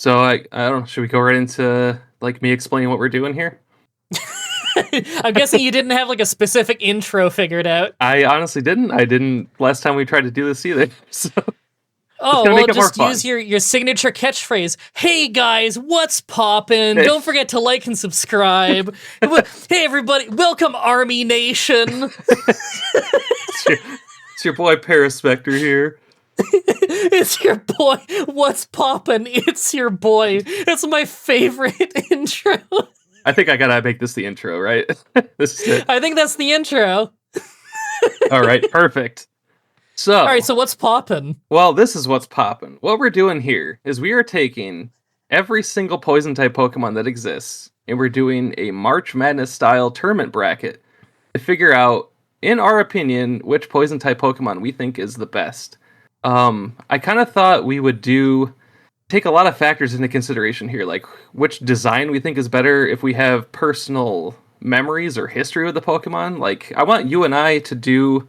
So I don't know, should we go right into like me explaining what we're doing here? I'm guessing you didn't have like a specific intro figured out. I honestly didn't. I didn't last time we tried to do this either. So it's Oh, gonna well, make it more just fun. use your signature catchphrase. Hey guys, what's poppin'? Don't forget to like and subscribe. Hey everybody, welcome Army Nation. It's your boy Paraspectre here. It's your boy. What's poppin'? It's your boy. It's my favorite intro. I think I gotta make this the intro, right? This is it. I think that's the intro. All right, perfect. So, All right, so what's poppin'? well, this is what's popping. What we're doing here is we are taking every single poison type Pokemon that exists, and we're doing a March Madness style tournament bracket to figure out, in our opinion, which poison type Pokemon we think is the best. I kind of thought we would take a lot of factors into consideration here, like which design we think is better if we have personal memories or history with the Pokemon. Like, I want you and I to do,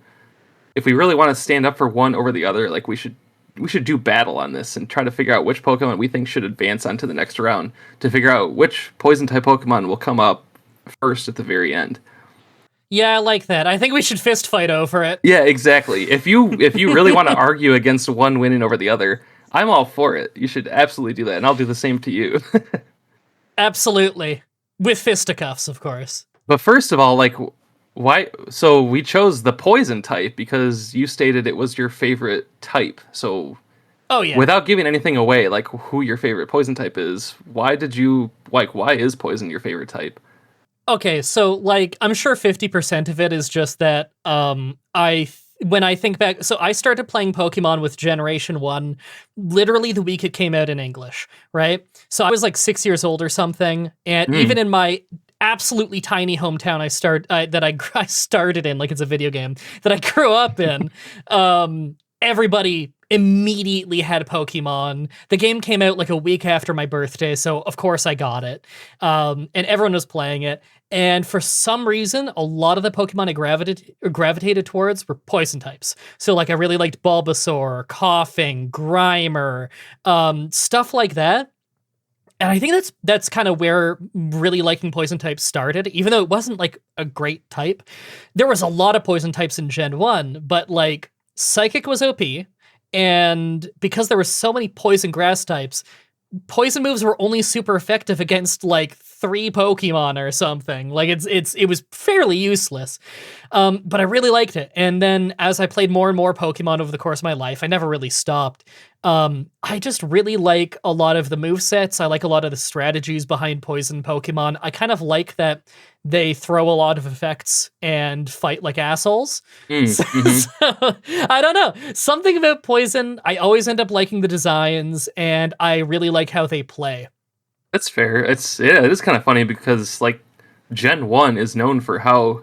if we really want to stand up for one over the other, like we should do battle on this and try to figure out which Pokemon we think should advance onto the next round to figure out which poison type Pokemon will come up first at the very end. Yeah, I like that. I think we should fist fight over it. Yeah, exactly. If you really want to argue against one winning over the other, I'm all for it. You should absolutely do that, and I'll do the same to you. Absolutely. With fisticuffs, of course. But first of all, like, why? So we chose the poison type because you stated it was your favorite type. So, Oh, yeah. without giving anything away, like who your favorite poison type is, why is poison your favorite type? Okay, so like I'm sure 50% of it is just that when I think back, so I started playing Pokemon with Generation 1 literally the week it came out in English, right? So I was like 6 years old or something, and even in my absolutely tiny hometown I started in, like it's a video game that I grew up in, everybody immediately had Pokemon. The game came out like a week after my birthday, so of course I got it. And everyone was playing it. And for some reason, a lot of the Pokemon I gravitated towards were poison types. So like I really liked Bulbasaur, Coughing, Grimer, stuff like that. And I think that's kind of where really liking poison types started, even though it wasn't like a great type. There was a lot of poison types in Gen 1, but like Psychic was OP, and because there were so many poison grass types, poison moves were only super effective against like 3 Pokemon or something. Like it was fairly useless. But I really liked it. And then as I played more and more Pokemon over the course of my life, I never really stopped. I just really like a lot of the movesets. I like a lot of the strategies behind poison Pokemon. I kind of like that they throw a lot of effects and fight like assholes. So, I don't know. Something about poison, I always end up liking the designs, and I really like how they play. That's fair. It is kind of funny because like Gen 1 is known for how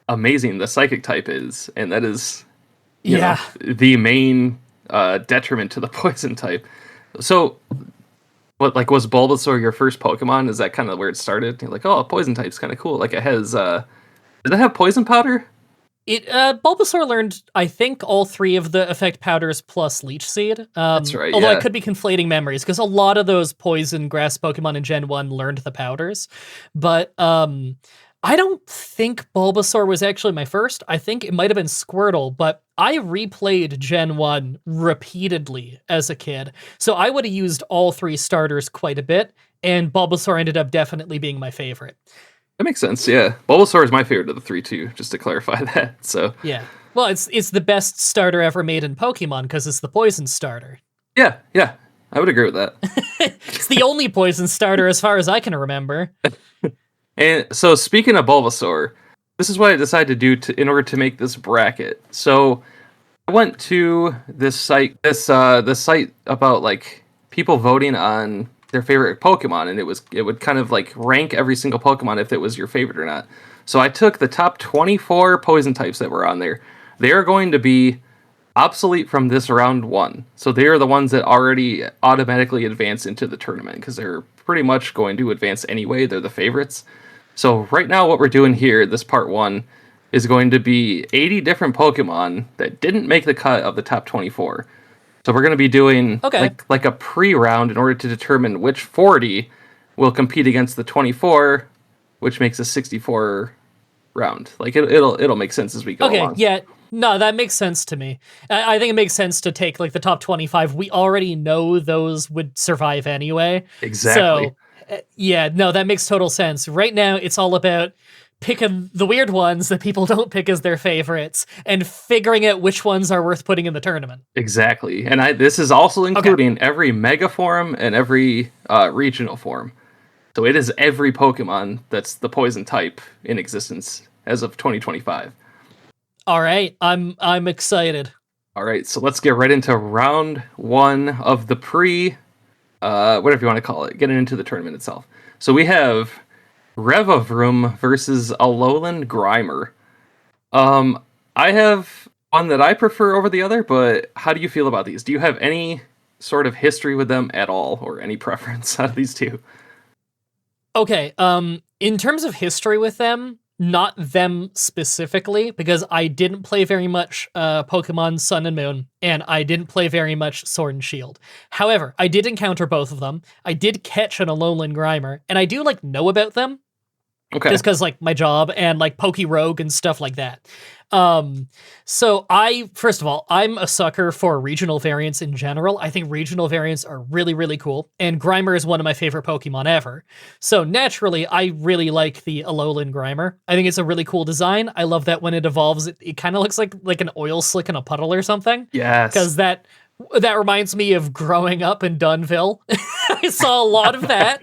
amazing the psychic type is, and that is you know, the main detriment to the poison type. So what, like, was Bulbasaur your first Pokemon? Is that kind of where it started? You're like, oh, poison type's kind of cool. Like, it has does it have poison powder? Bulbasaur learned, I think, all 3 of the effect powders plus Leech Seed. That's right. Although yeah. I could be conflating memories because a lot of those poison grass Pokemon in Gen 1 learned the powders. But I don't think Bulbasaur was actually my first. I think it might have been Squirtle, but I replayed Gen 1 repeatedly as a kid. So I would have used all 3 starters quite a bit, and Bulbasaur ended up definitely being my favorite. That makes sense. Yeah, Bulbasaur is my favorite of the 3 too. Just to clarify that. So yeah, well, it's the best starter ever made in Pokemon because it's the poison starter. yeah, I would agree with that. It's the only poison starter as far as I can remember. And so, speaking of Bulbasaur, this is what I decided to do in order to make this bracket. So I went to this site, this site about like people voting on their favorite Pokemon, and it would kind of like rank every single Pokemon if it was your favorite or not. So I took the top 24 poison types that were on there. They are going to be obsolete from this round 1. So they are the ones that already automatically advance into the tournament because they're pretty much going to advance anyway. They're the favorites. So right now what we're doing here, this part 1, is going to be 80 different Pokemon that didn't make the cut of the top 24. So we're going to be doing Okay. like a pre-round in order to determine which 40 will compete against the 24, which makes a 64 round. Like it'll make sense as we go Okay, along. yeah. No, that makes sense to me. I think it makes sense to take like the top 25. We already know those would survive anyway. Exactly. So, yeah, no, that makes total sense. Right now, it's all about picking the weird ones that people don't pick as their favorites and figuring out which ones are worth putting in the tournament. Exactly. And this is also Okay. including every mega form and every regional form. So it is every Pokemon that's the poison type in existence as of 2025. All right. I'm excited. All right, so let's get right into round one of the whatever you want to call it, getting into the tournament itself. So we have Revavroom versus Alolan Grimer. I have one that I prefer over the other, but how do you feel about these? Do you have any sort of history with them at all, or any preference out of these two? Okay, in terms of history with them, not them specifically, because I didn't play very much Pokemon Sun and Moon, and I didn't play very much Sword and Shield. However, I did encounter both of them. I did catch an Alolan Grimer, and I do like know about them Okay. just because like my job and like Poke Rogue and stuff like that. So first of all, I'm a sucker for regional variants in general. I think regional variants are really, really cool, and Grimer is one of my favorite Pokemon ever. So naturally, I really like the Alolan Grimer. I think it's a really cool design. I love that when it evolves, it kind of looks like an oil slick in a puddle or something. Yes. Because that reminds me of growing up in Dunville. I saw a lot of that.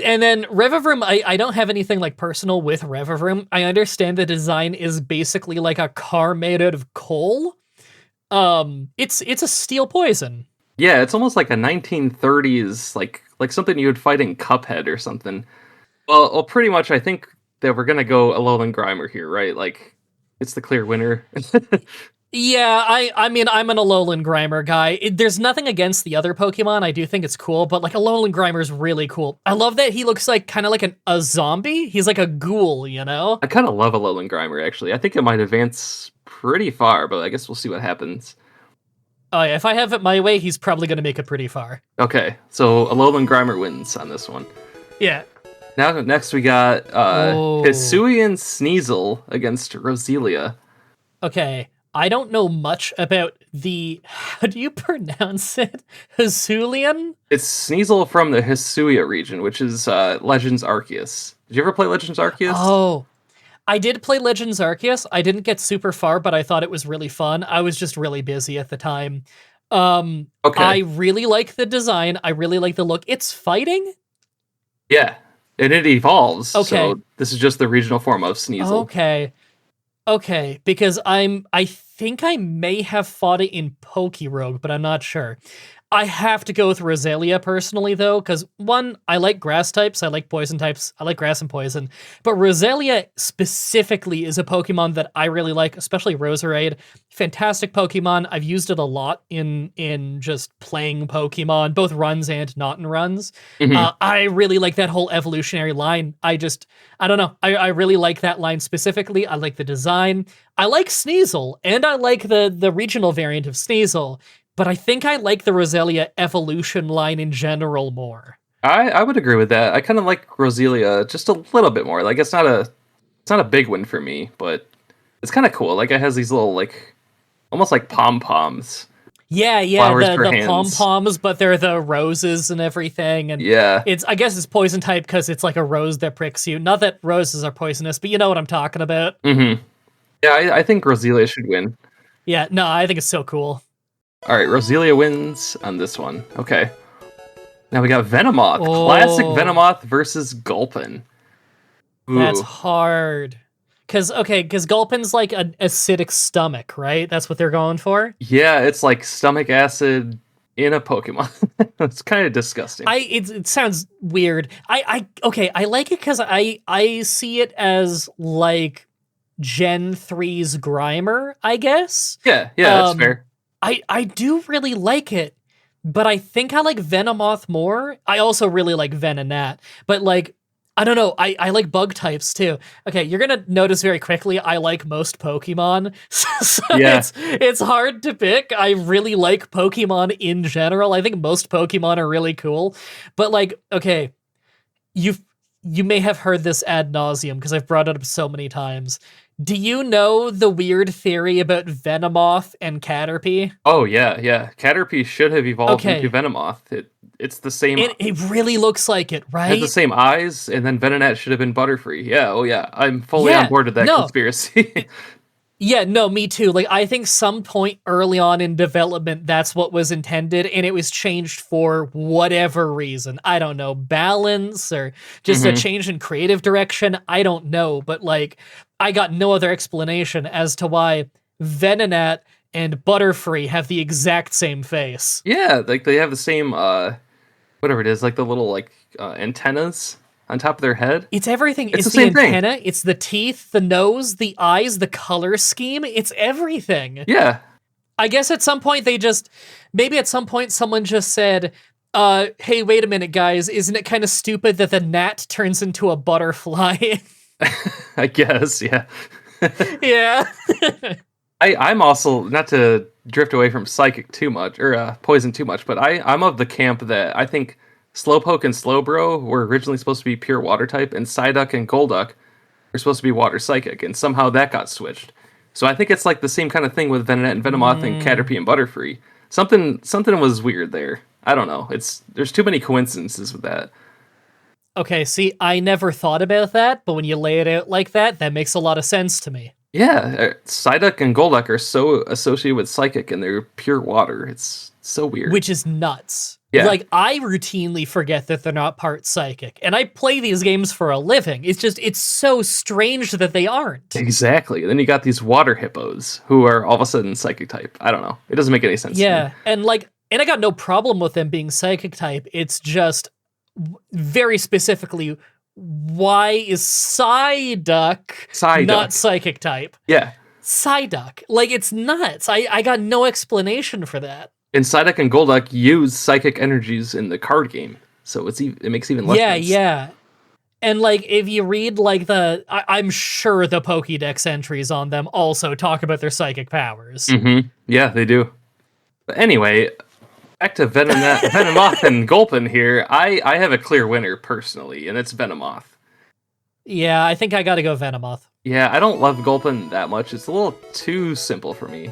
And then Revavroom, I don't have anything like personal with Revavroom. I understand the design is basically like a car made out of coal. It's a steel poison. Yeah, it's almost like a 1930s, like something you would fight in Cuphead or something. Well, pretty much. I think that we're gonna go Alolan Grimer here, right? Like, it's the clear winner. Yeah, I mean, I'm an Alolan Grimer guy. There's nothing against the other Pokemon. I do think it's cool, but like Alolan Grimer is really cool. I love that he looks like kind of like a zombie. He's like a ghoul, you know? I kind of love Alolan Grimer, actually. I think it might advance pretty far, but I guess we'll see what happens. Oh yeah, if I have it my way, he's probably going to make it pretty far. Okay, so Alolan Grimer wins on this one. Yeah. Now, next we got Oh. Hisuian Sneasel against Roselia. Okay. I don't know much about how do you pronounce it? Hisuian? It's Sneasel from the Hisuia region, which is Legends Arceus. Did you ever play Legends Arceus? Oh, I did play Legends Arceus. I didn't get super far, but I thought it was really fun. I was just really busy at the time. Okay. I really like the design. I really like the look. It's fighting? Yeah, and it evolves. Okay. So this is just the regional form of Sneasel. Okay, because I think I may have fought it in Rogue, but I'm not sure. I have to go with Roselia personally, though, because one, I like grass types, I like poison types, I like grass and poison, but Roselia specifically is a Pokemon that I really like, especially Roserade. Fantastic Pokemon. I've used it a lot in just playing Pokemon, both runs and not in runs. Mhm. I really like that whole evolutionary line. I don't know. I really like that line specifically. I like the design. I like Sneasel, and I like the regional variant of Sneasel. But I think I like the Roselia evolution line in general more. I would agree with that. I kind of like Roselia just a little bit more. Like it's not a big win for me, but it's kind of cool. Like it has these little like almost like pom poms. Yeah, Flowers for the hands. pom poms, but they're the roses and everything. And Yeah. I guess it's poison type because it's like a rose that pricks you. Not that roses are poisonous, but you know what I'm talking about. Mm-hmm. Yeah, I think Roselia should win. Yeah, no, I think it's so cool. All right, Roselia wins on this one. Okay. Now we got Venomoth. Oh. Classic Venomoth versus Gulpin. Ooh. That's hard. Because Gulpin's like an acidic stomach, right? That's what they're going for? Yeah, it's like stomach acid in a Pokemon. It's kind of disgusting. It sounds weird. I like it because I see it as like Gen 3's Grimer, I guess. Yeah, that's fair. I do really like it, but I think I like Venomoth more. I also really like Venonat, but like I don't know. I like bug types too. Okay, you're gonna notice very quickly I like most Pokemon. So Yeah. it's hard to pick. I really like Pokemon in general. I think most Pokemon are really cool. But like, okay, you've you may have heard this ad nauseum because I've brought it up so many times. Do you know the weird theory about Venomoth and Caterpie? Oh yeah, yeah. Caterpie should have evolved into Okay, Venomoth. It's the same. it really looks like it, Has the right? same eyes, and then Venonat should have been Butterfree. Yeah, oh yeah. I'm fully on Yeah, board with that no, conspiracy. yeah, no, me too. Like, I think some point early on in development, that's what was intended, and it was changed for whatever reason. I don't know, balance or just a hmm change in creative direction. I don't know, but like, I got no other explanation as to why Venonat and Butterfree have the exact same face. Yeah, like they have the same whatever it is, like the little like antennas on top of their head. It's everything. It's It's the the same thing. antenna, it's the teeth, the nose, the eyes, the color scheme. It's everything. Yeah. I guess at some point maybe at some point someone just said, hey, wait a minute, guys, isn't it kind of stupid that the gnat turns into a butterfly? I guess, yeah. Yeah. I'm also not to drift away from psychic too much or poison too much, but I'm of the camp that I think Slowpoke and Slowbro were originally supposed to be pure water type, and Psyduck and Golduck were supposed to be water psychic, and somehow that got switched. So I think it's like the same kind of thing with Venonat and Venomoth and Caterpie and Butterfree. Something was weird there. I don't know. There's too many coincidences with that. Okay, see, I never thought about that, but when you lay it out like that, that makes a lot of sense to me. Yeah, Psyduck and Golduck are so associated with psychic, and they're pure water. It's so weird. Which is nuts. Yeah. Like, I routinely forget that they're not part psychic, and I play these games for a living. It's so strange that they aren't. Exactly. And then you got these water hippos who are all of a sudden psychic type. I don't know. It doesn't make any sense to Yeah, me. and I got no problem with them being psychic type. It's just very specifically, why is Psyduck Psyduck. not psychic type? Yeah. Psyduck. Like, it's nuts. I got no explanation for that. And Psyduck and Golduck use psychic energies in the card game. So it makes even less Yeah, sense. yeah. And like, if you read like I'm sure the Pokédex entries on them also talk about their psychic powers. Yeah, they do. But anyway, back to Venomoth and Gulpin here. I have a clear winner personally, and it's Venomoth. Yeah, I think I gotta go Venomoth. Yeah, I don't love Gulpin that much. It's a little too simple for me.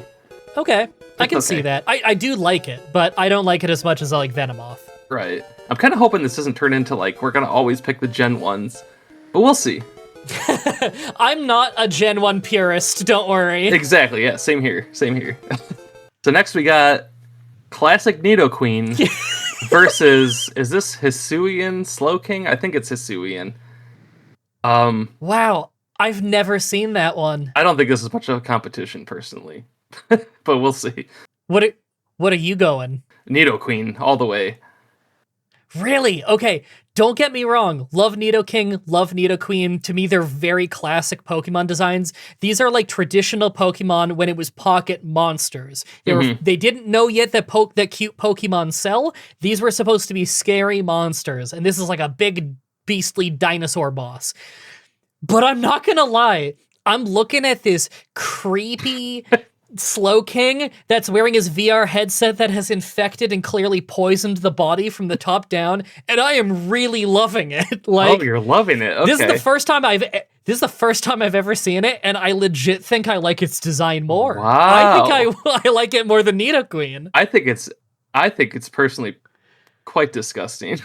Okay, I can okay. see that. I do like it, but I don't like it as much as I like Venomoth. Right. I'm kind of hoping this doesn't turn into like we're gonna always pick the Gen 1s, but we'll see. I'm not a Gen 1 purist, don't worry. Exactly, yeah, same here. So next we got Classic Nidoqueen versus, is this Hisuian Slowking? I think it's Hisuian. Wow, I've never seen that one. I don't think this is much of a competition personally, but we'll see. What are you going? Nidoqueen, all the way. Really? Okay, don't get me wrong. Love Nidoking, love Nidoqueen. To me, they're very classic Pokemon designs. These are like traditional Pokemon when it was pocket monsters. They didn't know yet that cute Pokemon sell. These were supposed to be scary monsters, and this is like a big beastly dinosaur boss. But I'm not gonna lie, I'm looking at this creepy Slowking that's wearing his VR headset that has infected and clearly poisoned the body from the top down, and I am really loving it. Like, oh, you're loving it. Okay. This is the first time I've ever seen it, and I legit think I like its design more. Wow. I think I like it more than Nidoqueen. I think it's personally quite disgusting.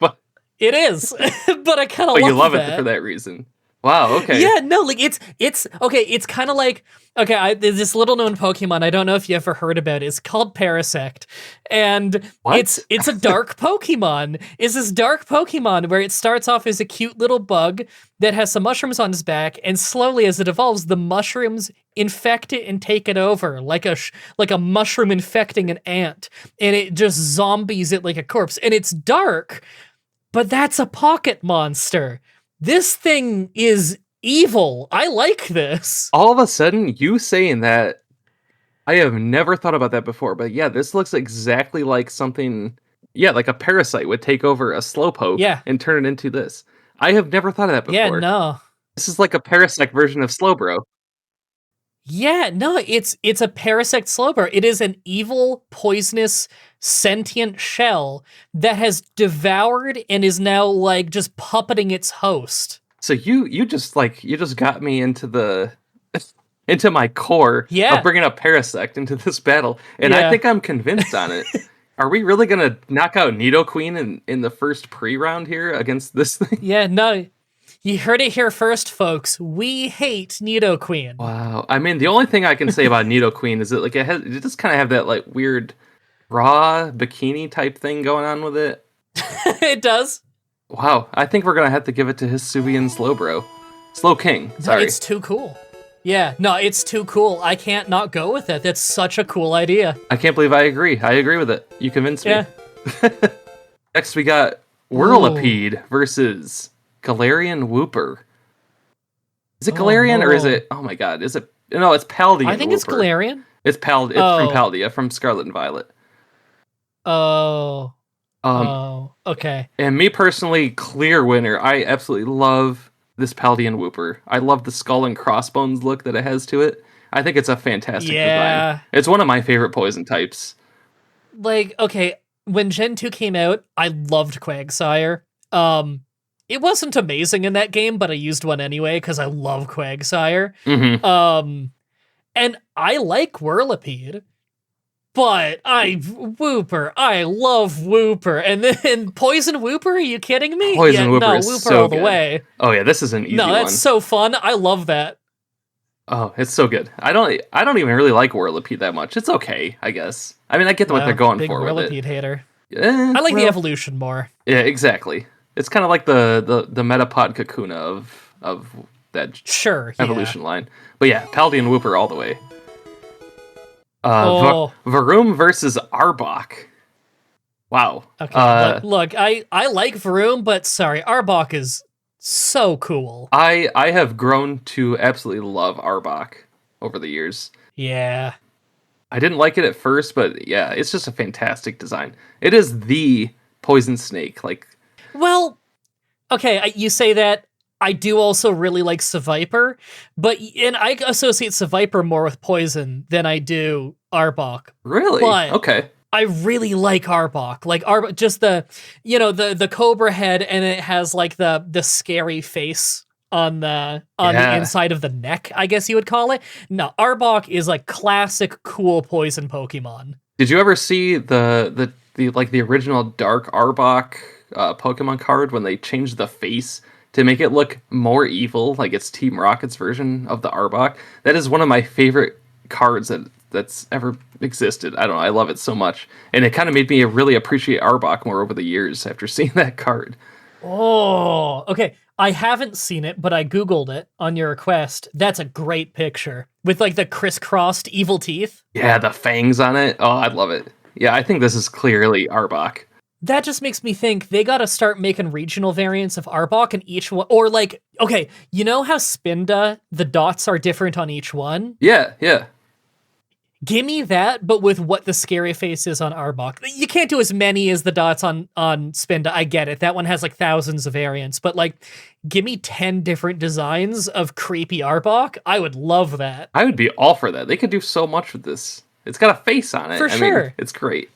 but It is, but I kind of but love you love that. it for that reason. Wow, okay. Yeah, no, like it's okay. It's kind of like, okay, there's this little known Pokemon. I don't know if you ever heard about it. It's called Paraspectre, and What? it's a dark Pokemon. It's this dark Pokemon where it starts off as a cute little bug that has some mushrooms on its back, and slowly as it evolves, the mushrooms infect it and take it over, like a mushroom infecting an ant, and it just zombies it like a corpse. And it's dark, but that's a pocket monster. This thing is evil. I like this. All of a sudden, you saying that, I have never thought about that before, but yeah, this looks exactly like something, yeah, like a parasite would take over a Slowpoke Yeah. and turn it into this. I have never thought of that Yeah, before. no. This is like a Parasect version of Slowbro. Yeah, no, it's a Parasect Slowbro. It is an evil, poisonous, sentient shell that has devoured and is now like just puppeting its host. So you just got me into the into my core of Yeah, bringing up Parasect into this battle, and I yeah, think I'm convinced on it. Are we really gonna knock out Nidoqueen in the first pre-round here against this thing? yeah, no. You heard it here first, folks. We hate Nidoqueen. Wow. I mean, the only thing I can say about Nidoqueen is that like it just kind of have that like weird raw bikini type thing going on with it. It does. Wow. I think we're gonna have to give it to Hisuian Slowbro. Slow King. No, Sorry. it's too cool. Yeah, no, it's too cool. I can't not go with it. That's such a cool idea. I can't believe I agree. I agree with it. You convinced me. Yeah. Next, we got Whirlipede versus Galarian Wooper. Is it Galarian or is no. it? Oh my god! Is it? No, it's Paldean. I think it's Wooper. Galarian. It's from Paldea, from Scarlet and Violet. Oh. Um, Okay. and me personally, clear winner. I absolutely love this Paldean Wooper. I love the skull and crossbones look that it has to it. I think it's a fantastic design. It's one of my favorite poison types. Like, okay, when Gen 2 came out, I loved Quagsire. It wasn't amazing in that game, but I used one anyway because I love Quagsire. Mm-hmm. And I like Whirlipede, but I love Wooper. And then Poison Wooper, are you kidding me? Poison Wooper is Wooper so all the good. way. Oh yeah, this is an easy one. No, that's so fun. I love that. Oh, it's so good. I don't even really like Whirlipede that much. It's okay, I guess. I mean, I get what they're going big for with it. Whirlipede hater. I I like the evolution more. Yeah, exactly. It's kind of like the Metapod Kakuna of that Sure, evolution line. But yeah, Paldean Wooper all the way. Oh. Varoom versus Arbok. Wow. Okay, look, I like Vroom, but sorry, Arbok is so cool. I have grown to absolutely love Arbok over the years. Yeah. I didn't like it at first, but yeah, it's just a fantastic design. It is the poison snake. Like, Well, okay, you say that. I do also really like Seviper, and I associate Seviper more with poison than I do Arbok. really? But Okay. I really like Arbok. Like Arbok, just the cobra head, and it has like the scary face on the inside of the neck, I guess you would call it. No, Arbok is like classic cool poison Pokemon. Did you ever see the original Dark Arbok Pokemon card when they changed the face to make it look more evil, like it's Team Rocket's version of the Arbok? That is one of my favorite cards that's ever existed. I don't know, I love it so much. And it kind of made me really appreciate Arbok more over the years after seeing that card. Oh, okay. I haven't seen it, but I Googled it on your request. That's a great picture with like the crisscrossed evil teeth. Yeah, the fangs on it. Oh, I love it. Yeah, I think this is clearly Arbok. That just makes me think they gotta start making regional variants of Arbok, and each one, or like, okay, you know how Spinda, the dots are different on each one? Yeah. Gimme that, but with what the scary face is on Arbok. You can't do as many as the dots on Spinda, I get it. That one has like thousands of variants, but like, gimme 10 different designs of creepy Arbok. I would love that. I would be all for that. They could do so much with this. It's got a face on it. For I sure. mean, it's great.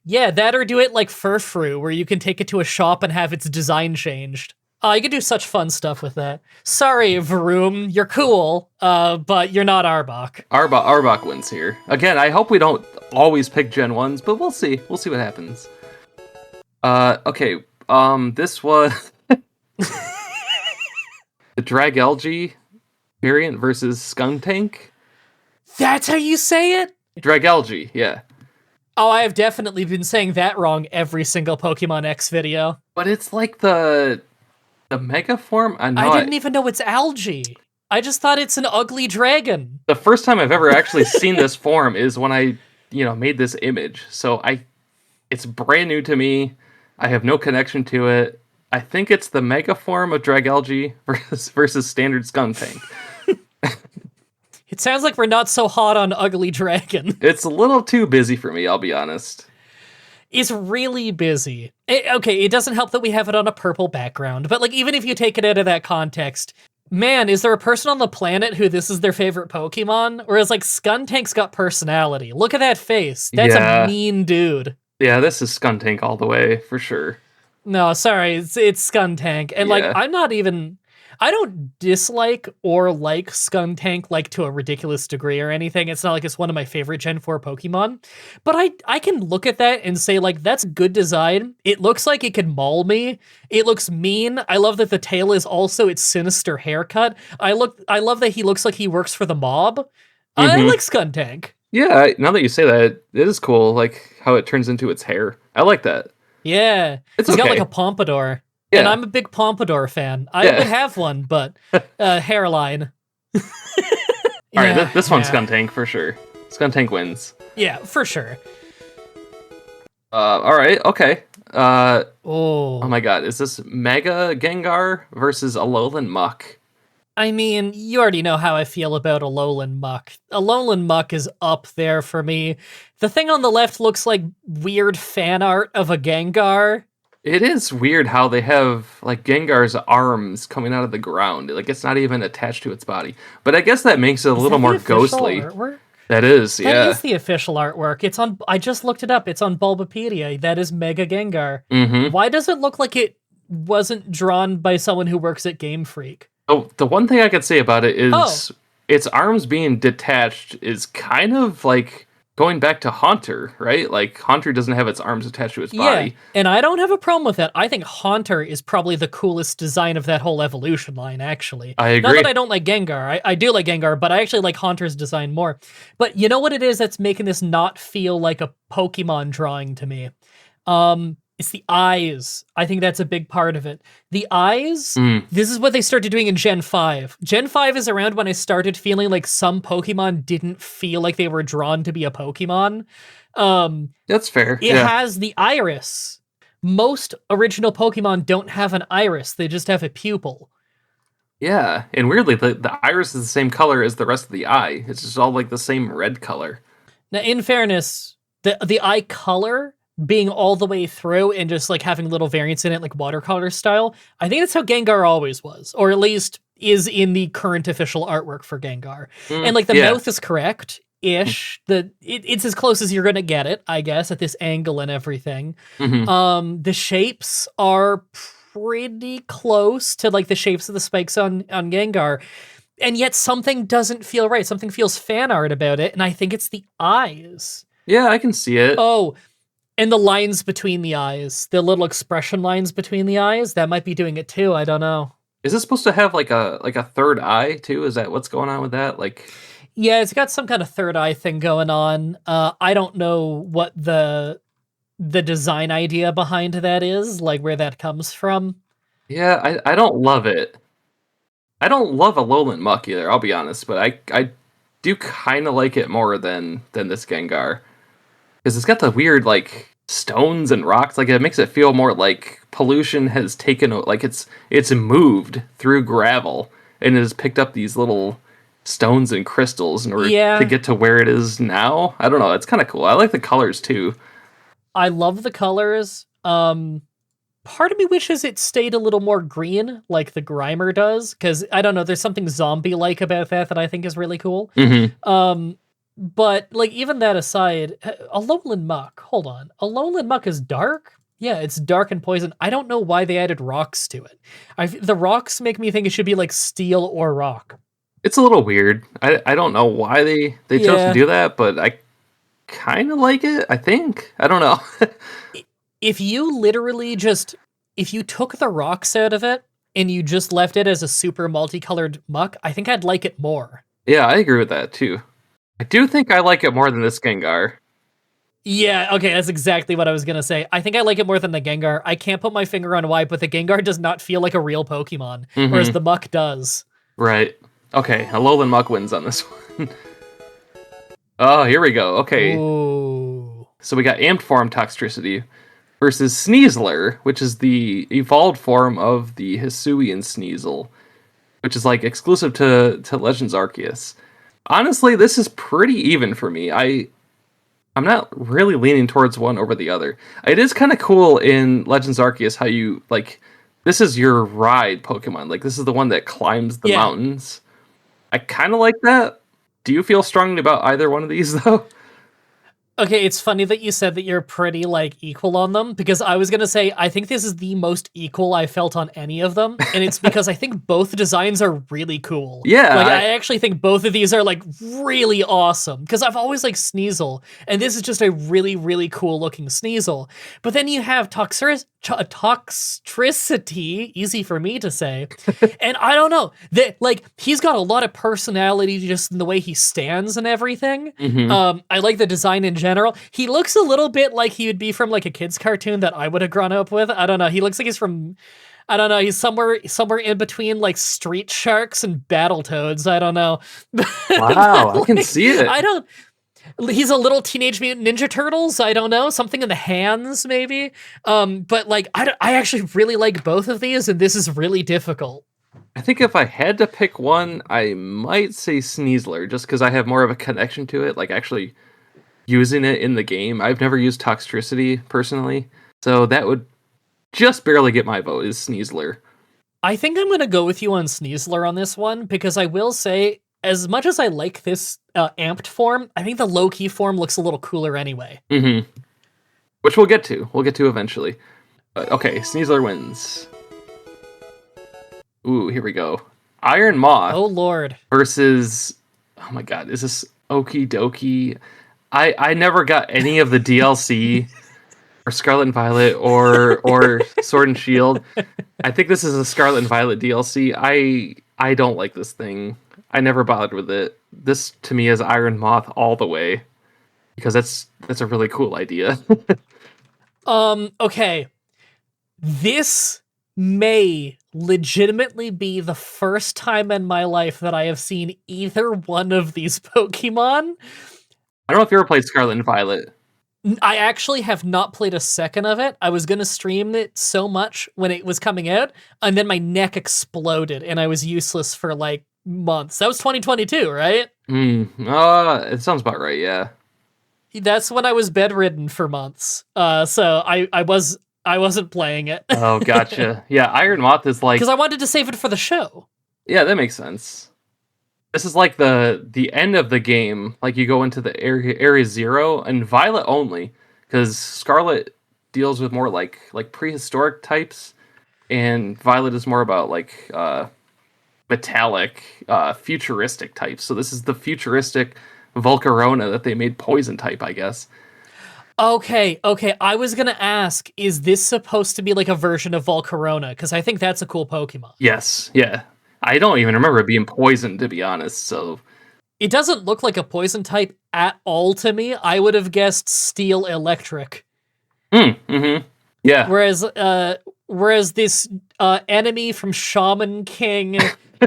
Yeah, that or do it like Furfrou, where you can take it to a shop and have its design changed. You can do such fun stuff with that. Sorry, Vroom, you're cool, but you're not Arbok. Arbok wins here. Again, I hope we don't always pick Gen 1s, but we'll see. We'll see what happens. Okay, this was the Dragalge variant versus Skuntank. That's how you say it? Dragalge, yeah. Oh, I have definitely been saying that wrong every single Pokemon X video. But it's like the Mega form? I didn't even know it's algae. I just thought it's an ugly dragon. The first time I've ever actually seen this form is when I, made this image. So it's brand new to me. I have no connection to it. I think it's the Mega form of Dragalge versus standard Skuntank. It sounds like we're not so hot on ugly dragon. It's a little too busy for me, I'll be honest. is really busy. Okay, it doesn't help that we have it on a purple background, but like even if you take it out of that context, man, is there a person on the planet who this is their favorite Pokemon? Whereas like Skuntank's got personality. Look at that face. That's a Yeah. mean dude. Yeah, this is Skuntank all the way, for sure. No, sorry, it's Skuntank. And like Yeah. I don't dislike or like Skuntank like to a ridiculous degree or anything. It's not like it's one of my favorite Gen 4 Pokemon. But I can look at that and say, like, that's good design. It looks like it could maul me. It looks mean. I love that the tail is also its sinister haircut. I love that he looks like he works for the mob. I Mhm. like Skuntank. Yeah, now that you say that, it is cool, like, how it turns into its hair. I like that. Yeah. It's He's got like okay. a pompadour. Yeah. And I'm a big pompadour fan. I Yeah. would have one, but hairline. All right, this one's yeah. Skuntank for sure. Skuntank wins. Yeah, for sure. All right, okay. Oh. Oh my god, is this Mega Gengar versus Alolan Muck? I mean, you already know how I feel about Alolan Muck. Alolan Muck is up there for me. The thing on the left looks like weird fan art of a Gengar. It is weird how they have like Gengar's arms coming out of the ground. Like it's not even attached to its body. But I guess that makes it a Is little that the more official ghostly. artwork? That is, That yeah. is the official artwork. It's on. I just looked it up. It's on Bulbapedia. That is Mega Gengar. Mm-hmm. Why does it look like it wasn't drawn by someone who works at Game Freak? Oh, the one thing I could say about it is Oh. its arms being detached is kind of like going back to Haunter, right? Like Haunter doesn't have its arms attached to its body. Yeah, and I don't have a problem with that. I think Haunter is probably the coolest design of that whole evolution line, actually. I Not agree. that I don't like Gengar. I do like Gengar, but I actually like Haunter's design more. But you know what it is that's making this not feel like a Pokemon drawing to me? It's the eyes. I think that's a big part of it. The eyes, this is what they started doing in Gen 5. Gen 5 is around when I started feeling like some Pokemon didn't feel like they were drawn to be a Pokemon. That's fair. It yeah. has the iris. Most original Pokemon don't have an iris, they just have a pupil. Yeah, and weirdly, the iris is the same color as the rest of the eye. It's just all like the same red color. Now, in fairness, the eye color being all the way through and just like having little variants in it, like watercolor style, I think that's how Gengar always was, or at least is in the current official artwork for Gengar. And like the yeah. mouth is correct. Ish. It's as close as you're gonna get it, I guess, at this angle and everything. Mhm. The shapes are pretty close to like the shapes of the spikes on Gengar, and yet something doesn't feel right. Something feels fan art about it, and I think it's the eyes. Yeah, I can see it. Oh, and the lines between the eyes, the little expression lines between the eyes, that might be doing it too. I don't know. Is it supposed to have like a third eye too? Is that what's going on with that? Like, Yeah, it's got some kind of third eye thing going on. I don't know what the design idea behind that is, like where that comes from. yeah, I don't love it. I don't love Alolan Muck either. I'll be honest, but I do kind of like it more than this Gengar because it's got the weird like stones and rocks. Like it makes it feel more like pollution has taken like it's moved through gravel and has picked up these little stones and crystals in order Yeah. to get to where it is now. I don't know. It's kind of cool. I like the colors too. I love the colors. Part of me wishes it stayed a little more green, like the Grimer does, because I don't know, there's something zombie-like about that I think is really cool. Mm-hmm. But like even that aside, Alolan Muck, hold on. Alolan Muck is dark? Yeah, it's dark and poison. I don't know why they added rocks to it. The rocks make me think it should be like steel or rock. It's a little weird. I don't know why they chose Yeah. to do that, but I kind of like it, I think. I don't know. If you literally just, if you took the rocks out of it and you just left it as a super multicolored muck, I think I'd like it more. Yeah, I agree with that too. I do think I like it more than this Gengar. Yeah, okay, that's exactly what I was gonna say. I think I like it more than the Gengar. I can't put my finger on why, but the Gengar does not feel like a real Pokemon, whereas the Muck does. Right. Okay, Alolan Muck wins on this one. Oh, here we go. Okay. Ooh. So we got Amped Form Toxtricity versus Sneasler, which is the evolved form of the Hisuian Sneasel, which is like exclusive to Legends Arceus. Honestly, this is pretty even for me. I'm not really leaning towards one over the other. It is kind of cool in Legends Arceus how you like this is your ride Pokemon. Like this is the one that climbs the Yeah. mountains. I kind of like that. Do you feel strongly about either one of these though? Okay, it's funny that you said that you're pretty like equal on them because I was gonna say I think this is the most equal I felt on any of them, and it's because I think both designs are really cool. Yeah, Like I actually think both of these are like really awesome because I've always liked Sneasel, and this is just a really really cool looking Sneasel. But then you have Toxtricity, easy for me to say, and I don't know that like he's got a lot of personality just in the way he stands and everything. I like the design in general. He looks a little bit like he would be from like a kid's cartoon that I would have grown up with. I don't know. He looks like he's from I don't know. He's somewhere in between like Street Sharks and Battletoads. I don't know. wow, I can Like, see it. I don't. He's a little Teenage Mutant Ninja Turtles. I don't know, something in the hands maybe. But like I actually really like both of these, and this is really difficult. I think if I had to pick one, I might say Sneasler, just because I have more of a connection to it, like actually using it in the game. I've never used Toxtricity personally, so that would just barely get my vote, is Sneasler. I think I'm gonna go with you on Sneasler on this one because I will say, as much as I like this amped form, I think the low key form looks a little cooler anyway. Mm-hmm. Which we'll get to. We'll get to eventually. But okay, Sneasler wins. Ooh, here we go. Iron Moth. Oh lord. Versus, oh my god, is this Okie Dokie? I never got any of the DLC or Scarlet and Violet or Sword and Shield. I think this is a Scarlet and Violet DLC. I don't like this thing. I never bothered with it. This to me is Iron Moth all the way because that's a really cool idea. Okay. This may legitimately be the first time in my life that I have seen either one of these Pokemon. I don't know if you ever played Scarlet and Violet. I actually have not played a second of it. I was going to stream it so much when it was coming out, and then my neck exploded, and I was useless for like months. That was 2022, right? It sounds about right, yeah. That's when I was bedridden for months. So I wasn't playing it. Oh, gotcha. Yeah, Iron Moth is like... Because I wanted to save it for the show. Yeah, that makes sense. This is like the end of the game. Like you go into the area 0 and Violet only, because Scarlet deals with more like prehistoric types, and Violet is more about like metallic, futuristic types. So this is the futuristic Volcarona that they made poison type, I guess. Okay. I was gonna ask, is this supposed to be like a version of Volcarona? Because I think that's a cool Pokemon. Yes, yeah. I don't even remember it being poisoned, to be honest, so... It doesn't look like a poison type at all to me. I would have guessed Steel Electric. Mm-hmm. Yeah. Whereas this enemy from Shaman King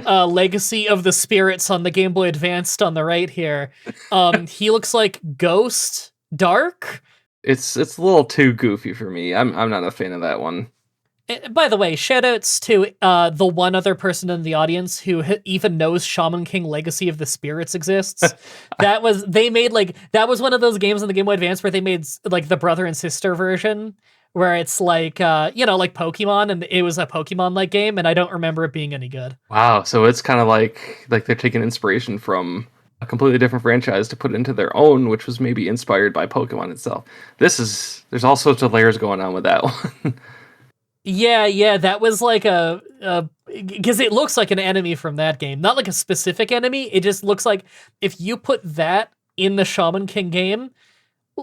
Legacy of the Spirits on the Game Boy Advanced on the right here, he looks like Ghost Dark. It's a little too goofy for me. I'm not a fan of that one. By the way, shoutouts to the one other person in the audience who even knows Shaman King Legacy of the Spirits exists. That was one of those games on the Game Boy Advance where they made like the brother and sister version, where it's like like Pokemon, and it was a Pokemon-like game, and I don't remember it being any good. Wow, so it's kind of like they're taking inspiration from a completely different franchise to put it into their own, which was maybe inspired by Pokemon itself. There's all sorts of layers going on with that one. Yeah, that was like because it looks like an enemy from that game. Not like a specific enemy, it just looks like if you put that in the Shaman King game,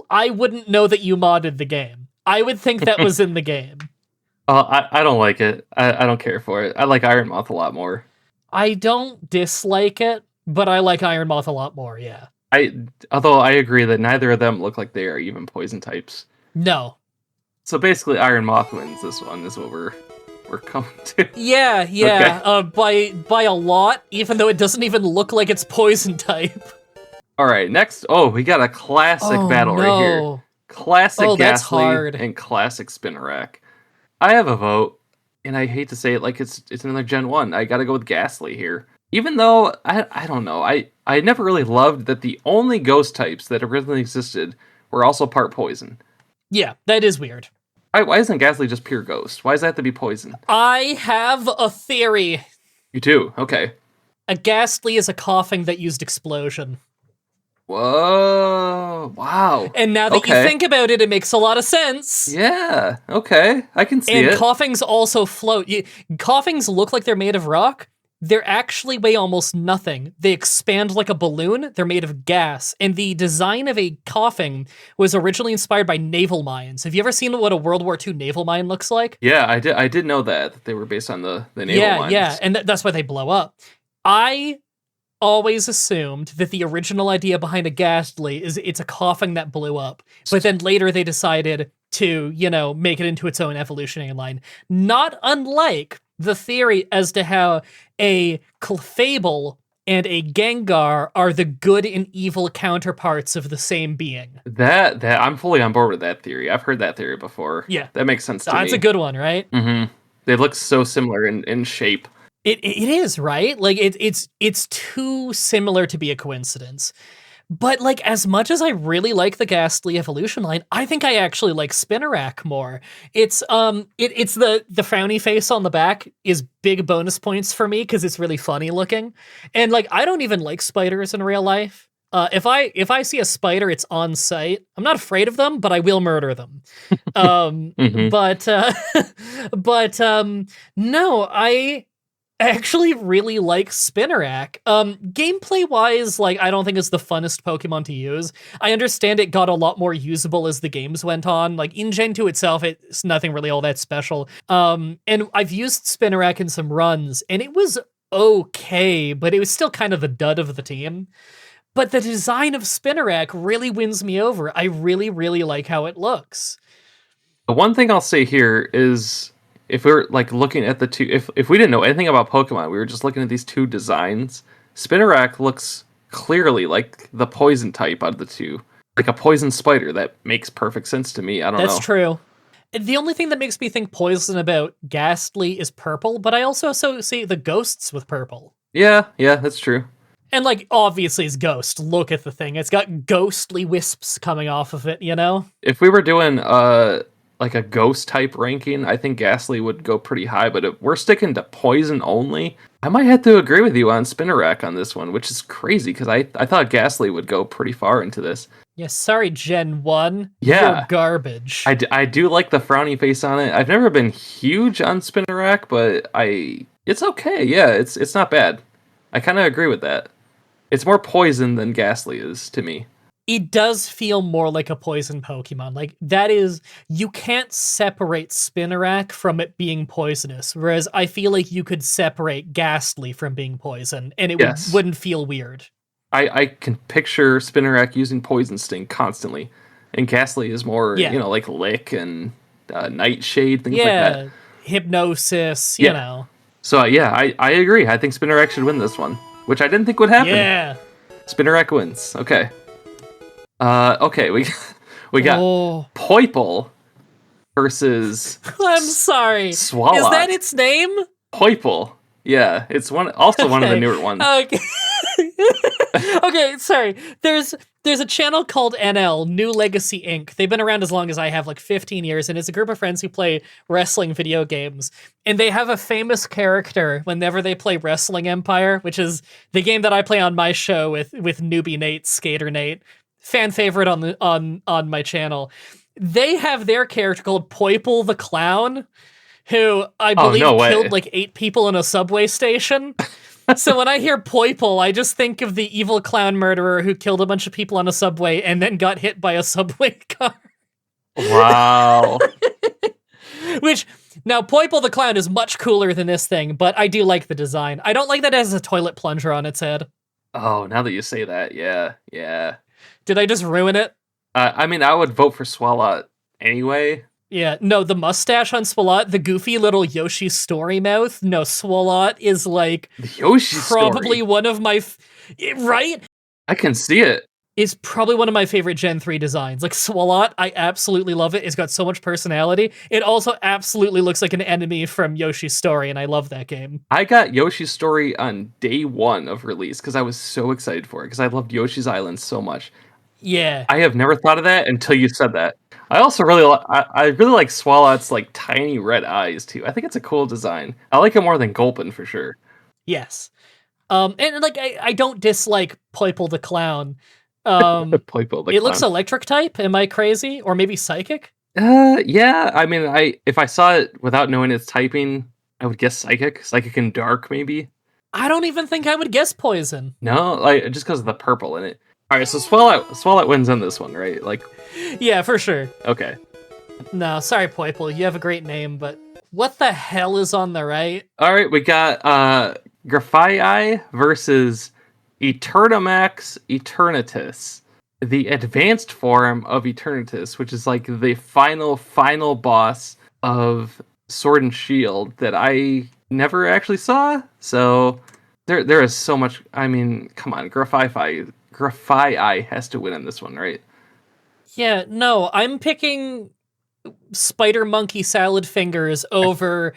I wouldn't know that you modded the game. I would think that was in the game. I don't like it. I don't care for it. I like Iron Moth a lot more. I don't dislike it, but I like Iron Moth a lot more, yeah. Although I agree that neither of them look like they are even poison types. No. So basically, Iron Moth wins this one, is what we're coming to. Yeah. Okay. By a lot, even though it doesn't even look like it's poison type. All right, next. Oh, we got a classic battle right here. Classic Ghastly and classic Spinarak. I have a vote, and I hate to say it, like it's another Gen 1. I gotta go with Ghastly here. Even though I don't know, I never really loved that the only ghost types that originally existed were also part poison. Yeah, that is weird. Why isn't Ghastly just pure ghost? Why does that have to be poison? I have a theory. You do? Okay. A Ghastly is a coughing that used explosion. Whoa. Wow. And now that you think about it, it makes a lot of sense. Yeah. Okay. I can see it. And coughings also float. Coughings look like they're made of rock. They're actually weigh almost nothing. They expand like a balloon. They're made of gas. And the design of a coughing was originally inspired by naval mines. Have you ever seen what a World War II naval mine looks like? Yeah, I did know that they were based on the naval mines. Yeah, and that's why they blow up. I always assumed that the original idea behind a Ghastly is it's a coughing that blew up. But then later they decided to, make it into its own evolutionary line. Not unlike the theory as to how a Clefable and a Gengar are the good and evil counterparts of the same being. That I'm fully on board with that theory. I've heard that theory before. Yeah. That makes sense to me. That's a good one, right? Mm-hmm. They look so similar in shape. It is, right? Like it's too similar to be a coincidence. But like as much as I really like the Ghastly evolution line, I think I actually like Spinarak more. It's it's the frowny face on the back is big bonus points for me because it's really funny looking. And like I don't even like spiders in real life. If I see a spider, it's on sight. I'm not afraid of them, but I will murder them. Mm-hmm. But no, I actually really like Spinarak. Gameplay-wise, like, I don't think it's the funnest Pokemon to use. I understand it got a lot more usable as the games went on. Like, in Gen 2 itself, it's nothing really all that special. And I've used Spinarak in some runs, and it was okay, but it was still kind of the dud of the team. But the design of Spinarak really wins me over. I really, really like how it looks. The one thing I'll say here is, if we were like looking at the two, if we didn't know anything about Pokemon, we were just looking at these two designs. Spinarak looks clearly like the poison type out of the two, like a poison spider. That makes perfect sense to me. I don't know. That's true. The only thing that makes me think poison about Ghastly is purple, but I also see the ghosts with purple. Yeah, that's true. And like obviously it's ghost. Look at the thing; it's got ghostly wisps coming off of it. If we were doing like a ghost type ranking, I think Ghastly would go pretty high, but if we're sticking to poison only, I might have to agree with you on Spinarak on this one, which is crazy because I thought Ghastly would go pretty far into this. Yeah, sorry, Gen 1. Yeah. You're garbage. I do like the frowny face on it. I've never been huge on Spinarak, but it's okay. Yeah, it's not bad. I kind of agree with that. It's more poison than Ghastly is to me. It does feel more like a poison Pokemon. Like, that is, you can't separate Spinarak from it being poisonous, whereas I feel like you could separate Ghastly from being poison, and it wouldn't feel weird. I can picture Spinarak using Poison Sting constantly, and Ghastly is more, like Lick and Nightshade, things like that. Hypnosis, you know. So, I agree. I think Spinarak should win this one, which I didn't think would happen. Yeah. Spinarak wins. Okay. Okay, we got Poipole versus I'm sorry. Swalot. Is that its name? Poipole. Yeah, it's one of the newer ones. Okay. Okay, sorry. There's a channel called NL, New Legacy Inc. They've been around as long as I have, like 15 years, and it's a group of friends who play wrestling video games. And they have a famous character whenever they play Wrestling Empire, which is the game that I play on my show with newbie Nate, Skater Nate. Fan favorite on my channel. They have their character called Poipole the Clown, who I believe killed like 8 people in a subway station. So when I hear Poipole, I just think of the evil clown murderer who killed a bunch of people on a subway and then got hit by a subway car. Wow. Which, now Poipole the Clown is much cooler than this thing, but I do like the design. I don't like that it has a toilet plunger on its head. Oh, now that you say that, yeah. Did I just ruin it? I mean, I would vote for Swalot anyway. Yeah, no, the mustache on Swalot, the goofy little Yoshi Story mouth. No, Swalot is like Yoshi probably Story. One of my right. I can see it. Is probably one of my favorite Gen 3 designs. Like Swalot, I absolutely love it. It's got so much personality. It also absolutely looks like an enemy from Yoshi's Story, and I love that game. I got Yoshi's Story on day 1 of release because I was so excited for it because I loved Yoshi's Island so much. Yeah. I have never thought of that until you said that. I also really I really like Swalot's like tiny red eyes too. I think it's a cool design. I like it more than Gulpin for sure. Yes. And like I don't dislike Poiple the clown. Um, Playful the it looks clown. electric type. Am I crazy? Or maybe psychic? Yeah. I mean, I if I saw it without knowing its typing, I would guess psychic, psychic and dark maybe. I don't even think I would guess poison. No, like just because of the purple in it. All right, so Swalot wins on this one, right? Like, Yeah, for sure. okay. No, sorry, Poiple. You have a great name, but what the hell is on the right? All right, we got Grafii versus Eternamax Eternatus, the advanced form of Eternatus, which is like the final boss of Sword and Shield that I never actually saw. So there is so much. I mean, come on, Grafii has to win in this one, right? Yeah, no, I'm picking spider monkey salad fingers over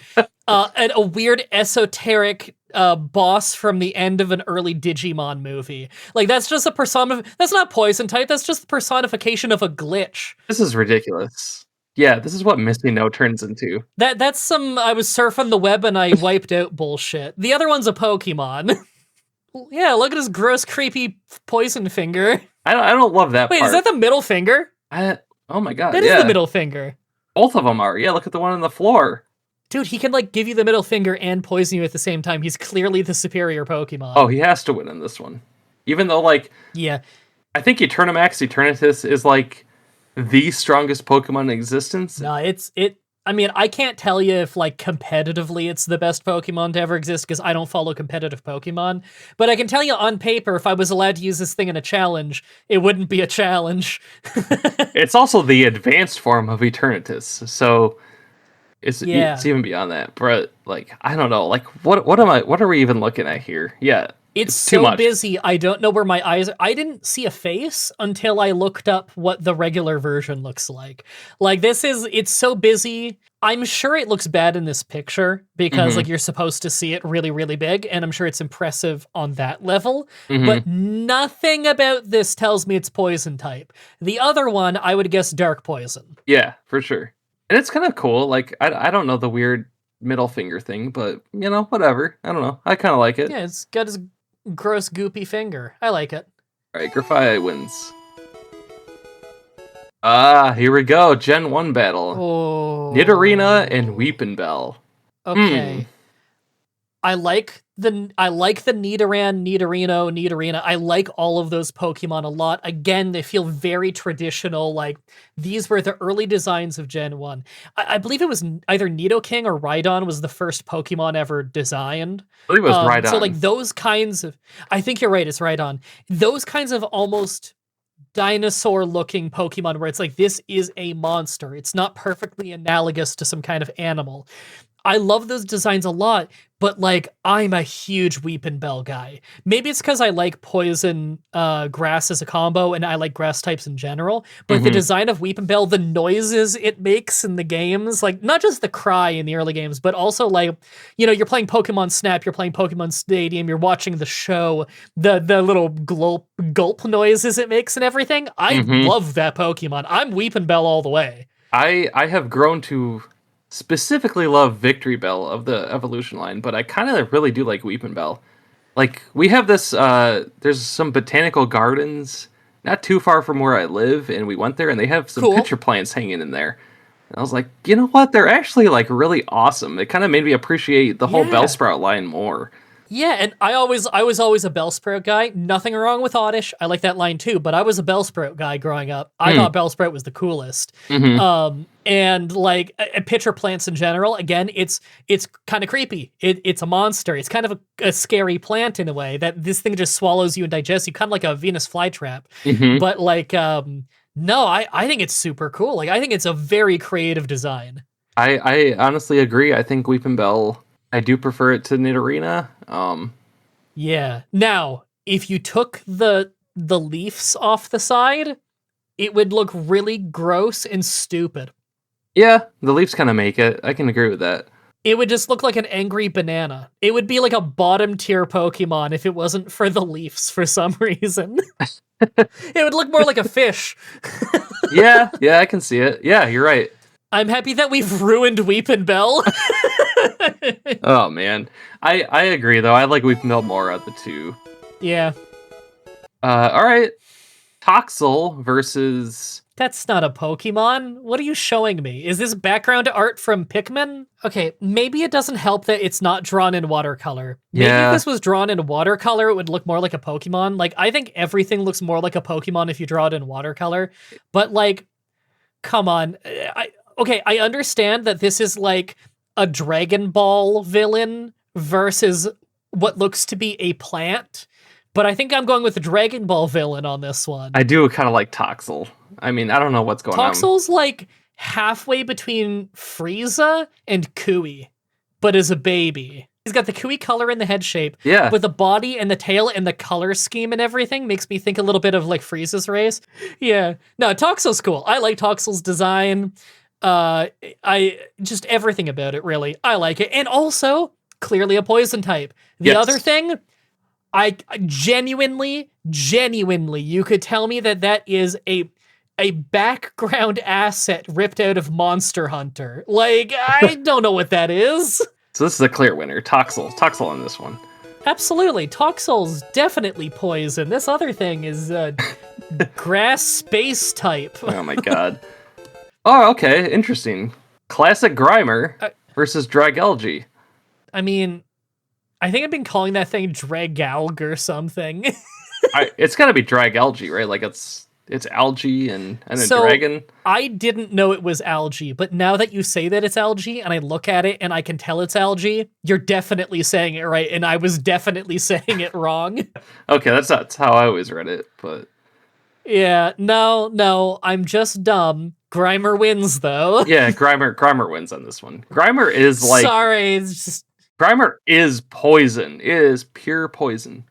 a weird esoteric boss from the end of an early Digimon movie. Like that's just a that's not poison type, that's just the personification of a glitch. This is ridiculous. Yeah, this is what Misty No turns into. That's some I was surfing the web and I wiped out bullshit. The other one's a Pokemon. Yeah, look at his gross, creepy poison finger. I don't love that Wait, part. is that the middle finger? Oh my god, That yeah. is the middle finger. Both of them are. Yeah, look at the one on the floor. Dude, he can like give you the middle finger and poison you at the same time. He's clearly the superior Pokemon. Oh, he has to win in this one. Even though, like, Yeah. I think Eternamax Eternatus is like the strongest Pokemon in existence. No, I mean, I can't tell you if like competitively it's the best Pokemon to ever exist because I don't follow competitive Pokemon. But I can tell you on paper, if I was allowed to use this thing in a challenge, it wouldn't be a challenge. It's also the advanced form of Eternatus, so it's even beyond that. But like, I don't know. Like, what are we even looking at here? Yeah, It's too so much. busy, I don't know where my eyes are. I didn't see a face until I looked up what the regular version looks like. Like, it's so busy. I'm sure it looks bad in this picture because, like, you're supposed to see it really, really big, and I'm sure it's impressive on that level. But nothing about this tells me it's poison type. The other one, I would guess dark poison. Yeah, for sure. And it's kind of cool. Like, I don't know the weird middle finger thing, but you know, whatever. I don't know. I kind of like it. Yeah, it's got his gross, goopy finger. I like it. All right, Grafii wins. Here we go. Gen 1 battle. Oh. Nidorina and Weepinbell. Okay. I like the Nidoran, Nidorino, Nidorina. I like all of those Pokemon a lot. Again, they feel very traditional. Like these were the early designs of Gen 1. I believe it was either Nidoking or Rhydon was the first Pokemon ever designed. I believe it was Rhydon. So like those kinds of, I think you're right, it's Rhydon. Those kinds of almost dinosaur looking Pokemon where it's like, this is a monster. It's not perfectly analogous to some kind of animal. I love those designs a lot, but like I'm a huge Weepinbell guy. Maybe it's because I like poison grass as a combo and I like grass types in general, but the design of Weepinbell, the noises it makes in the games, like not just the cry in the early games, but also like, you know, you're playing Pokemon Snap, you're playing Pokemon Stadium, you're watching the show, the little gulp noises it makes and everything. I love that Pokemon. I'm Weepinbell all the way. I have grown to specifically love Victory Bell of the evolution line, but I kind of really do like Weepinbell. Like, we have this, there's some botanical gardens not too far from where I live, and we went there, and they have some pitcher plants hanging in there. And I was like, you know what? They're actually, like, really awesome. It kind of made me appreciate the whole Bellsprout line more. Yeah, and I was always a Bellsprout guy. Nothing wrong with Oddish. I like that line too, but I was a Bellsprout guy growing up. I thought Bellsprout was the coolest. And like pitcher plants in general, again, it's kind of creepy. It's a monster. It's kind of a scary plant in a way that this thing just swallows you and digests you, kind of like a Venus flytrap. But like, no, I think it's super cool. Like, I think it's a very creative design. I honestly agree. I think Weepinbell, I do prefer it to Nidorina. Yeah. Now, if you took the leaves off the side, it would look really gross and stupid. Yeah, the leaves kind of make it. I can agree with that. It would just look like an angry banana. It would be like a bottom tier Pokemon if it wasn't for the leaves for some reason. It would look more like a fish. Yeah, I can see it. Yeah, you're right. I'm happy that we've ruined Weepin' Bell. Oh man, I agree though. I like Weeping Bell more out of the two. Yeah. All right, Toxel versus. That's not a Pokemon. What are you showing me? Is this background art from Pikmin? Okay, maybe it doesn't help that it's not drawn in watercolor. Maybe Yeah. if this was drawn in watercolor, it would look more like a Pokemon. Like, I think everything looks more like a Pokemon if you draw it in watercolor. But, like, come on. I understand that this is, like, a Dragon Ball villain versus what looks to be a plant. But I think I'm going with the Dragon Ball villain on this one. I do kind of like Toxel. I mean, I don't know what's going on. Toxel's like halfway between Frieza and Kui, but as a baby. He's got the Kui color in the head shape, Yeah. but the body and the tail and the color scheme and everything makes me think a little bit of like Frieza's race. Yeah. No, Toxel's cool. I like Toxel's design. I just everything about it, really. I like it. And also, clearly a poison type. The other thing, I genuinely, you could tell me that is a background asset ripped out of Monster Hunter. Like, I don't know what that is. So this is a clear winner. Toxel on this one. Absolutely. Toxel's definitely poison. This other thing is grass space type. Oh my god. Oh, okay. Interesting. Classic Grimer versus Dragalge. I mean, I think I've been calling that thing Dragalg or something. It's got to be Dragalge, right? Like it's algae and a dragon. I didn't know it was algae, but now that you say that it's algae and I look at it and I can tell it's algae, you're definitely saying it right, and I was definitely saying it wrong. Okay, that's how I always read it, but yeah, no, I'm just dumb. Grimer wins though. Yeah, Grimer wins on this one. Grimer is like sorry, it's just Grimer is poison. It is pure poison.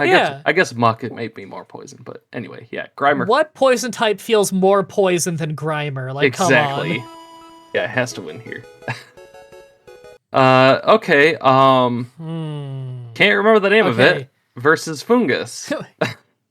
I guess Muck it might be more poison, but anyway, yeah, Grimer. What poison type feels more poison than Grimer? Like, exactly. Come on. Yeah, it has to win here. Okay. Can't remember the name of it. Versus Fungus.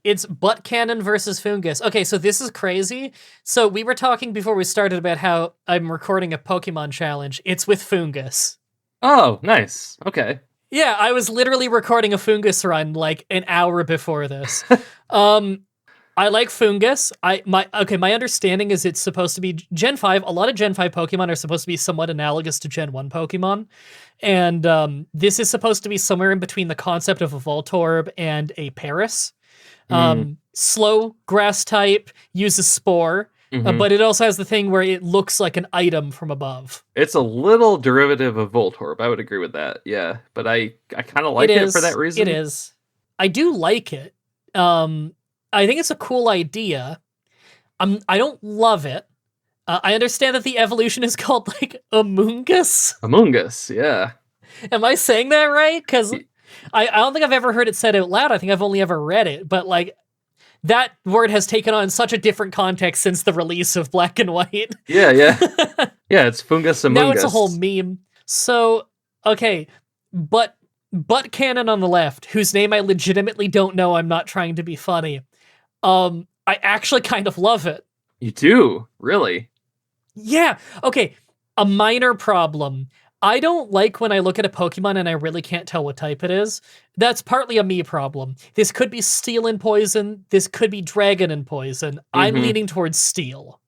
It's Butt Cannon versus Fungus. Okay, so this is crazy. So we were talking before we started about how I'm recording a Pokemon challenge. It's with Fungus. Oh, nice. Okay. Yeah, I was literally recording a Fungus run like an hour before this. I like Fungus. My understanding is it's supposed to be Gen 5. A lot of Gen 5 Pokemon are supposed to be somewhat analogous to Gen 1 Pokemon. And this is supposed to be somewhere in between the concept of a Voltorb and a Paras. Slow grass type, uses Spore. But it also has the thing where it looks like an item from above. It's a little derivative of Voltorb. I would agree with that. Yeah, but I kind of like it for that reason. It is. I do like it. I think it's a cool idea. I don't love it. I understand that the evolution is called like Amoongus. Amoongus, yeah. Am I saying that right? Because I don't think I've ever heard it said out loud. I think I've only ever read it. But like, that word has taken on such a different context since the release of Black and White. Yeah. Yeah, it's Fungus Amoongus. Now it's a whole meme. So, okay, Butt Cannon on the left, whose name I legitimately don't know. I'm not trying to be funny. I actually kind of love it. You do? Really? Yeah. Okay, a minor problem. I don't like when I look at a Pokemon and I really can't tell what type it is. That's partly a me problem. This could be Steel and Poison. This could be Dragon and Poison. I'm leaning towards Steel.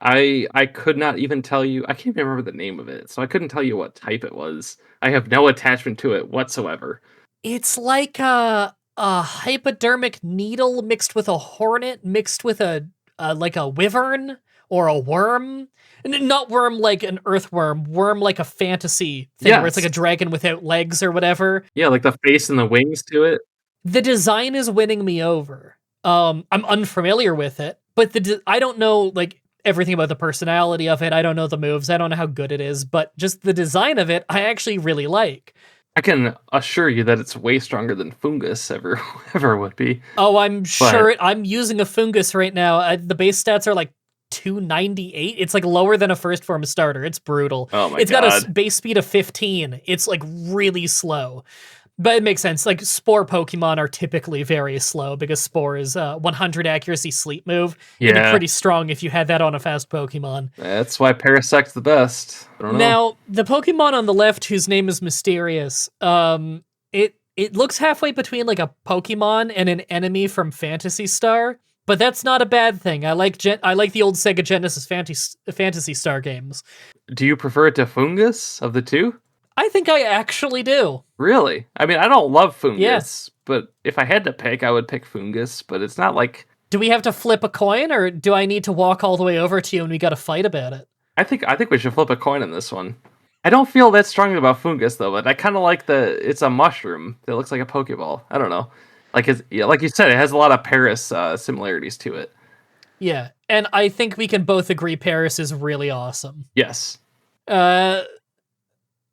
I could not even tell you. I can't even remember the name of it, so I couldn't tell you what type it was. I have no attachment to it whatsoever. It's like a hypodermic needle mixed with a hornet mixed with a wyvern or a worm. Not worm like an earthworm, worm like a fantasy thing where it's like a dragon without legs or whatever. Yeah, like the face and the wings to it. The design is winning me over. I'm unfamiliar with it, but I don't know like everything about the personality of it. I don't know the moves. I don't know how good it is, but just the design of it, I actually really like. I can assure you that it's way stronger than Fungus ever would be. Oh, I'm sure. I'm using a Fungus right now. The base stats are like 298. It's like lower than a first form starter. It's brutal. Oh my It's god. got a base speed of 15. It's like really slow. But it makes sense. Like, Spore Pokemon are typically very slow because Spore is 100 accuracy sleep move. It'd be Yeah, pretty strong if you had that on a fast Pokemon. that's why Parasect's the best. I don't know. Now, the Pokemon on the left, whose name is Mysterious, it looks halfway between like a Pokemon and an enemy from Phantasy Star, but that's not a bad thing. I like the old Sega Genesis Phantasy Star games. Do you prefer it to Fungus of the two? I think I actually do. Really? I mean, I don't love Fungus, Yes. but if I had to pick, I would pick Fungus, but it's not like... Do we have to flip a coin, or do I need to walk all the way over to you and we got to fight about it? I think we should flip a coin on this one. I don't feel that strongly about Fungus, though, but I kind of like it's a mushroom that looks like a Pokeball. I don't know. Like like you said, it has a lot of Paris similarities to it. Yeah, and I think we can both agree Paris is really awesome. Yes.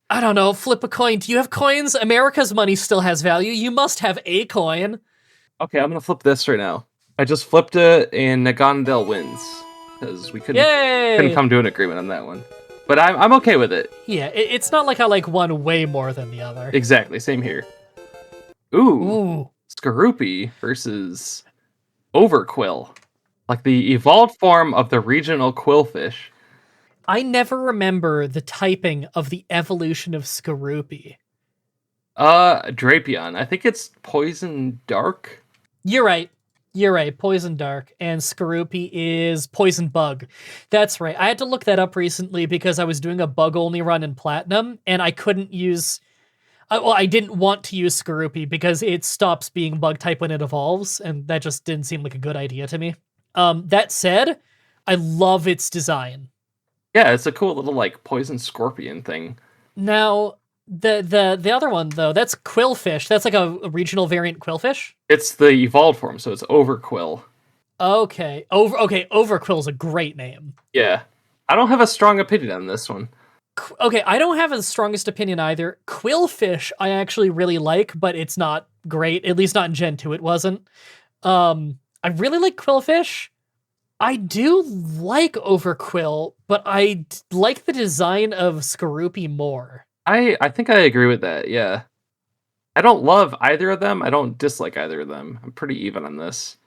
I don't know, flip a coin. Do you have coins? America's money still has value. You must have a coin. Okay, I'm gonna flip this right now. I just flipped it, and Nagandel wins because we couldn't come to an agreement on that one. But I'm okay with it. Yeah, it's not like I like one way more than the other. Exactly, same here. Ooh. Ooh. Skorupi versus Overquill. Like the evolved form of the regional quillfish. I never remember the typing of the evolution of Skorupi. Drapion. I think it's Poison Dark. You're right. Poison Dark. And Skorupi is Poison Bug. That's right. I had to look that up recently because I was doing a bug-only run in Platinum, and I couldn't use... I didn't want to use Skorupi because it stops being bug type when it evolves, and that just didn't seem like a good idea to me. That said, I love its design. Yeah, it's a cool little like poison scorpion thing. Now, the other one though, that's Quillfish. That's like a regional variant Quillfish. It's the evolved form, so it's Overquill. Okay, Overquill's a great name. Yeah, I don't have a strong opinion on this one. Okay, I don't have the strongest opinion either. Quillfish I actually really like, but it's not great. At least not in Gen 2 it wasn't. I really like Quillfish. I do like Overquill, but I like the design of Skorupi more. I think I agree with that, yeah. I don't love either of them. I don't dislike either of them. I'm pretty even on this.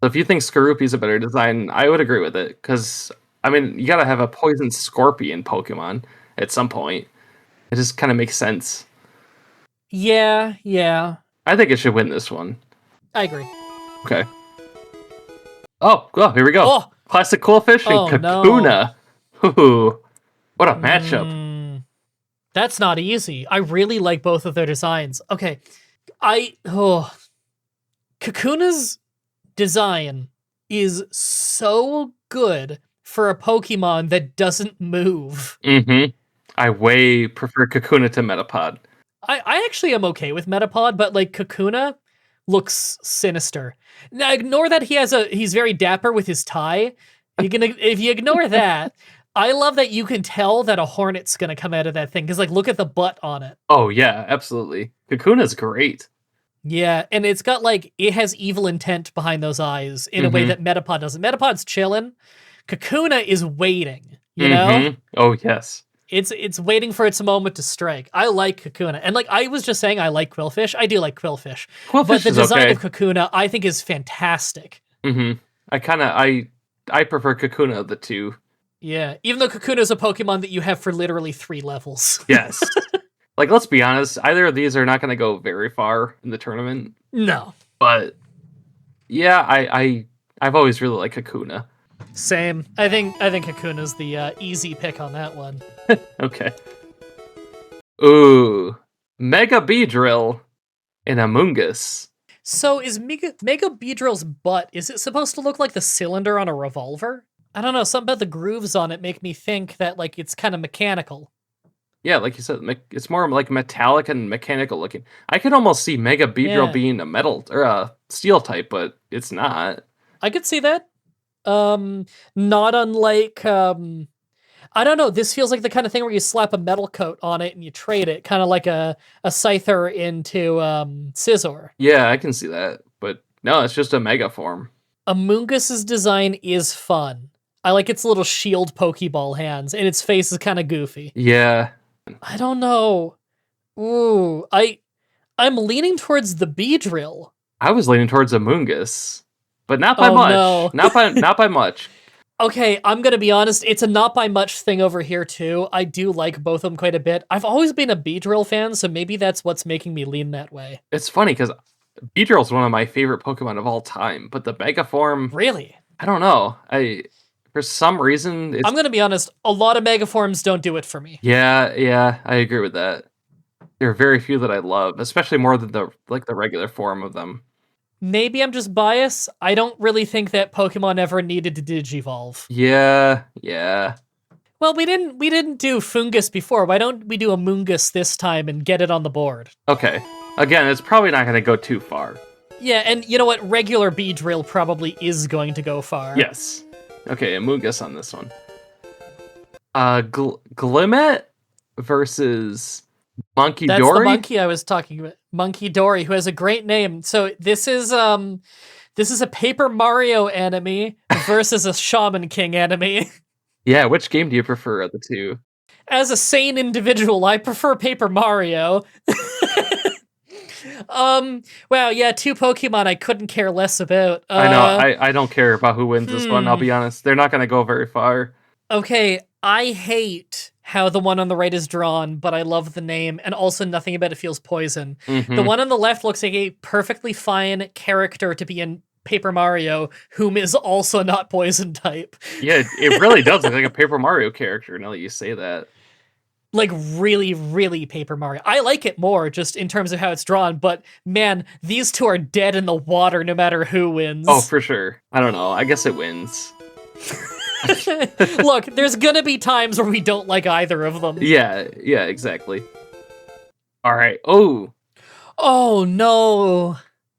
So if you think Skorupi's a better design, I would agree with it. Because, I mean, you gotta have a poison scorpion Pokemon at some point. It just kind of makes sense. Yeah. I think it should win this one. I agree. Okay. Oh, here we go. Oh! Classic Quillfish and Kakuna. No. Ooh, what a matchup. That's not easy. I really like both of their designs. Okay. Kakuna's design is so good for a Pokemon that doesn't move. Mm-hmm. I way prefer Kakuna to Metapod. I actually am okay with Metapod, but like Kakuna looks sinister. Now ignore that he's very dapper with his tie. If you ignore that, I love that you can tell that a hornet's gonna come out of that thing, because like look at the butt on it. Oh yeah, absolutely. Kakuna's great. Yeah, and it's got like it has evil intent behind those eyes in a way that Metapod doesn't. Metapod's chilling. Kakuna is waiting, you know? Oh yes. It's waiting for its moment to strike. I like Kakuna. And like I was just saying I like Quillfish. I do like Quillfish. But the design of Kakuna I think is fantastic. I prefer Kakuna of the two. Yeah, even though Kakuna is a Pokemon that you have for literally 3 levels. Yes. Like, let's be honest, either of these are not going to go very far in the tournament. No. But, yeah, I've always really liked Kakuna. Same. I think Kakuna's the easy pick on that one. Okay. Ooh. Mega Beedrill and Amoonguss. So is Mega Beedrill's butt, is it supposed to look like the cylinder on a revolver? I don't know, something about the grooves on it make me think that like it's kind of mechanical. Yeah, like you said, it's more like metallic and mechanical looking. I could almost see Mega Beedrill being a metal or a steel type, but it's not. I could see that. Not unlike I don't know, this feels like the kind of thing where you slap a metal coat on it and you trade it, kind of like a Scyther into Scizor. Yeah, I can see that, but no, it's just a mega form. Amoonguss's design is fun. I like its little shield Pokeball hands, and its face is kind of goofy. Yeah. I don't know. Ooh, I I'm leaning towards the Beedrill. I was leaning towards Amoonguss, but not by Oh, much. no. Not by much. Okay, I'm gonna be honest, it's a not by much thing over here too. I do like both of them quite a bit. I've always been a Beedrill fan, so maybe that's what's making me lean that way. It's funny because Beedrill's one of my favorite Pokemon of all time, but the Mega form, Really? I don't know. For some reason, it's I'm gonna be honest, a lot of Megaforms don't do it for me. yeah, I agree with that. There are very few that I love, especially more than the regular form of them. Maybe I'm just biased. I don't really think that Pokemon ever needed to Digivolve. Yeah. Well, we didn't do Fungus before. Why don't we do a Moongus this time and get it on the board? Okay. Again, it's probably not going to go too far. Yeah, and you know what? Regular Beedrill probably is going to go far. Yes. Okay, Amoonguss on this one. Glimmet versus Monkey That's Dory? the monkey I was talking about. Monkey Dory, who has a great name. So this is a Paper Mario enemy versus a Shaman King enemy. Yeah, which game do you prefer of the two? As a sane individual, I prefer Paper Mario. Wow, yeah, two Pokemon I couldn't care less about. I know, I don't care about who wins this one, I'll be honest. They're not going to go very far. Okay, I hate how the one on the right is drawn, but I love the name, and also nothing about it feels poison. Mm-hmm. The one on the left looks like a perfectly fine character to be in Paper Mario, whom is also not poison type. Yeah, it really does look like a Paper Mario character now that you say that. Like, really, really Paper Mario. I like it more, just in terms of how it's drawn, but man, these two are dead in the water no matter who wins. Oh, for sure. I don't know. I guess it wins. Look, there's gonna be times where we don't like either of them. Yeah, exactly. All right. Oh no.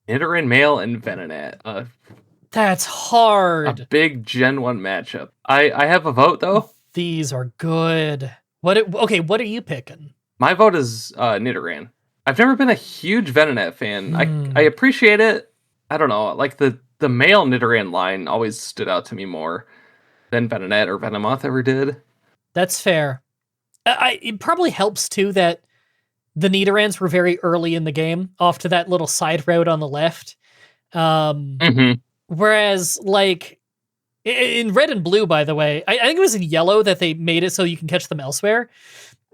Nidoran male and Venonat. That's hard. A big Gen 1 matchup. I have a vote, though. These are good. What are you picking? My vote is Nidoran. I've never been a huge Venonat fan. I appreciate it. I don't know. Like, the male Nidoran line always stood out to me more than Venonat or Venomoth ever did. That's fair. It probably helps, too, that the Nidorans were very early in the game, off to that little side road on the left. Whereas, like, in Red and Blue, by the way, I think it was in Yellow that they made it so you can catch them elsewhere.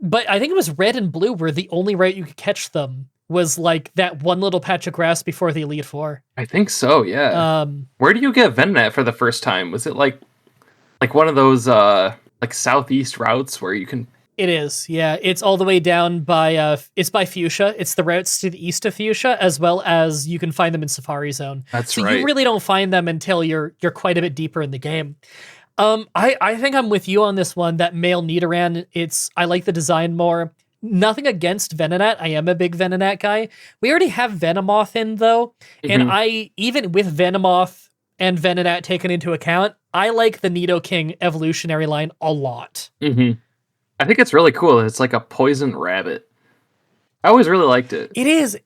But I think it was Red and Blue where the only route you could catch them was, like, that one little patch of grass before the Elite Four. I think so, yeah. Where do you get Venonat for the first time? Was it, like one of those, like, southeast routes where you can... It is, yeah. It's all the way down by, it's by Fuchsia. It's the routes to the east of Fuchsia, as well as you can find them in Safari Zone. That's right. So you really don't find them until you're quite a bit deeper in the game. I think I'm with you on this one, that male Nidoran, I like the design more. Nothing against Venonat. I am a big Venonat guy. We already have Venomoth in, though, and even with Venomoth and Venonat taken into account, I like the Nidoking evolutionary line a lot. I think it's really cool. It's like a poison rabbit. I always really liked it. It is.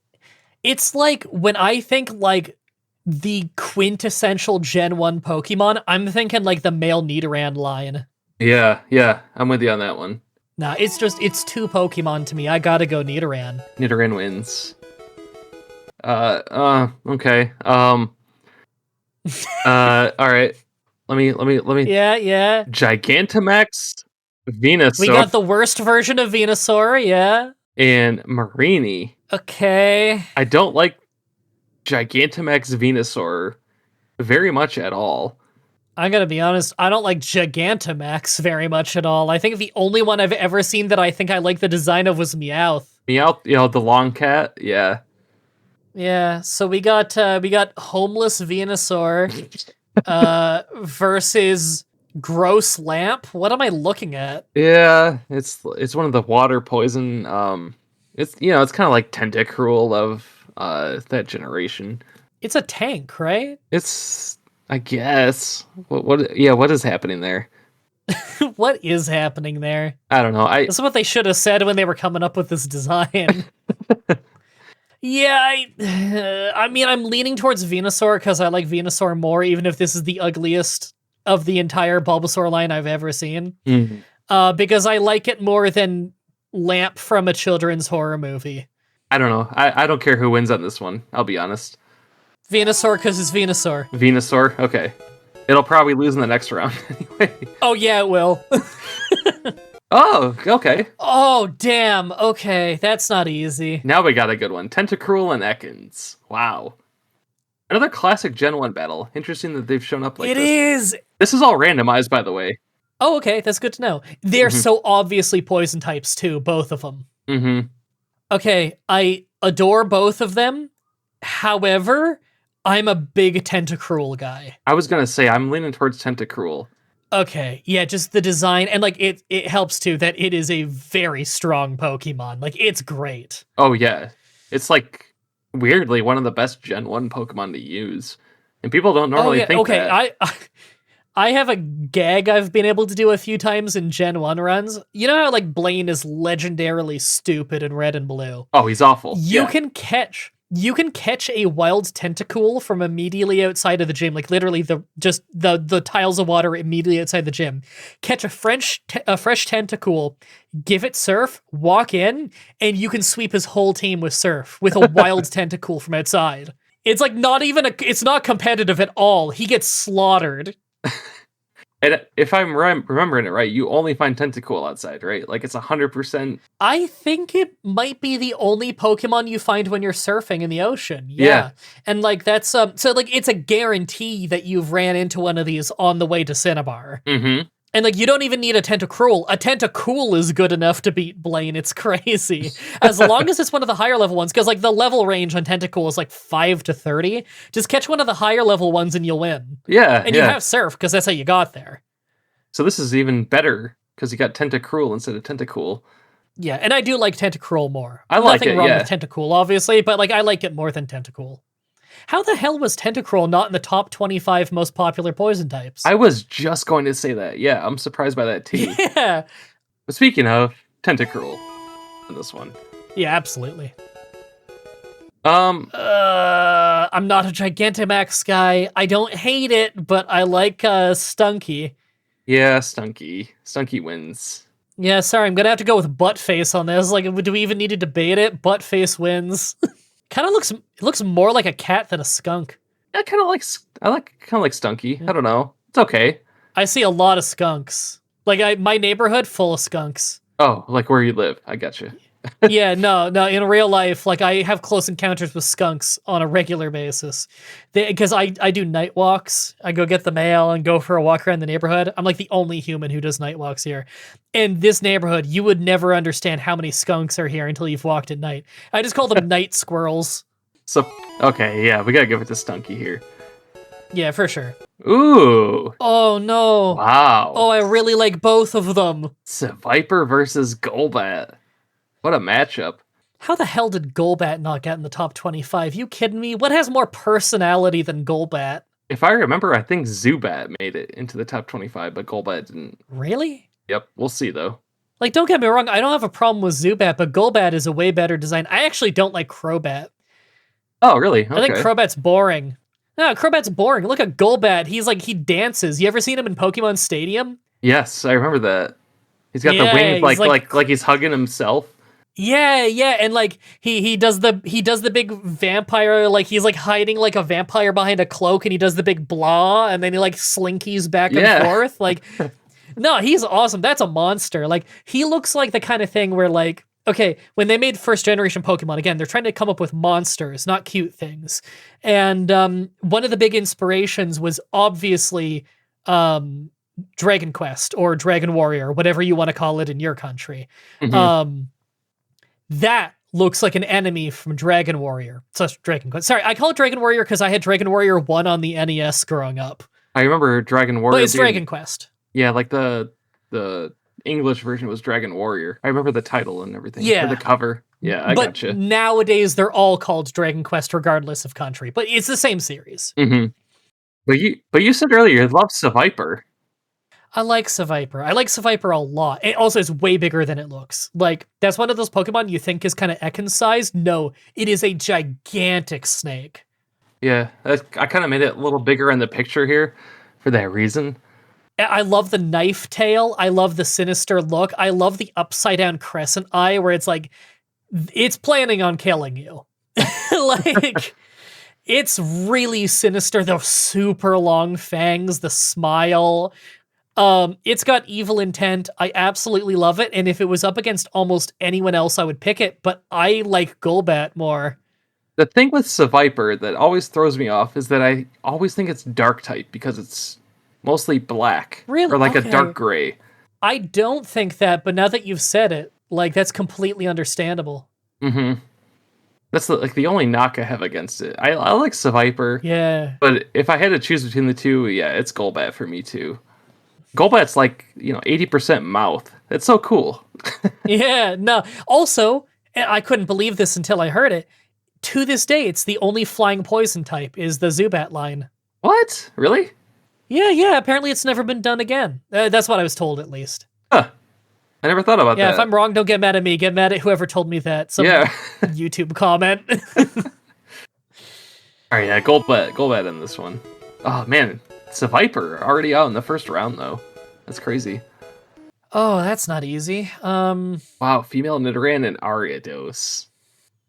It's like, when I think, like, the quintessential Gen 1 Pokemon, I'm thinking, like, the male Nidoran line. Yeah. I'm with you on that one. Nah, it's two Pokemon to me. I gotta go Nidoran. Nidoran wins. Okay. All right. Let me. Yeah. Gigantamax, Venusaur. We got the worst version of Venusaur, yeah. And Marini. Okay. I don't like Gigantamax Venusaur very much at all. I'm gonna be honest, I don't like Gigantamax very much at all. I think the only one I've ever seen that I think I like the design of was Meowth. Meowth, the long cat, yeah. Yeah, so we got homeless Venusaur versus Gross Lamp. What am I looking at? Yeah, it's one of the water poison. It's it's kind of like Tentacruel of that generation. It's a tank, right? It's, I guess. What is happening there? What is happening there? I don't know. This is what they should have said when they were coming up with this design. Yeah, I mean, I'm leaning towards Venusaur because I like Venusaur more, even if this is the ugliest of the entire Bulbasaur line I've ever seen. Mm-hmm. Because I like it more than Lamp from a children's horror movie. I don't know. I don't care who wins on this one. I'll be honest. Venusaur, because it's Venusaur. Venusaur. Okay. It'll probably lose in the next round anyway. Oh, yeah, it will. Oh, okay. Oh, damn. Okay, that's not easy. Now we got a good one. Tentacruel and Ekans. Wow. Another classic Gen 1 battle. Interesting that they've shown up like this. It is. This is all randomized, by the way. Oh, okay, that's good to know. They're so obviously poison types, too, both of them. Mm-hmm. Okay, I adore both of them. However, I'm a big Tentacruel guy. I was gonna say, I'm leaning towards Tentacruel. Okay, yeah, just the design, and like it helps too that it is a very strong Pokemon. Like, it's great. Oh, yeah. It's like, weirdly, one of the best Gen 1 Pokemon to use. And people don't normally think that. I have a gag I've been able to do a few times in Gen 1 runs. You know how like Blaine is legendarily stupid in Red and Blue? Oh, he's awful. You can catch a wild Tentacool from immediately outside of the gym, like literally the tiles of water immediately outside the gym. Catch a fresh Tentacool, give it Surf, walk in, and you can sweep his whole team with Surf with a wild Tentacool from outside. It's like it's not competitive at all. He gets slaughtered. And if I'm remembering it right, you only find Tentacool outside, right? Like, it's 100%. I think it might be the only Pokemon you find when you're surfing in the ocean. Yeah. And like that's so like it's a guarantee that you've ran into one of these on the way to Cinnabar. Mm-hmm. And like you don't even need a Tentacruel. A Tentacool is good enough to beat Blaine. It's crazy. As long as it's one of the higher level ones, because like the level range on Tentacool is like 5 to 30. Just catch one of the higher level ones and you'll win. Yeah. And you have Surf, because that's how you got there. So this is even better, because you got Tentacruel instead of Tentacool. Yeah, and I do like Tentacruel more. I like Nothing it, wrong yeah. with Tentacool, obviously, but like I like it more than Tentacool. How the hell was Tentacruel not in the top 25 most popular poison types? I was just going to say that. Yeah, I'm surprised by that too. Yeah. But speaking of, Tentacruel in this one. Yeah, absolutely. I'm not a Gigantamax guy. I don't hate it, but I like Stunky. Yeah, Stunky. Stunky wins. Yeah, sorry, I'm gonna have to go with Buttface on this. Like, do we even need to debate it? Buttface wins. It looks more like a cat than a skunk. I kind of like Stunky. I don't know. It's okay. I see a lot of skunks. Like my neighborhood full of skunks. Oh, like where you live. I gotcha. Yeah, no. In real life, like I have close encounters with skunks on a regular basis. Because I do night walks. I go get the mail and go for a walk around the neighborhood. I'm like the only human who does night walks here. In this neighborhood, you would never understand how many skunks are here until you've walked at night. I just call them night squirrels. So, okay, yeah, we gotta give it to Stunky here. Yeah, for sure. Ooh. Oh, no. Wow. Oh, I really like both of them. Viper versus Golbat. What a matchup. How the hell did Golbat not get in the top 25? You kidding me? What has more personality than Golbat? If I remember, I think Zubat made it into the top 25, but Golbat didn't. Really? Yep, we'll see, though. Like, don't get me wrong, I don't have a problem with Zubat, but Golbat is a way better design. I actually don't like Crobat. Oh, really? Okay. I think Crobat's boring. No, Crobat's boring. Look at Golbat. He dances. You ever seen him in Pokemon Stadium? Yes, I remember that. He's got the wings like he's hugging himself. Yeah, and like he does the big vampire, like he's like hiding like a vampire behind a cloak, and he does the big blah, and then he like slinkies back and forth. Like, no, he's awesome. That's a monster. Like, he looks like the kind of thing where like, okay, when they made first generation Pokemon, again, they're trying to come up with monsters, not cute things. And one of the big inspirations was obviously Dragon Quest or Dragon Warrior, whatever you want to call it in your country. Mm-hmm. That looks like an enemy from Dragon Warrior. So Dragon Quest. Sorry, I call it Dragon Warrior because I had Dragon Warrior 1 on the NES growing up. I remember Dragon Warrior. But it's Dragon Quest. Yeah, like the English version was Dragon Warrior. I remember the title and everything. Yeah. For the cover. Yeah, I gotcha. Nowadays, they're all called Dragon Quest regardless of country. But it's the same series. Mm-hmm. But you said earlier you love Seviper. I like Seviper. I like Seviper a lot. It also is way bigger than it looks. Like, that's one of those Pokemon you think is kind of Ekans-sized. No, it is a gigantic snake. Yeah, I kind of made it a little bigger in the picture here for that reason. I love the knife tail. I love the sinister look. I love the upside-down crescent eye where it's like it's planning on killing you. Like, it's really sinister. The super long fangs, the smile. It's got evil intent. I absolutely love it. And if it was up against almost anyone else, I would pick it. But I like Golbat more. The thing with Seviper that always throws me off is that I always think it's dark type because it's mostly black. Really? Or like a Okay. dark gray. I don't think that, but now that you've said it, like, that's completely understandable. Mm-hmm. That's the only knock I have against it. I like Seviper, Yeah. but if I had to choose between the two, yeah, it's Golbat for me too. Golbat's like, 80% mouth. It's so cool. Yeah, no. Also, I couldn't believe this until I heard it. To this day, it's the only flying poison type is the Zubat line. What? Really? Yeah, apparently it's never been done again. That's what I was told, at least. Huh. I never thought about Yeah, that. if I'm wrong, don't get mad at me. Get mad at whoever told me that. Some Yeah. YouTube comment. Alright, yeah, Golbat in this one. Oh man, Seviper already out in the first round though. That's crazy. Oh, that's not easy. Wow, female Nidoran and Ariados.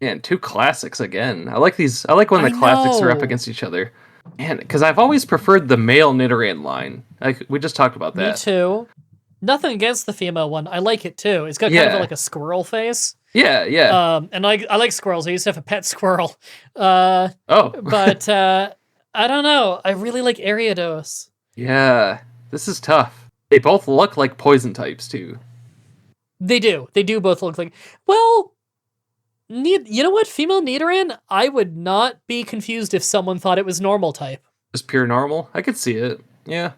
Man, two classics again. I like these. I like when the classics are up know. against each other. Man, because I've always preferred the male Nidoran line. Like we just talked about Me that. too. Nothing against the female one. I like it too. It's got kind of like a squirrel face. Yeah. And I like squirrels. I used to have a pet squirrel. Oh. But I don't know. I really like Ariados. Yeah. This is tough. They both look like poison types too. They do. They do both look like. Well, you know what? Female Nidoran, I would not be confused if someone thought it was normal type. Just pure normal. I could see it. Yeah.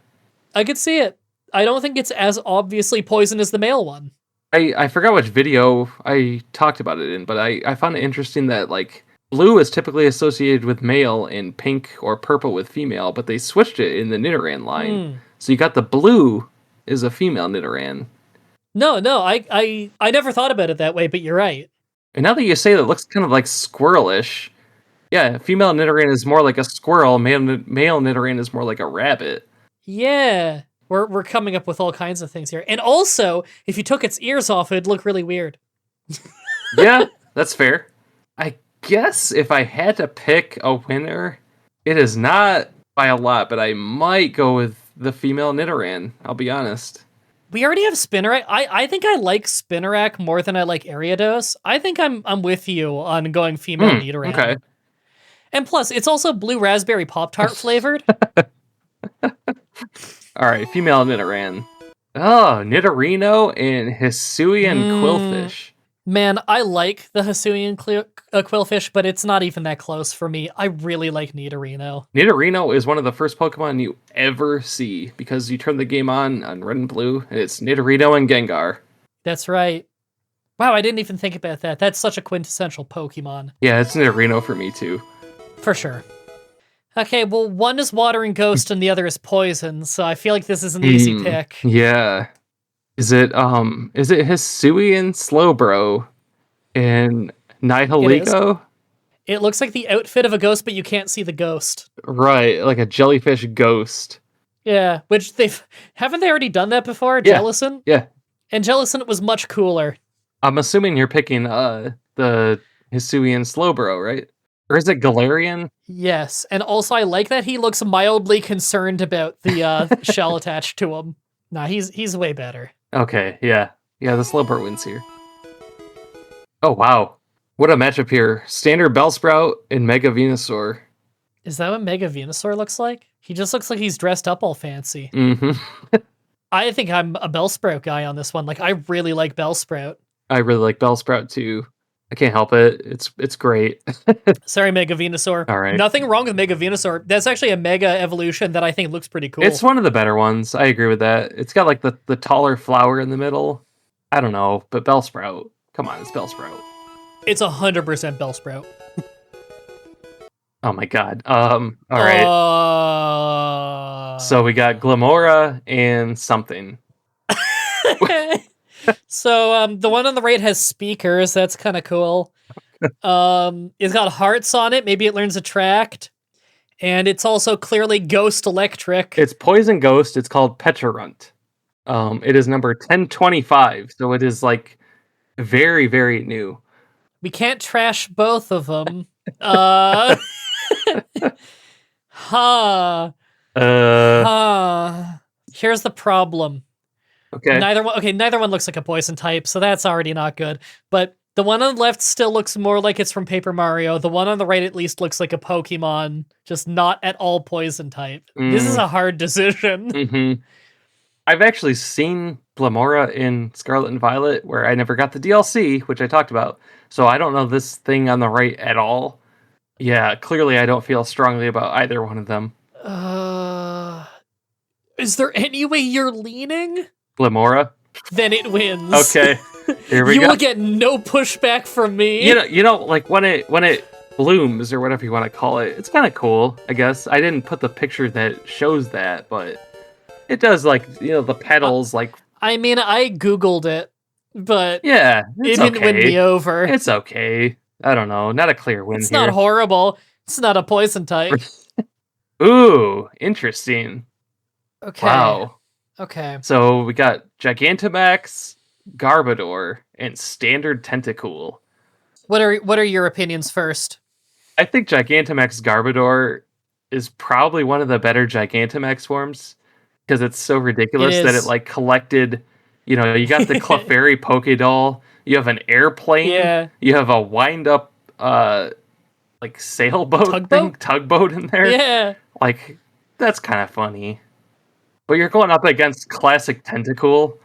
I could see it. I don't think it's as obviously poison as the male one. I forgot which video I talked about it in, but I found it interesting that like blue is typically associated with male and pink or purple with female, but they switched it in the Nidoran line. So you got the blue is a female Nidoran. No, I never thought about it that way, but you're right. And now that you say that, it looks kind of like squirrelish. Yeah, female Nidoran is more like a squirrel, male Nidoran is more like a rabbit. Yeah. We're coming up with all kinds of things here. And also, if you took its ears off, it'd look really weird. Yeah, that's fair. I guess if I had to pick a winner, it is not by a lot, but I might go with the female Nidoran, I'll be honest. We already have Spinarak. I think I like Spinarak more than I like Ariados. I think I'm with you on going female Nidoran. Okay. And plus, it's also blue raspberry Pop-Tart flavored. Alright, female Nidoran. Oh, Nidorino and Hisuian Quillfish. Man, I like the Hisuian Quillfish, but it's not even that close for me. I really like Nidorino. Nidorino is one of the first Pokemon you ever see because you turn the game on Red and Blue, and it's Nidorino and Gengar. That's right. Wow, I didn't even think about that. That's such a quintessential Pokemon. Yeah, it's Nidorino for me too. For sure. Okay, well, one is water and ghost and the other is poison, so I feel like this is an easy pick. Yeah. Is it Hisuian Slowbro and Nihilego? It looks like the outfit of a ghost, but you can't see the ghost. Right, like a jellyfish ghost. Yeah, which haven't they already done that before? Yeah. Jellicent? Yeah. And Jellicent was much cooler. I'm assuming you're picking the Hisuian Slowbro, right? Or is it Galarian? Yes, and also I like that he looks mildly concerned about the shell attached to him. Nah, he's way better. Okay, yeah. Yeah, the Slowbro wins here. Oh, wow. What a matchup here. Standard Bellsprout and Mega Venusaur. Is that what Mega Venusaur looks like? He just looks like he's dressed up all fancy. Mm-hmm. I think I'm a Bellsprout guy on this one. Like, I really like Bellsprout. I really like Bellsprout, too. I can't help it. It's great. Sorry, Mega Venusaur. All right. Nothing wrong with Mega Venusaur. That's actually a Mega evolution that I think looks pretty cool. It's one of the better ones. I agree with that. It's got like the taller flower in the middle. I don't know, but Bellsprout. Come on, it's Bellsprout. It's 100% Bellsprout. Oh my god. All right. So we got Glamora and something. So the one on the right has speakers. That's kind of cool. It's got hearts on it. Maybe it learns Attract. And it's also clearly Ghost Electric. It's Poison Ghost. It's called Pecharunt. It is number 1025, so it is like very, very new. We can't trash both of them. Huh. Huh. Here's the problem. Okay. Neither one looks like a poison type, so that's already not good. But the one on the left still looks more like it's from Paper Mario. The one on the right at least looks like a Pokemon, just not at all poison type. This is a hard decision. Mm-hmm. I've actually seen Blamora in Scarlet and Violet, where I never got the DLC, which I talked about. So I don't know this thing on the right at all. Yeah, clearly I don't feel strongly about either one of them. Is there any way you're leaning? Blamora? Then it wins. Okay. Here we you go. will get no pushback from me. You know, like when it blooms or whatever you want to call it, it's kind of cool, I guess. I didn't put the picture that shows that, but it does, like, you know, the petals, like... I mean, I Googled it, but yeah, it didn't win me over. It's okay. I don't know. Not a clear win It's here. not horrible. It's not a poison type. Ooh, interesting. Okay. Wow. Okay. So we got Gigantamax, Garbodor, and Standard Tentacool. What are your opinions first? I think Gigantamax Garbodor is probably one of the better Gigantamax forms, because it's so ridiculous that it, like, collected, you know, you got the Clefairy Pokédoll, you have an airplane, you have a wind-up, like, sailboat tugboat in there. Yeah. Like, that's kind of funny. But you're going up against classic Tentacool.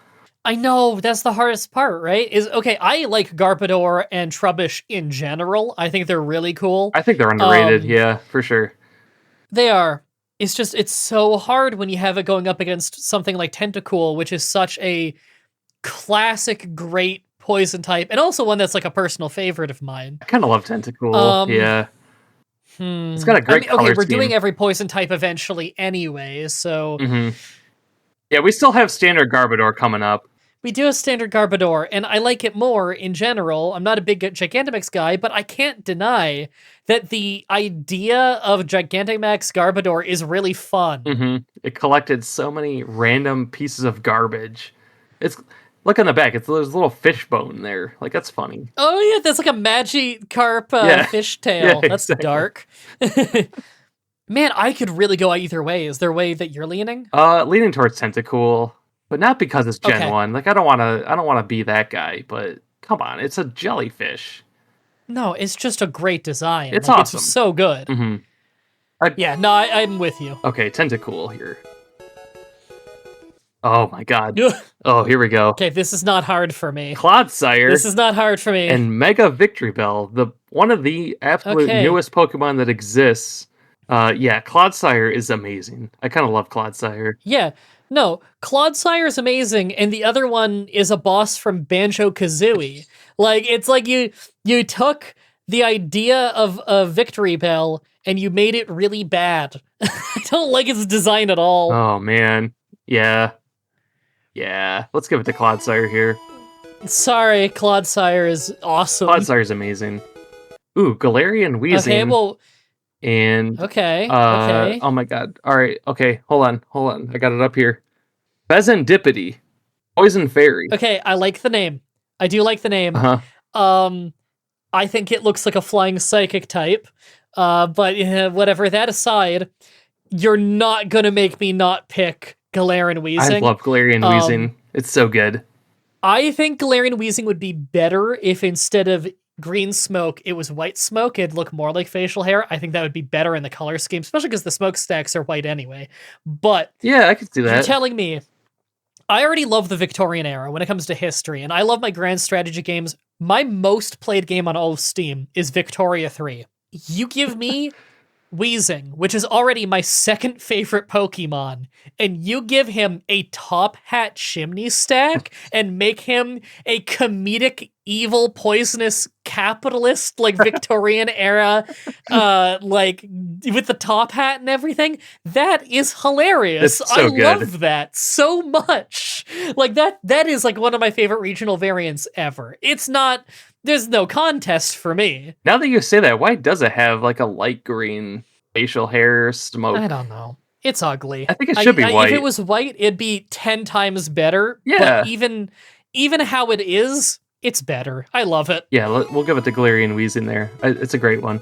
I know, that's the hardest part, right? I like Garbodor and Trubbish in general. I think they're really cool. I think they're underrated, yeah, for sure. They are. It's just, it's so hard when you have it going up against something like Tentacool, which is such a classic, great poison type, and also one that's like a personal favorite of mine. I kind of love Tentacool, yeah. It's got a great color we're scheme. doing every poison type eventually anyway, so... Yeah, we still have Standard Garbodor coming up. We do have Standard Garbodor, and I like it more in general. I'm not a big Gigantamax guy, but I can't deny that the idea of Gigantamax Garbodor is really fun. It collected so many random pieces of garbage. Look on the back, there's a little fish bone there. Like, that's funny. Oh yeah, that's like a Magikarp fish tail. Yeah, that's dark. Man, I could really go either way. Is there a way that you're leaning? Leaning towards Tentacool, but not because it's Gen 1. Like, I don't wanna be that guy, but come on, it's a jellyfish. No, it's just a great design. It's awesome. It's so good. Yeah, no, I'm with you. Okay, Tentacool here. Oh my god. Oh, here we go. Okay, this is not hard for me. Clodsire. This is not hard for me. And Mega Victory Bell, one of the absolute newest Pokemon that exists. Yeah, Clodsire is amazing. I kind of love Clodsire. Yeah, no, Clodsire is amazing, and the other one is a boss from Banjo-Kazooie. Like, it's like you took the idea of a Victory Bell and you made it really bad. I don't like its design at all. Oh, man. Yeah. Yeah, let's give it to Clodsire here. Sorry, Clodsire is awesome. Clodsire is amazing. Ooh, Galarian Weezing. Okay, well... And... Okay. Oh my god. Alright, okay, hold on. I got it up here. Bezendipity. Poison Fairy. Okay, I like the name. I do like the name. I think it looks like a flying psychic type. But whatever, that aside, you're not gonna make me not pick Galarian Weezing. I love Galarian Weezing. It's so good. I think Galarian Weezing would be better if instead of green smoke, it was white smoke. It'd look more like facial hair. I think that would be better in the color scheme, especially because the smokestacks are white anyway. But yeah, I could do that. You're telling me, I already love the Victorian era when it comes to history, and I love my grand strategy games. My most played game on all of Steam is Victoria 3. You give me Weezing, which is already my second favorite Pokemon, and you give him a top hat chimney stack and make him a comedic, evil, poisonous capitalist, like Victorian era, like with the top hat and everything. That is hilarious. It's so I good. love that so much. Like that is like one of my favorite regional variants ever. It's not, there's no contest for me. Now that you say that, why does it have like a light green facial hair smoke? I don't know. It's ugly. I think it should be white. If it was white, it'd be 10 times better. Yeah. But even how it is It's better. I love it. Yeah, we'll give it to Galarian Weezing there. It's a great one.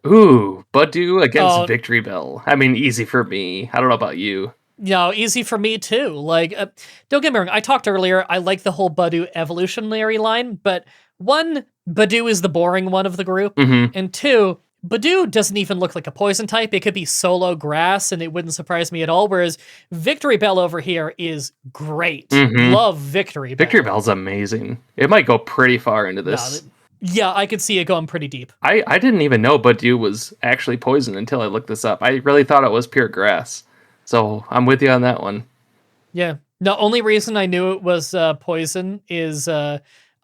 Ooh, Budew against Victory Bell. I mean, easy for me. I don't know about you. No, easy for me too. Like, don't get me wrong. I talked earlier. I like the whole Budew evolutionary line, but one, Budew is the boring one of the group, and two, Budew doesn't even look like a poison type. It could be solo grass, and it wouldn't surprise me at all. Whereas Victory Bell over here is great. Love Victory Bell. Victory Bell's amazing. It might go pretty far into this. Yeah, I could see it going pretty deep. I didn't even know Budew was actually poison until I looked this up. I really thought it was pure grass. So I'm with you on that one. Yeah. The only reason I knew it was poison is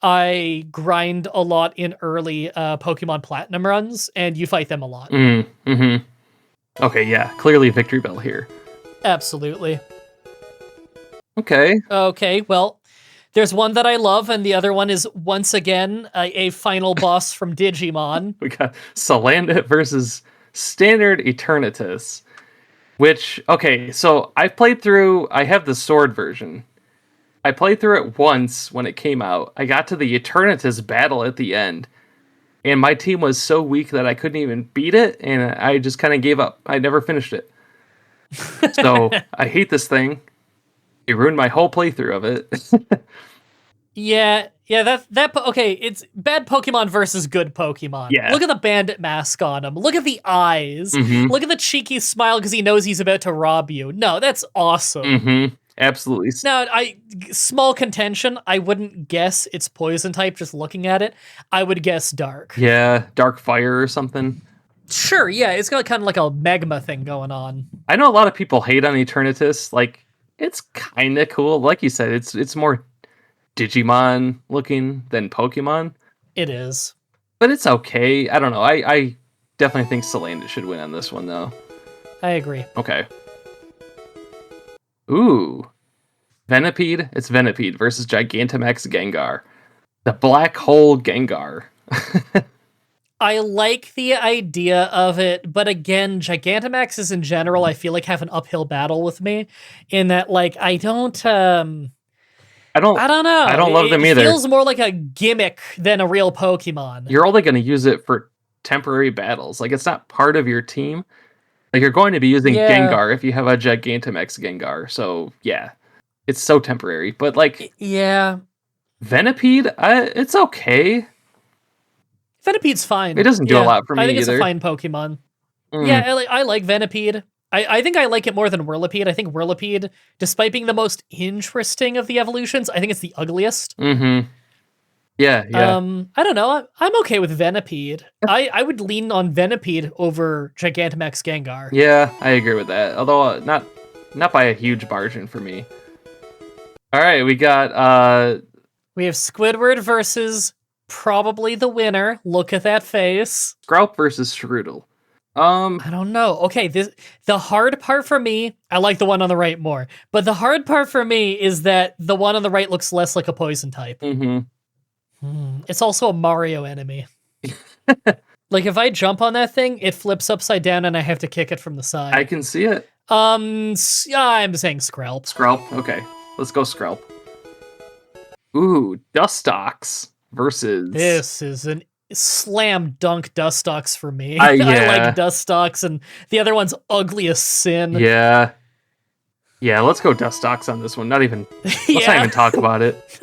I grind a lot in early Pokemon Platinum runs, and you fight them a lot. Okay, yeah. Clearly Victory Bell here. Absolutely. Okay. Okay, well, there's one that I love, and the other one is, once again, a final boss from Digimon. We got Salandit versus Standard Eternatus. Which, okay, so I have the sword version. I played through it once when it came out. I got to the Eternatus battle at the end. And my team was so weak that I couldn't even beat it, and I just kind of gave up. I never finished it. So, I hate this thing. It ruined my whole playthrough of it. Yeah, okay, it's bad Pokemon versus good Pokemon. Yeah. Look at the bandit mask on him. Look at the eyes. Look at the cheeky smile because he knows he's about to rob you. No, that's awesome. Absolutely. Now, small contention, I wouldn't guess it's poison type just looking at it. I would guess dark. Yeah, dark fire or something. Sure, yeah, it's got kind of like a magma thing going on. I know a lot of people hate on Eternatus. Like, it's kind of cool. Like you said, it's more Digimon looking than Pokemon. It is. But it's okay. I don't know. I definitely think Salandit should win on this one, though. I agree. Okay. Ooh. Venipede. It's Venipede versus Gigantamax Gengar. The black hole Gengar. I like the idea of it, but again, Gigantamaxes in general, I feel like have an uphill battle with me in that, like, I don't know. I don't love them either. It feels more like a gimmick than a real Pokemon. You're only going to use it for temporary battles. Like, it's not part of your team. Like, you're going to be using Gengar if you have a Gigantamax Gengar. So, yeah. It's so temporary. But, like... Yeah. Venipede, it's okay. Venipede's fine. It doesn't do a lot for me either. I think it's a fine Pokemon. Yeah, I like Venipede. I think I like it more than Whirlipede. I think Whirlipede, despite being the most interesting of the evolutions, I think it's the ugliest. Yeah. I don't know. I'm okay with Venipede. I would lean on Venipede over Gigantamax Gengar. Yeah, I agree with that. Although not by a huge margin for me. All right, we have Squidward versus probably the winner. Look at that face. Skrelp versus Strudel. I don't know. Okay, the hard part for me, I like the one on the right more, but the hard part for me is that the one on the right looks less like a poison type. It's also a Mario enemy. Like, if I jump on that thing, it flips upside down and I have to kick it from the side. I can see it. I'm saying Skrelp. Skrelp, okay. Let's go Skrelp. Ooh, Dustox versus... This is an slam dunk Dustox for me. Yeah. I like Dustox, and the other one's ugly as sin. Yeah, let's go Dustox on this one. Let's not even talk about it.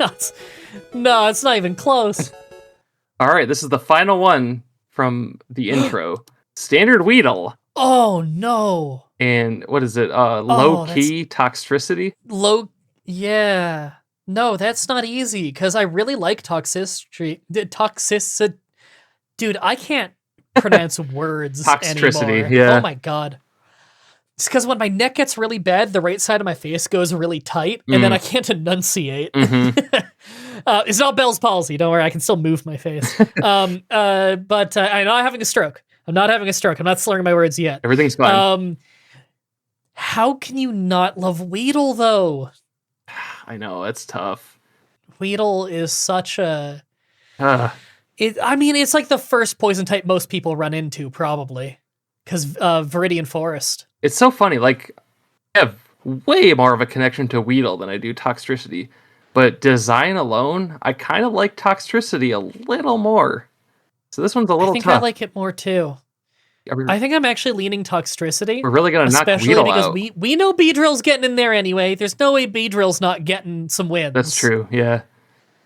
No, it's not even close. All right, this is the final one from the intro. Standard Weedle. Oh, no. And what is it? Low-key Toxtricity? Yeah. No, that's not easy, because I really like Toxicity. Dude, I can't pronounce words Toxtricity, anymore. yeah. Oh my god. It's because when my neck gets really bad, the right side of my face goes really tight, and then I can't enunciate. It's not Bell's palsy, don't worry, I can still move my face. But I'm not having a stroke. I'm not slurring my words yet. Everything's fine. How can you not love Weedle, though? I know, it's tough. Weedle is such a... it's like the first poison type most people run into, probably. Because Viridian Forest. It's so funny, like, I have way more of a connection to Weedle than I do Toxtricity. But design alone, I kind of like Toxtricity a little more. So this one's a I little think I tough. like it more too. We're I think I'm actually leaning Toxtricity. really gonna knock Especially Weedle because out. we know Beedrill's getting in there anyway. There's no way Beedrill's not getting some wins. That's true. Yeah,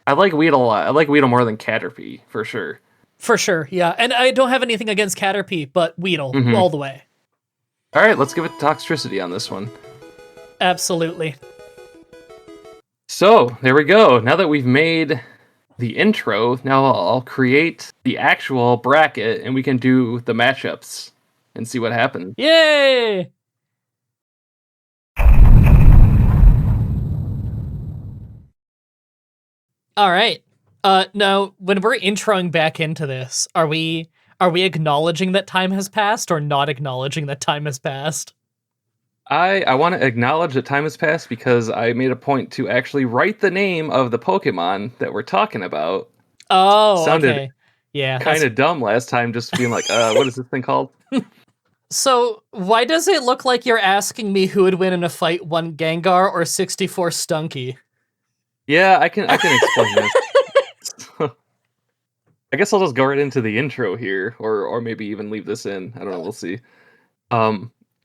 I like Weedle a lot. I like Weedle more than Caterpie for sure. For sure, yeah. And I don't have anything against Caterpie, but Weedle all the way. All right, let's give it Toxtricity on this one. Absolutely. So there we go. Now that we've made the intro, now I'll create the actual bracket and we can do the matchups and see what happens. Yay! All right. Now, when we're introing back into this, are we acknowledging that time has passed or not acknowledging that time has passed? I want to acknowledge that time has passed because I made a point to actually write the name of the Pokemon that we're talking about. Oh, Sounded okay. Yeah. kind of dumb last time, just being like, what is this thing called? So, why does it look like you're asking me who would win in a fight, 1 Gengar or 64 Stunky? Yeah, I can explain this. I guess I'll just go right into the intro here, or maybe even leave this in. I don't know, we'll see.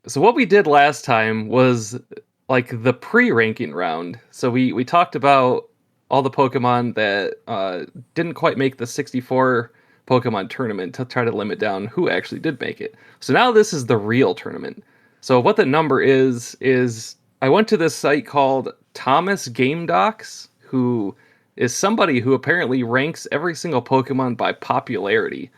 So what we did last time was like the pre-ranking round. So we talked about all the Pokemon that didn't quite make the 64 Pokemon tournament to try to limit down who actually did make it. So now this is the real tournament. So what the number is I went to this site called Thomas Game Docs, who is somebody who apparently ranks every single Pokemon by popularity.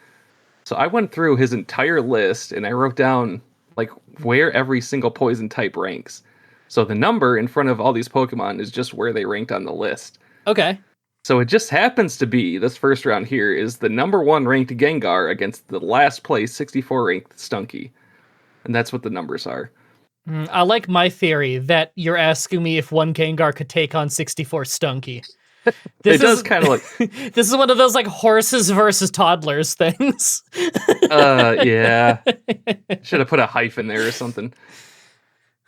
So I went through his entire list and I wrote down like where every single poison type ranks. So the number in front of all these Pokemon is just where they ranked on the list. Okay. So it just happens to be this first round here is the number 1 ranked Gengar against the last place 64 ranked Stunky. And that's what the numbers are. I like my theory that you're asking me if 1 Gengar could take on 64 Stunky. It does kind of like... This is one of those like horses versus toddlers things. Yeah. Should have put a hyphen there or something.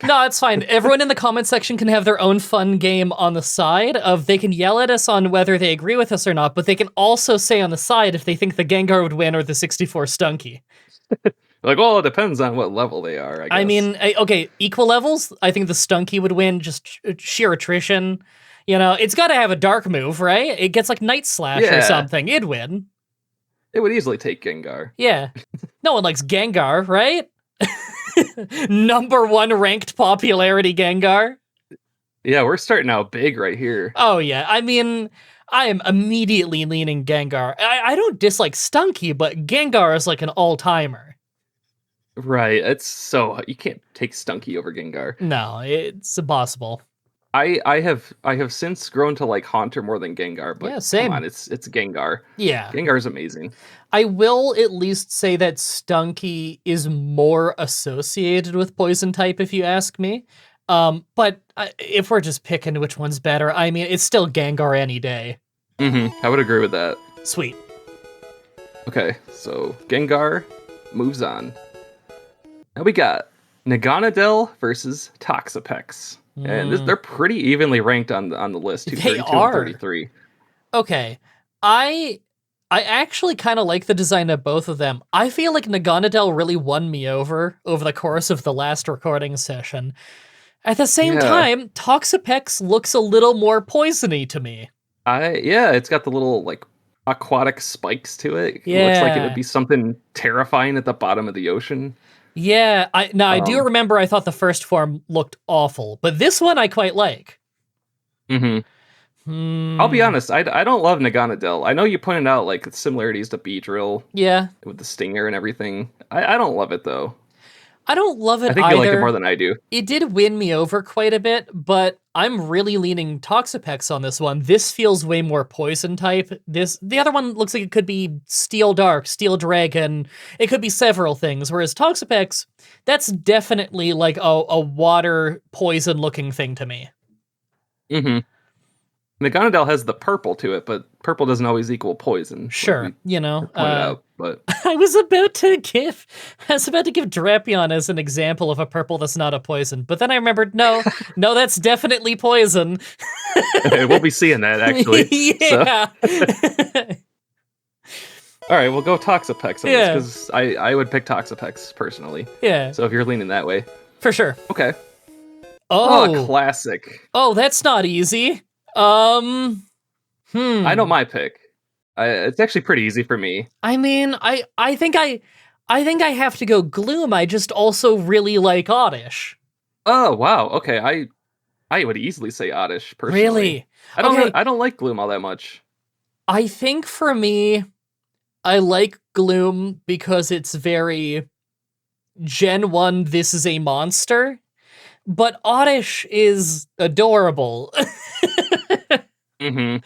No, it's fine. Everyone in the comment section can have their own fun game on the side of they can yell at us on whether they agree with us or not, but they can also say on the side if they think the Gengar would win or the 64 Stunky. Like, well, it depends on what level they are, I guess. I mean, okay, equal levels, I think the Stunky would win, just sheer attrition. You know, it's got to have a dark move, right? It gets like Night Slash or something. It'd win. It would easily take Gengar. Yeah. No one likes Gengar, right? Number 1 ranked popularity Gengar. Yeah, we're starting out big right here. Oh, yeah. I mean, I am immediately leaning Gengar. I don't dislike Stunky, but Gengar is like an all-timer. Right. It's so... You can't take Stunky over Gengar. No, it's impossible. I have since grown to like Haunter more than Gengar, but Yeah, same. come on, it's Gengar. Yeah. Gengar's amazing. I will at least say that Stunky is more associated with Poison type, if you ask me. But if we're just picking which one's better, I mean, it's still Gengar any day. I would agree with that. Sweet. Okay, so Gengar moves on. Now we got Naganadel versus Toxapex. And they're pretty evenly ranked on the list. They 232 are. and 33. Okay. I actually kind of like the design of both of them. I feel like Naganadel really won me over the course of the last recording session. At the same time, Toxapex looks a little more poisony to me. It's got the little like aquatic spikes to it. It looks like it would be something terrifying at the bottom of the ocean. Yeah, I do remember I thought the first form looked awful, but this one I quite like. I'll be honest, I don't love Naganadel. I know you pointed out like similarities to Beedrill. Yeah. With the stinger and everything. I don't love it though. I don't love it either. I think you like it more than I do. It did win me over quite a bit, but I'm really leaning Toxapex on this one. This feels way more poison type. The other one looks like it could be Steel Dark, Steel Dragon. It could be several things, whereas Toxapex, that's definitely like a water poison looking thing to me. McGonagall has the purple to it, but purple doesn't always equal poison. Sure, Like we pointed out, but I was about to give Drapion as an example of a purple that's not a poison, but then I remembered, no, that's definitely poison. we'll be seeing that actually. Yeah. So. All right, we'll go Toxapex on this because I would pick Toxapex personally. Yeah. So if you're leaning that way, for sure. Okay. Oh, classic. Oh, that's not easy. I know my pick. It's actually pretty easy for me. I mean, I think I have to go Gloom. I just also really like Oddish. Oh wow. Okay, I would easily say Oddish personally. Really? I don't like Gloom all that much. I think for me, I like Gloom because it's very Gen 1, this is a monster. But Oddish is adorable. Mm-hmm.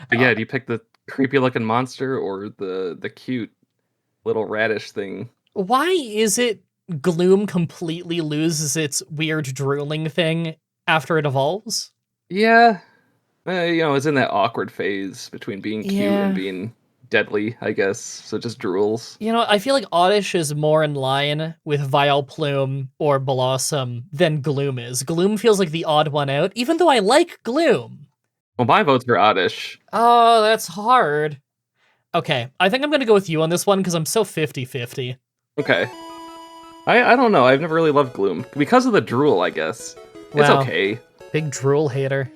But yeah, do you pick the creepy looking monster or the cute little radish thing? Why is it Gloom completely loses its weird drooling thing after it evolves? Yeah. It's in that awkward phase between being cute and being deadly, I guess. So it just drools. I feel like Oddish is more in line with Vileplume or Blossom than Gloom is. Gloom feels like the odd one out, even though I like Gloom. Well, my vote's for Oddish. Oh, that's hard. Okay, I think I'm going to go with you on this one because I'm so 50-50. Okay. I don't know. I've never really loved Gloom. Because of the drool, I guess. It's okay. Big drool hater.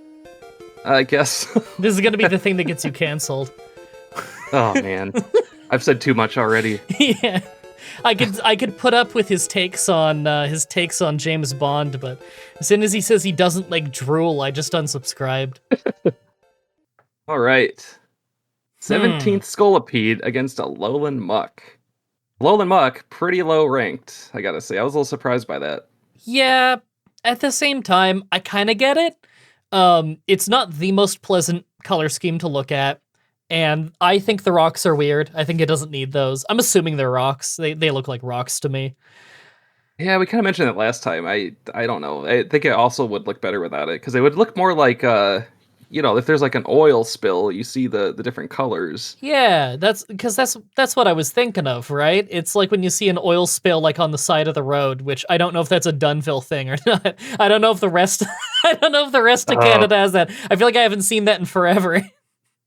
I guess. This is going to be the thing that gets you canceled. Oh man, I've said too much already. Yeah, I could put up with his takes on James Bond, but as soon as he says he doesn't like drool, I just unsubscribed. All right, 17th Scolipede against a Alolan Muck. Alolan Muck, pretty low ranked, I gotta say. I was a little surprised by that. Yeah, at the same time, I kind of get it. It's not the most pleasant color scheme to look at. And I think the rocks are weird. I think it doesn't need those. I'm assuming they're rocks. They look like rocks to me. Yeah, we kind of mentioned it last time. I don't know. I think it also would look better without it because it would look more like if there's like an oil spill, you see the different colors. Yeah, that's what I was thinking of, right? It's like when you see an oil spill like on the side of the road, which I don't know if that's a Dunville thing or not. I don't know if the rest of Canada has that. I feel like I haven't seen that in forever.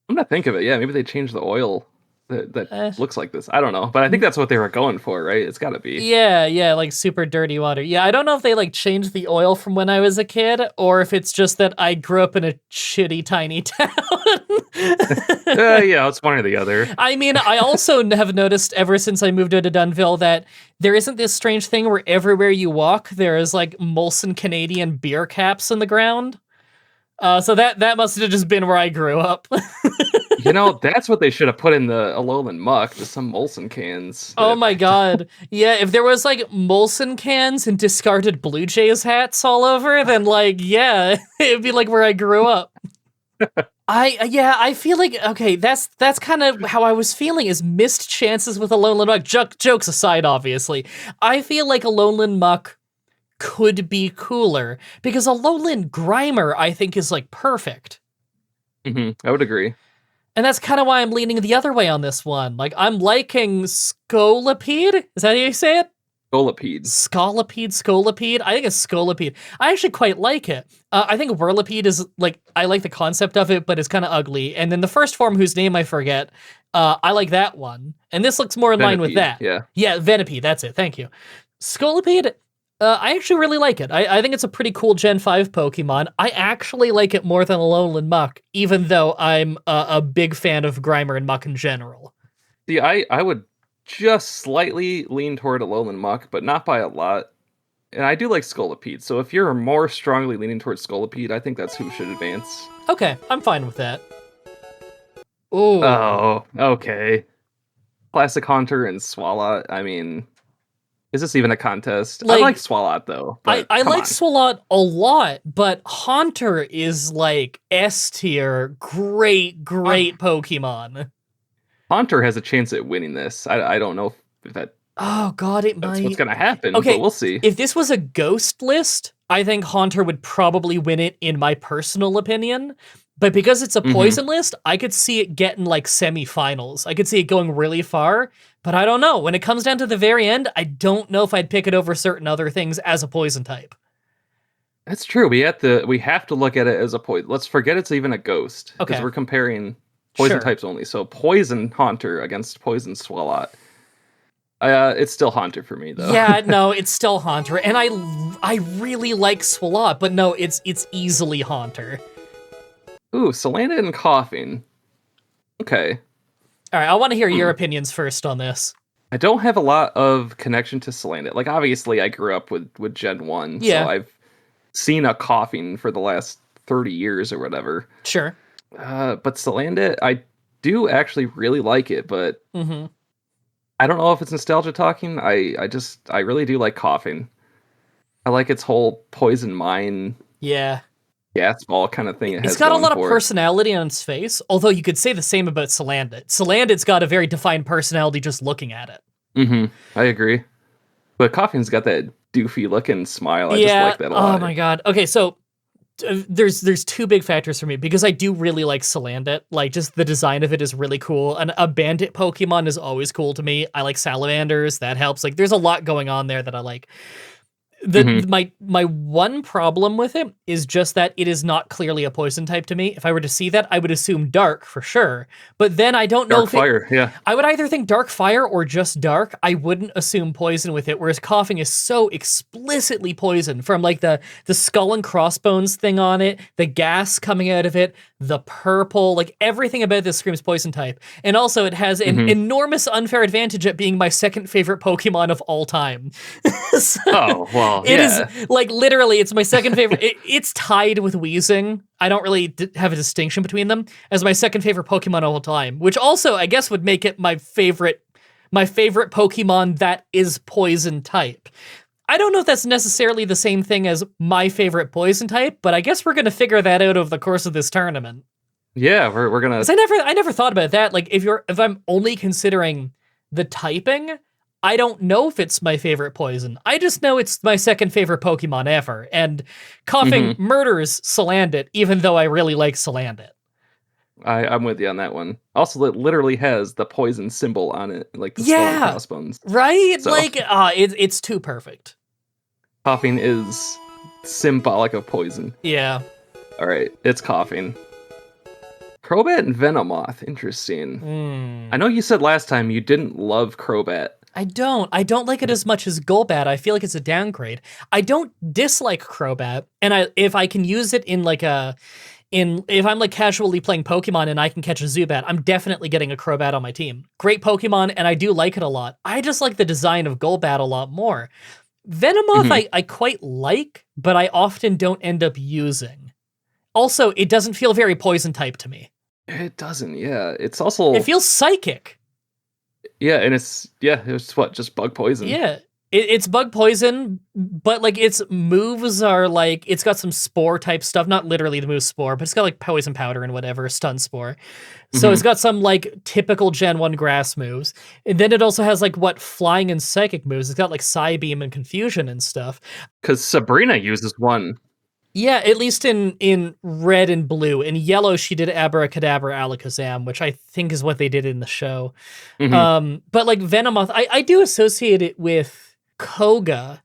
I'm not thinking of it. Yeah, maybe they changed the oil that looks like this. I don't know, but I think that's what they were going for, right? It's got to be. Yeah, like super dirty water. Yeah, I don't know if they like changed the oil from when I was a kid, or if it's just that I grew up in a shitty tiny town. Yeah, it's one or the other. I mean, I also have noticed ever since I moved out of Dunville that there isn't this strange thing where everywhere you walk, there is like Molson Canadian beer caps in the ground. So that must have just been where I grew up. That's what they should have put in the Alolan Muck, just some Molson cans. Oh my god. Yeah, if there was like Molson cans and discarded Blue Jays hats all over, then it'd be like where I grew up. I feel like, okay, that's kind of how I was feeling, is missed chances with Alolan Muck. Jokes aside, obviously. I feel like Alolan Muck could be cooler because Alolan Grimer, I think, is like perfect. I would agree. And that's kind of why I'm leaning the other way on this one. Like, I'm liking Scolipede. Is that how you say it? Scolipede. I think it's Scolipede. I actually quite like it. I think Whirlipede is, like, I like the concept of it, but it's kind of ugly. And then the first form, whose name I forget, I like that one. And this looks more in line with that. Yeah, Venipede, that's it. Thank you. Scolipede, I actually really like it. I think it's a pretty cool Gen 5 Pokemon. I actually like it more than Alolan Muck, even though I'm a big fan of Grimer and Muck in general. See, I would just slightly lean toward Alolan Muck, but not by a lot. And I do like Scolipede, so if you're more strongly leaning towards Scolipede, I think that's who should advance. Okay, I'm fine with that. Ooh. Oh, okay. Classic Haunter and Swalot, I mean... Is this even a contest? I like Swalot, though. I like Swalot a lot, but Haunter is like S tier, great Pokemon. Haunter has a chance at winning this. I don't know if that... Oh god, that's what's going to happen, but we'll see. If this was a ghost list, I think Haunter would probably win it in my personal opinion. But because it's a Mhm. poison list, I could see it getting like semifinals. I could see it going really far, but I don't know. When it comes down to the very end, I don't know if I'd pick it over certain other things as a poison type. That's true. We have to look at it as a poison. Let's forget it's even a ghost because Okay. we're comparing poison Sure. types only. So poison Haunter against poison Swalot. It's still Haunter for me though. Yeah, no, it's still Haunter, and I really like Swalot, but no, it's easily Haunter. Ooh, Salandit and Coughing. Okay. All right, I want to hear your opinions first on this. I don't have a lot of connection to Salandit. Like, obviously, I grew up with Gen 1, Yeah. so I've seen a Coughing for the last 30 years or whatever. Sure. But Salandit, I do actually really like it, but Mm-hmm. I don't know if it's nostalgia talking. I really do like Coughing. I like its whole poison mine Yeah. gas ball kind of thing it has It's got a going lot of for it. personality on its face, although you could say the same about Salandit. Salandit's got a very defined personality just looking at it. Mm-hmm. I agree. But Coughing's got that doofy looking smile. I just like that a lot. Oh my god. Okay, so there's two big factors for me because I do really like Salandit. Like, just the design of it is really cool, and a bandit Pokemon is always cool to me. I like salamanders, that helps. Like, there's a lot going on there that I like. My one problem with it is just that it is not clearly a poison type to me. If I were to see that, I would assume dark for sure. But then I don't know Dark if fire, yeah. I would either think dark fire or just dark. I wouldn't assume poison with it, whereas Coughing is so explicitly poison from like the skull and crossbones thing on it, the gas coming out of it, the purple, like everything about this screams poison type. And also it has an enormous unfair advantage at being my second favorite Pokemon of all time. So, Oh, well, it yeah. is like literally it's my second favorite. It's tied with Weezing. I don't really have a distinction between them as my second favorite Pokemon of all time, which also I guess would make it my favorite Pokemon that is poison type. I don't know if that's necessarily the same thing as my favorite poison type, but I guess we're gonna figure that out over the course of this tournament. Yeah, we're gonna. 'Cause I never thought about that. Like if I'm only considering the typing, I don't know if it's my favorite poison. I just know it's my second favorite Pokemon ever. And Coughing murders Salandit, even though I really like Salandit. I'm with you on that one. Also, it literally has the poison symbol on it, like the skull and crossbones. Right? So- Like, it's too perfect. Coughing is symbolic of poison. Yeah. All right, it's Coughing. Crobat and Venomoth, interesting. I know you said last time you didn't love Crobat. I don't like it as much as Golbat. I feel like it's a downgrade. I don't dislike Crobat, and if I can use it in like if I'm like casually playing Pokemon and I can catch a Zubat, I'm definitely getting a Crobat on my team. Great Pokemon, and I do like it a lot. I just like the design of Golbat a lot more. Venomoth I quite like, but I often don't end up using. Also, it doesn't feel very poison type to me. It doesn't, yeah. It's also... It feels psychic. Yeah, and it's what, just bug poison. Yeah. It's bug poison, but like its moves are like, it's got some spore type stuff, not literally the move spore, but it's got like poison powder and whatever, stun spore. So it's got some like typical Gen 1 grass moves. And then it also has like flying and psychic moves. It's got like Psybeam and confusion and stuff. Because Sabrina uses one. Yeah, at least in red and blue. In yellow, she did Abracadabra Alakazam, which I think is what they did in the show. But like Venomoth, I do associate it with Koga,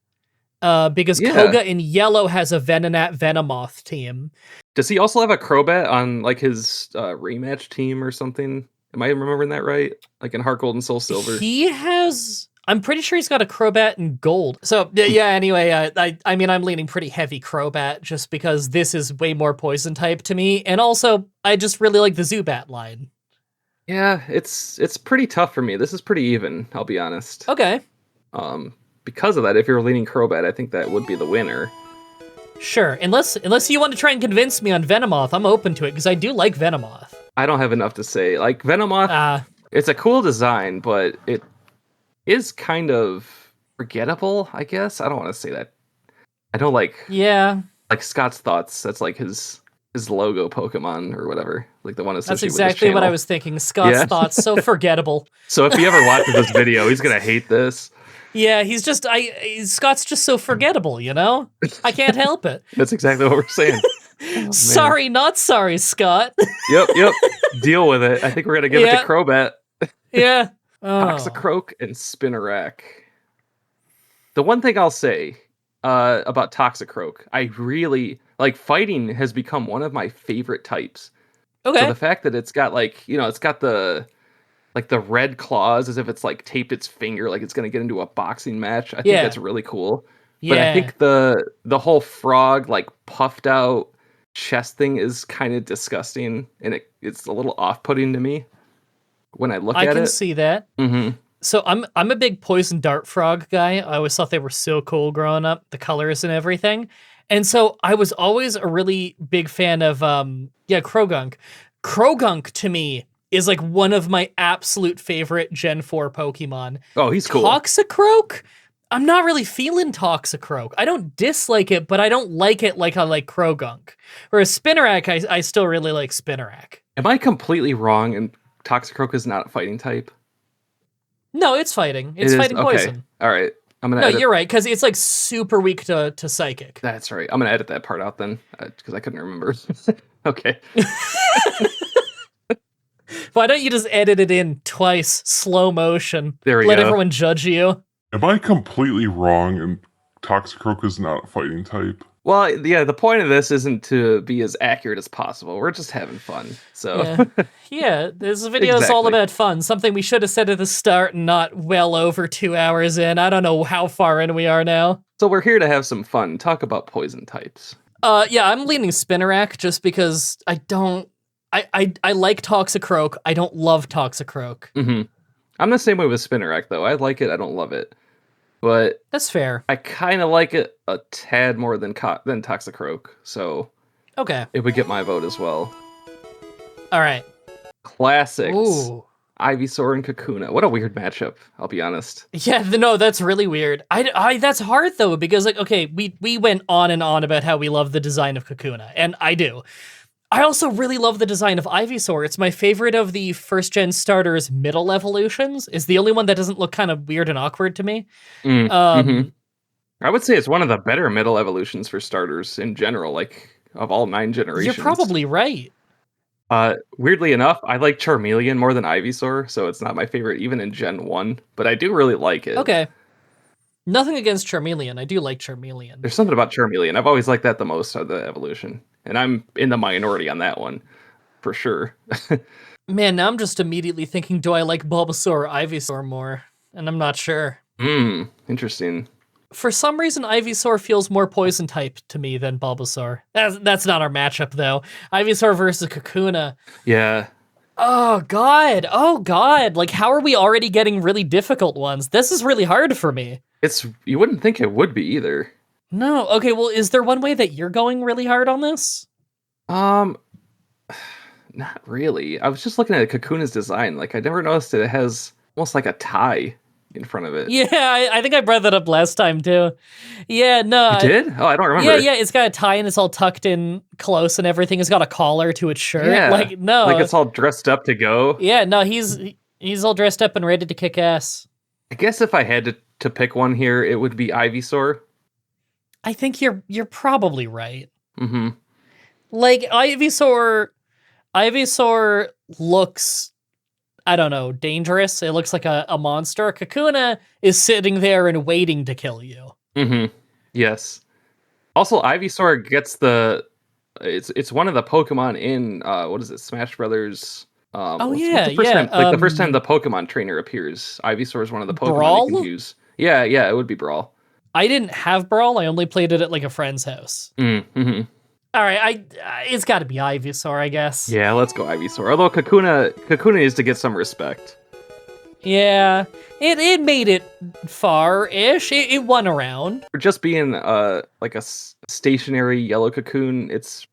because Koga in yellow has a Venonat Venomoth team. Does he also have a Crobat on like his rematch team or something? Am I remembering that right? Like in Heart Gold and Soul Silver? He has... I'm pretty sure he's got a Crobat in gold. So, yeah, anyway, I mean, I'm leaning pretty heavy Crobat just because this is way more poison type to me. And also, I just really like the Zubat line. Yeah, it's pretty tough for me. This is pretty even, I'll be honest. Okay. Because of that, if you're leaning Crobat, I think that would be the winner. Sure. Unless you want to try and convince me on Venomoth, I'm open to it because I do like Venomoth. I don't have enough to say. Like, Venomoth, it's a cool design, but it is kind of forgettable, I guess. I don't want to say that. I don't like Scott's Thoughts. That's like his logo Pokemon or whatever, like the one associated That's exactly with what I was thinking. Scott's Thoughts, so forgettable. So if he ever watches this video, he's gonna hate this. Yeah, Scott's just so forgettable, you know? I can't help it. That's exactly what we're saying. Oh, man. Sorry, not sorry, Scott. Yep. Deal with it. I think we're gonna give it to Crobat. Yeah. Oh. Toxicroak and Spinarak. The one thing I'll say about Toxicroak, I really like fighting has become one of my favorite types. Okay. So the fact that it's got it's got the red claws as if it's like taped its finger like it's gonna get into a boxing match. I think that's really cool. But I think the whole frog like puffed out chest thing is kind of disgusting, and it's a little off-putting to me when I look at it. I can see that. Mm-hmm. So I'm a big poison dart frog guy. I always thought they were so cool growing up, the colors and everything. And so I was always a really big fan of Krogunk. Krogunk to me is like one of my absolute favorite Gen 4 Pokemon. Oh, he's cool. Toxicroak? I'm not really feeling Toxicroak. I don't dislike it, but I don't like it like I like Krogunk. Whereas Spinarak, I still really like Spinarak. Am I completely wrong and Toxicroak is not a fighting type? No, it's fighting. It's fighting poison. All right. No, you're right, because it's like super weak to psychic. That's right. I'm going to edit that part out then, because I couldn't remember. Okay. Why don't you just edit it in twice, slow motion? There we go. Let everyone judge you. Am I completely wrong and Toxicroak is not a fighting type? Well, yeah, the point of this isn't to be as accurate as possible. We're just having fun. So yeah, this video is all about fun. Something we should have said at the start and not well over 2 hours in. I don't know how far in we are now. So we're here to have some fun. Talk about poison types. Yeah, I'm leaning Spinarak just because I like Toxicroak. I don't love Toxicroak. Mm-hmm. I'm the same way with Spinarak, though. I like it. I don't love it. But that's fair. I kind of like it a tad more than Toxicroak, so okay, it would get my vote as well. All right, classics. Ooh. Ivysaur and Kakuna. What a weird matchup. I'll be honest. Yeah, no, that's really weird. I that's hard though because like okay, we went on and on about how we love the design of Kakuna, and I do. I also really love the design of Ivysaur. It's my favorite of the first-gen starters' middle evolutions. It's the only one that doesn't look kind of weird and awkward to me. I would say it's one of the better middle evolutions for starters in general, like, of all 9 generations. You're probably right. Weirdly enough, I like Charmeleon more than Ivysaur, so it's not my favorite even in Gen 1, but I do really like it. Okay. Nothing against Charmeleon. I do like Charmeleon. There's something about Charmeleon. I've always liked that the most of the evolution. And I'm in the minority on that one, for sure. Man, now I'm just immediately thinking, do I like Bulbasaur or Ivysaur more? And I'm not sure. Interesting. For some reason, Ivysaur feels more poison type to me than Bulbasaur. That's not our matchup, though. Ivysaur versus Kakuna. Yeah. Oh, God. Like, how are we already getting really difficult ones? This is really hard for me. You wouldn't think it would be either. No. Okay, well, is there one way that you're going really hard on this? Not really. I was just looking at Kakuna's design. Like, I never noticed that it has almost like a tie in front of it. Yeah, I think I brought that up last time, too. Yeah, no. You did? Oh, I don't remember. Yeah, it's got a tie and it's all tucked in close and everything. It's got a collar to its shirt. Yeah. Like, no. Like, it's all dressed up to go. Yeah, no, he's all dressed up and ready to kick ass. I guess if I had to pick one here, it would be Ivysaur. I think you're probably right. Mm-hmm. Like Ivysaur looks, I don't know, dangerous. It looks like a monster. Kakuna is sitting there and waiting to kill you. Mm-hmm. Yes. Also, Ivysaur gets it's one of the Pokemon in what is it, Smash Brothers? What's the first time the Pokemon trainer appears, Ivysaur is one of the Pokemon Brawl? you can use. Yeah, it would be Brawl. I didn't have Brawl. I only played it at like a friend's house. Mm-hmm. All right, it's got to be Ivysaur, I guess. Yeah, let's go Ivysaur. Although Kakuna needs to get some respect. Yeah, it made it far-ish. It won around. For just being like a stationary yellow cocoon, it's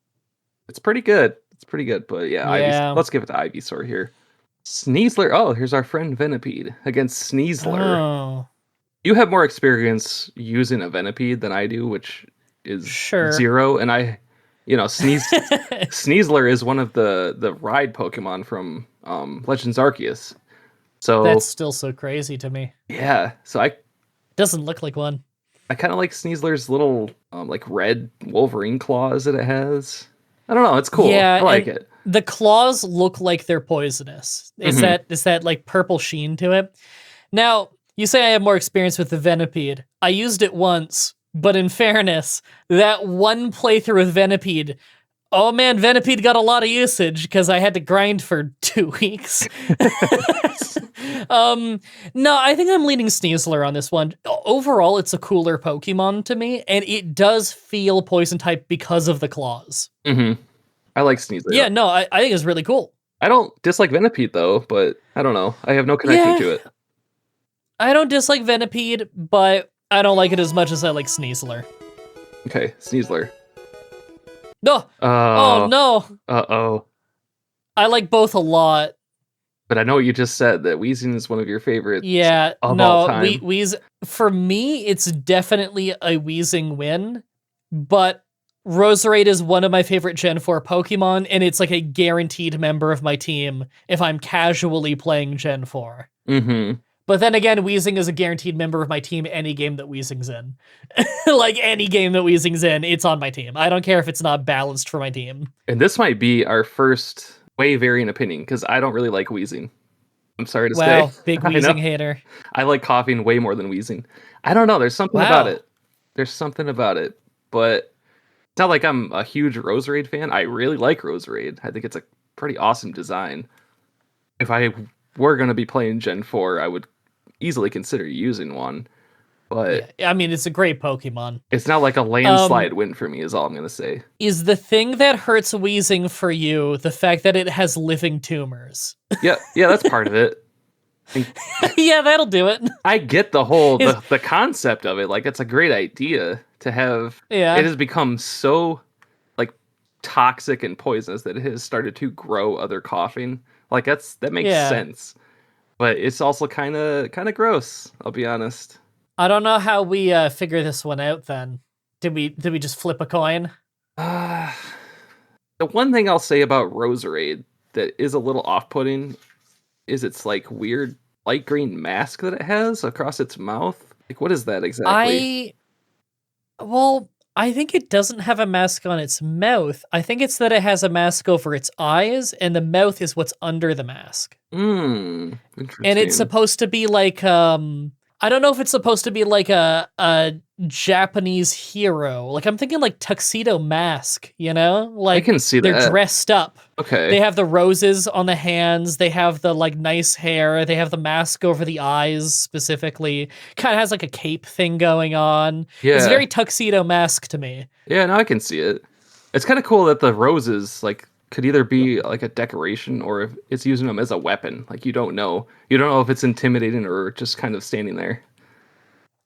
pretty good. It's pretty good, but yeah. Let's give it to Ivysaur here. Sneasler. Oh, here's our friend Venipede against Sneasler. Oh. You have more experience using a Venipede than I do, which is 0. And Sneasler is one of the ride Pokemon from Legends Arceus. So that's still so crazy to me. Yeah. So doesn't look like one. I kind of like Sneasler's little like red Wolverine claws that it has. I don't know. It's cool. Yeah, I like and it. the claws look like they're poisonous. Is that like purple sheen to it? Now, you say I have more experience with the Venipede. I used it once, but in fairness, that one playthrough with Venipede, oh man, Venipede got a lot of usage because I had to grind for 2 weeks. No, I think I'm leaning Sneasler on this one. Overall, it's a cooler Pokemon to me, and it does feel poison type because of the claws. I like Sneasler. Yeah, no, I think it's really cool. I don't dislike Venipede though, but I don't know. I have no connection to it. I don't dislike Venipede, but I don't like it as much as I like Sneasler. Okay, Sneasler. No. Oh no. Uh-oh. I like both a lot. But I know what you just said, that Weezing is one of your favorites of all time. For me, it's definitely a Weezing win, but Roserade is one of my favorite Gen 4 Pokemon, and it's like a guaranteed member of my team if I'm casually playing Gen 4. But then again, Weezing is a guaranteed member of my team any game that Weezing's in. Like, any game that Weezing's in, it's on my team. I don't care if it's not balanced for my team. And this might be our first way varying opinion, because I don't really like Weezing. I'm sorry to say. Wow, big Weezing hater. I like coughing way more than Weezing. I don't know, there's something about it. There's something about it. But it's not like I'm a huge Roserade fan. I really like Roserade. I think it's a pretty awesome design. If I were going to be playing Gen 4, I would easily consider using one. But yeah, I mean, it's a great Pokemon. It's not like a landslide win for me, is all I'm going to say. Is the thing that hurts Weezing for you the fact that it has living tumors? Yeah, that's part of it. Yeah, that'll do it. I get the whole, the concept of it. Like, it's a great idea to have. Yeah. It has become so, like, toxic and poisonous that it has started to grow other coughing. Like, that makes sense. But it's also kind of gross, I'll be honest. I don't know how we figure this one out then. Did we just flip a coin? The one thing I'll say about Roserade that is a little off-putting is its like weird light green mask that it has across its mouth. Like, what is that exactly? I think it doesn't have a mask on its mouth. I think it's that it has a mask over its eyes, and the mouth is what's under the mask. Interesting. And it's supposed to be like I don't know if it's supposed to be like a Japanese hero. Like, I'm thinking like Tuxedo Mask, you know? Like, I can see that. They're dressed up. Okay. They have the roses on the hands. They have the like nice hair. They have the mask over the eyes specifically. Kind of has like a cape thing going on. Yeah. It's very Tuxedo Mask to me. Yeah, no, I can see it. It's kind of cool that the roses like could either be like a decoration or if it's using them as a weapon. Like, you don't know if it's intimidating or just kind of standing there.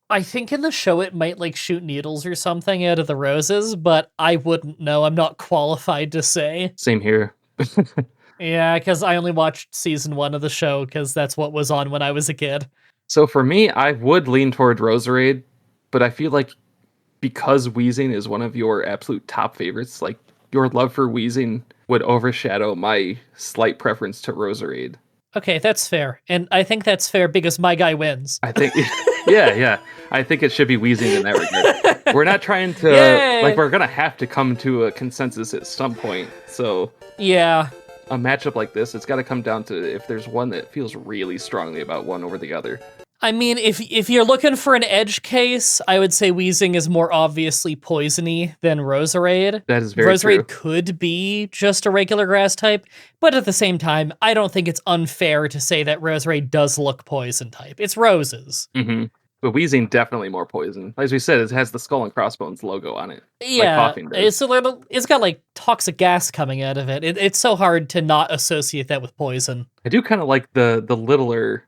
I think in the show it might like shoot needles or something out of the roses, but I wouldn't know. I'm not qualified to say. Same here. Yeah, because I only watched season 1 of the show because that's what was on when I was a kid. So for me, I would lean toward Roserade, but I feel like because Weezing is one of your absolute top favorites, like, your love for Weezing would overshadow my slight preference to Roserade. Okay, that's fair. And I think that's fair because my guy wins. I think, yeah. I think it should be Weezing in that regard. We're not trying to, we're going to have to come to a consensus at some point. So, yeah. A matchup like this, it's got to come down to if there's one that feels really strongly about one over the other. I mean, if you're looking for an edge case, I would say Weezing is more obviously poisony than Roserade. That is very true. Roserade could be just a regular grass type, but at the same time, I don't think it's unfair to say that Roserade does look poison type. It's roses. Mm-hmm. But Weezing definitely more poison. As we said, it has the Skull and Crossbones logo on it. Yeah, like coughing does. it's got like toxic gas coming out of it. It's so hard to not associate that with poison. I do kind of like the littler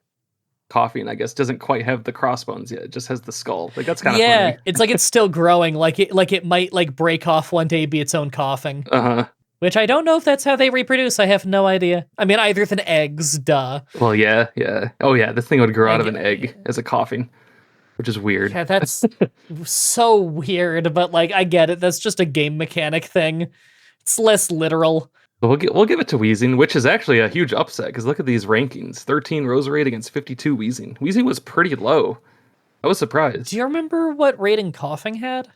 coughing, I guess, doesn't quite have the crossbones yet. It just has the skull. Like, that's kind of funny. It's like it's still growing. Like it might like break off one day, be its own coughing. Uh-huh. Which I don't know if that's how they reproduce. I have no idea. I mean, either than eggs, duh. Well, yeah. Oh, yeah, this thing would grow out of an egg as a coughing, which is weird. Yeah, that's so weird, but like, I get it. That's just a game mechanic thing. It's less literal. We'll give it to Weezing, which is actually a huge upset, because look at these rankings. 13 Roserade against 52 Weezing. Weezing was pretty low. I was surprised. Do you remember what rating coughing had?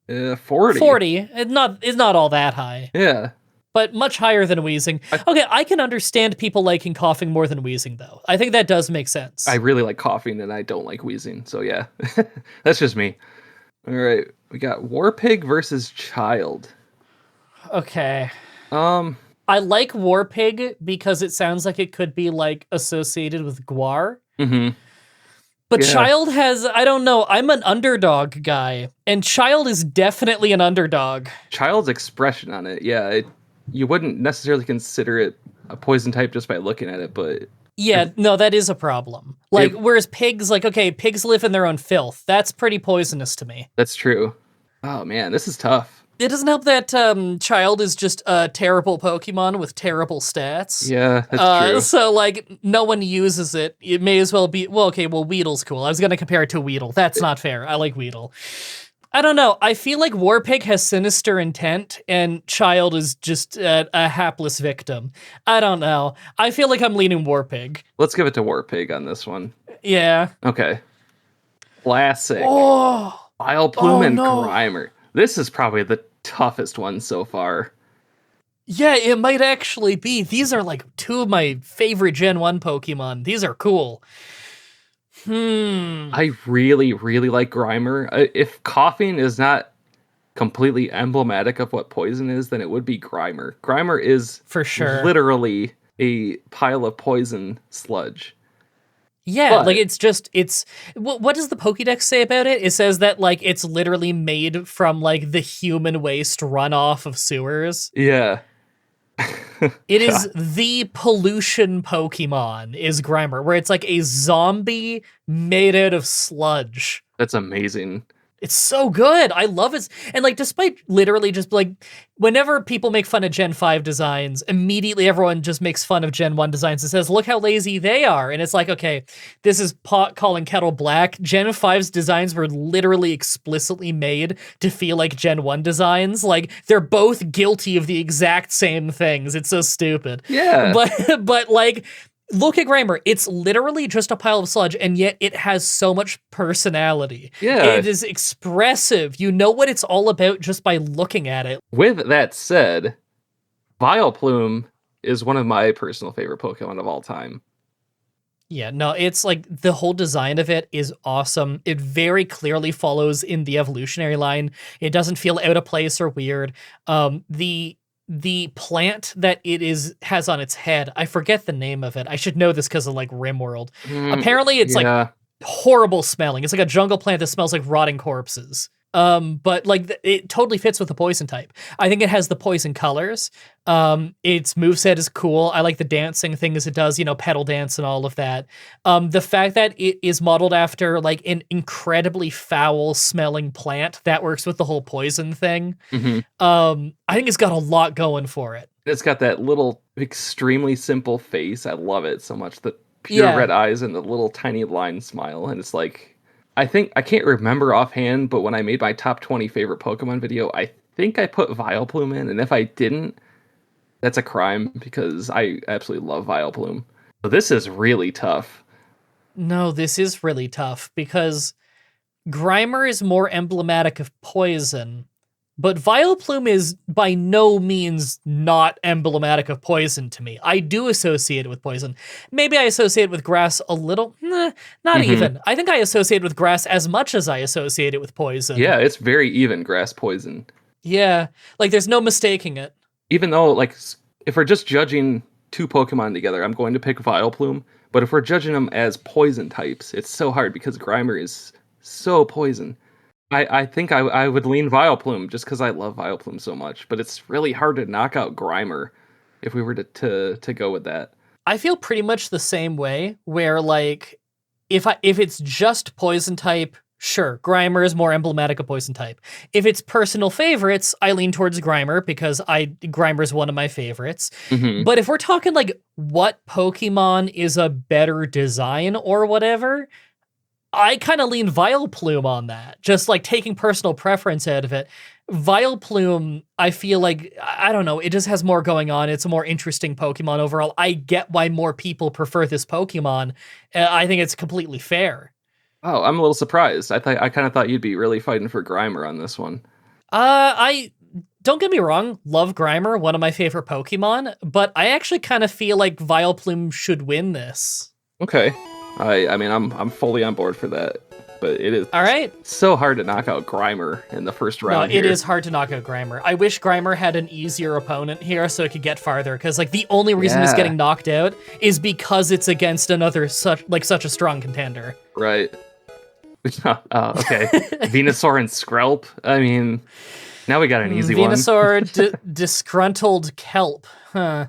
40. 40. It's not all that high, Yeah. but much higher than wheezing. Okay, I can understand people liking coughing more than wheezing, though. I think that does make sense. I really like coughing and I don't like wheezing. So yeah, that's just me. All right. We got Warpig versus Child. Okay. Um, I like Warpig because it sounds like it could be like associated with Guar. mhm. But Yeah. Child has, I don't know, I'm an underdog guy, and Child is definitely an underdog. Child's expression on it, yeah, you wouldn't necessarily consider it a poison type just by looking at it, but Yeah, no, that is a problem. Like, whereas pigs, like, okay, pigs live in their own filth. That's pretty poisonous to me. that's true. Oh man, this is tough. It doesn't help that Child is just a terrible Pokemon with terrible stats. Yeah, that's true. So, like, no one uses it. It may as well be, well, Weedle's cool. I was going to compare it to Weedle. That's not fair. I like Weedle. I don't know. I feel like Warpig has sinister intent, and Child is just a hapless victim. I don't know. I feel like I'm leaning Warpig. Let's give it to Warpig on this one. Yeah. Okay. Classic. Oh. Vileplume and no. Grimer. This is probably the toughest one so far. Yeah, it might actually be. These are like two of my favorite Gen 1 Pokemon. These are cool. I really, really like Grimer. If coughing is not completely emblematic of what poison is, then it would be Grimer. Grimer is For sure. literally a pile of poison sludge. Yeah, But- like it's what does the Pokédex say about it? It says that like it's literally made from like the human waste runoff of sewers. Yeah. It is the pollution Pokemon is Grimer, where it's like a zombie made out of sludge. That's amazing. It's so good. I love it. And like, despite literally just like, whenever people make fun of Gen 5 designs, immediately everyone just makes fun of Gen 1 designs and says, look how lazy they are. And it's like, okay, this is pot calling kettle black. Gen 5's designs were literally explicitly made to feel like Gen 1 designs. Like, they're both guilty of the exact same things. It's so stupid. Yeah. But like, look at Grimer. It's literally just a pile of sludge, and yet it has so much personality. Yeah. It is expressive. You know what it's all about just by looking at it. With that said, Vileplume is one of my personal favorite Pokemon of all time. Yeah, no, it's like the whole design of it is awesome. It very clearly follows in the evolutionary line. It doesn't feel out of place or weird. The plant that it has on its head, I forget the name of it. I should know this because of like RimWorld. Apparently it's like horrible smelling. It's like a jungle plant that smells like rotting corpses. But like it totally fits with the poison type. I think it has the poison colors. Its moveset is cool. I like the dancing things it does, pedal dance and all of that. The fact that it is modeled after like an incredibly foul smelling plant that works with the whole poison thing. I think it's got a lot going for it. It's got that little extremely simple face. I love it so much. The pure red eyes and the little tiny line smile. And it's like, I can't remember offhand, but when I made my top 20 favorite Pokemon video, I think I put Vileplume in. And if I didn't, that's a crime because I absolutely love Vileplume. So this is really tough. No, this is really tough because Grimer is more emblematic of poison, but Vileplume is by no means not emblematic of poison to me. I do associate it with poison. Maybe I associate it with grass a little. Not even. I think I associate it with grass as much as I associate it with poison. Yeah, it's very even grass poison. Yeah, like there's no mistaking it. Even though, like, if we're just judging two Pokemon together, I'm going to pick Vileplume. But if we're judging them as poison types, it's so hard because Grimer is so poison. I think I would lean Vileplume just because I love Vileplume so much. But it's really hard to knock out Grimer if we were to go with that. I feel pretty much the same way, where like if it's just poison type, sure, Grimer is more emblematic of poison type. If it's personal favorites, I lean towards Grimer because Grimer is one of my favorites. But if we're talking like what Pokemon is a better design or whatever, I kind of lean Vileplume on that. Just like taking personal preference out of it. Vileplume, I feel like, I don't know, it just has more going on. It's a more interesting Pokemon overall. I get why more people prefer this Pokemon. I think it's completely fair. Oh, I'm a little surprised. I kind of thought you'd be really fighting for Grimer on this one. I don't get me wrong, love Grimer, one of my favorite Pokemon, but I actually kind of feel like Vileplume should win this. Okay. I mean, I'm fully on board for that. But it is All right. so hard to knock out Grimer in the first round. No, it is hard to knock out Grimer. I wish Grimer had an easier opponent here so it could get farther, because like the only reason it's getting knocked out is because it's against another such a strong contender. Right. Okay. Venusaur and Skrelp. I mean, now we got an easy one. Venusaur, disgruntled kelp. Huh.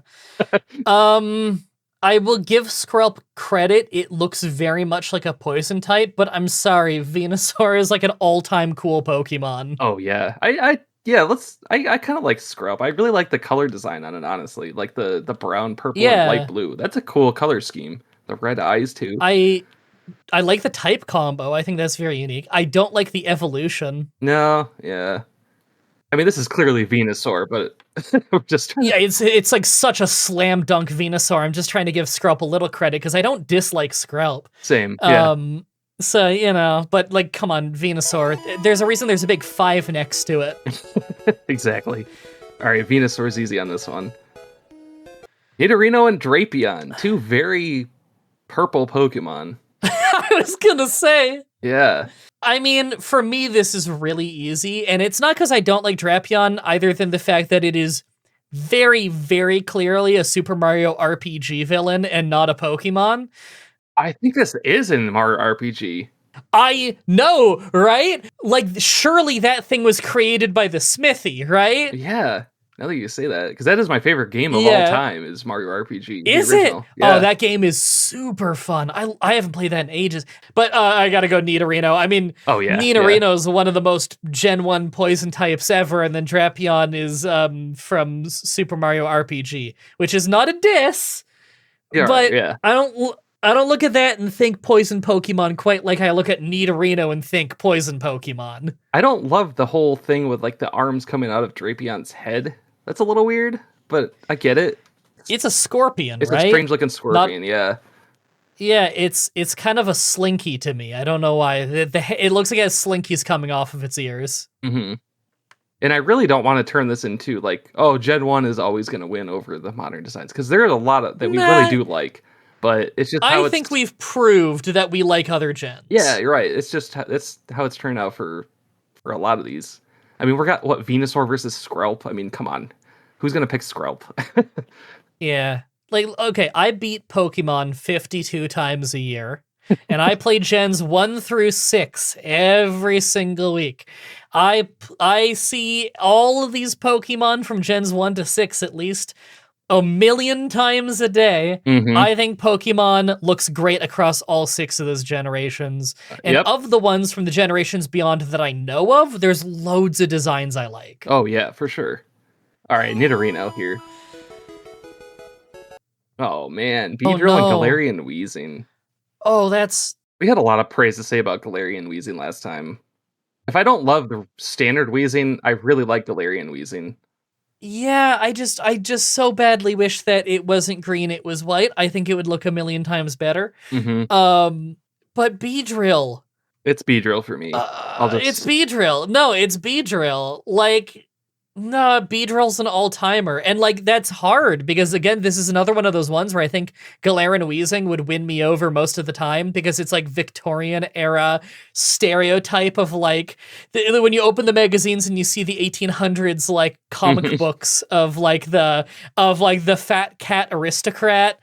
I will give Skrelp credit. It looks very much like a poison type, but I'm sorry, Venusaur is like an all-time cool Pokemon. Oh yeah. I kind of like Skrelp. I really like the color design on it, honestly. Like the brown, purple, and light blue. That's a cool color scheme. The red eyes too. I like the type combo. I think that's very unique. I don't like the evolution. No, yeah. I mean, this is clearly Venusaur, but we're just yeah, it's like such a slam dunk Venusaur. I'm just trying to give Skrelp a little credit because I don't dislike Skrelp. Same, yeah. So, you know, but like, come on, Venusaur. There's a reason there's a big 5 next to it. Exactly. All right, Venusaur's easy on this one. Nidorino and Drapion, two very purple Pokemon. I was gonna say. Yeah. I mean, for me, this is really easy, and it's not because I don't like Drapion, either than the fact that it is very, very clearly a Super Mario RPG villain and not a Pokemon. I think this is in Mario RPG. I know, right? Like, surely that thing was created by the Smithy, right? Yeah. Now that you say that, because that is my favorite game of all time, is Mario RPG. Is it? Yeah. Oh, that game is super fun. I haven't played that in ages. But I gotta go Nidorino. I mean, Nidorino is one of the most Gen 1 poison types ever, and then Drapion is from Super Mario RPG, which is not a diss. Yeah, but yeah. I don't look at that and think poison Pokemon quite like I look at Nidorino and think poison Pokemon. I don't love the whole thing with like the arms coming out of Drapion's head. That's a little weird, but I get it. It's a scorpion, it's right? It's a strange-looking scorpion, yeah. Yeah, it's kind of a slinky to me. I don't know why. It looks like it has slinkies coming off of its ears. Mm-hmm. And I really don't want to turn this into, like, oh, Gen 1 is always going to win over the modern designs, because there are a lot of that we really do like, but it's just how I think we've proved that we like other gens. Yeah, you're right. It's just that's how it's turned out for a lot of these. I mean, we got, what, Venusaur versus Skrelp? I mean, come on. Who's going to pick Skrelp? Yeah. Like, okay, I beat Pokemon 52 times a year, and I play Gens 1 through 6 every single week. I see all of these Pokemon from Gens 1 to 6 at least a million times a day. Mm-hmm. I think Pokemon looks great across all 6 of those generations. And of the ones from the generations beyond that I know of, there's loads of designs I like. Oh, yeah, for sure. All right, Nidorino here. Oh, man. Beedrill and Galarian Weezing. Oh, that's... We had a lot of praise to say about Galarian Weezing last time. If I don't love the standard Weezing, I really like Galarian Weezing. Yeah, I just so badly wish that it wasn't green, it was white. I think it would look a million times better. Mm-hmm. But Beedrill. It's Beedrill for me. It's Beedrill. No, it's Beedrill. Like, no, Beedrill's an all-timer. And, like, that's hard, because, again, this is another one of those ones where I think Galarian Weezing would win me over most of the time, because it's, like, Victorian-era stereotype of, like, when you open the magazines and you see the 1800s, like, comic books of, like, the fat cat aristocrat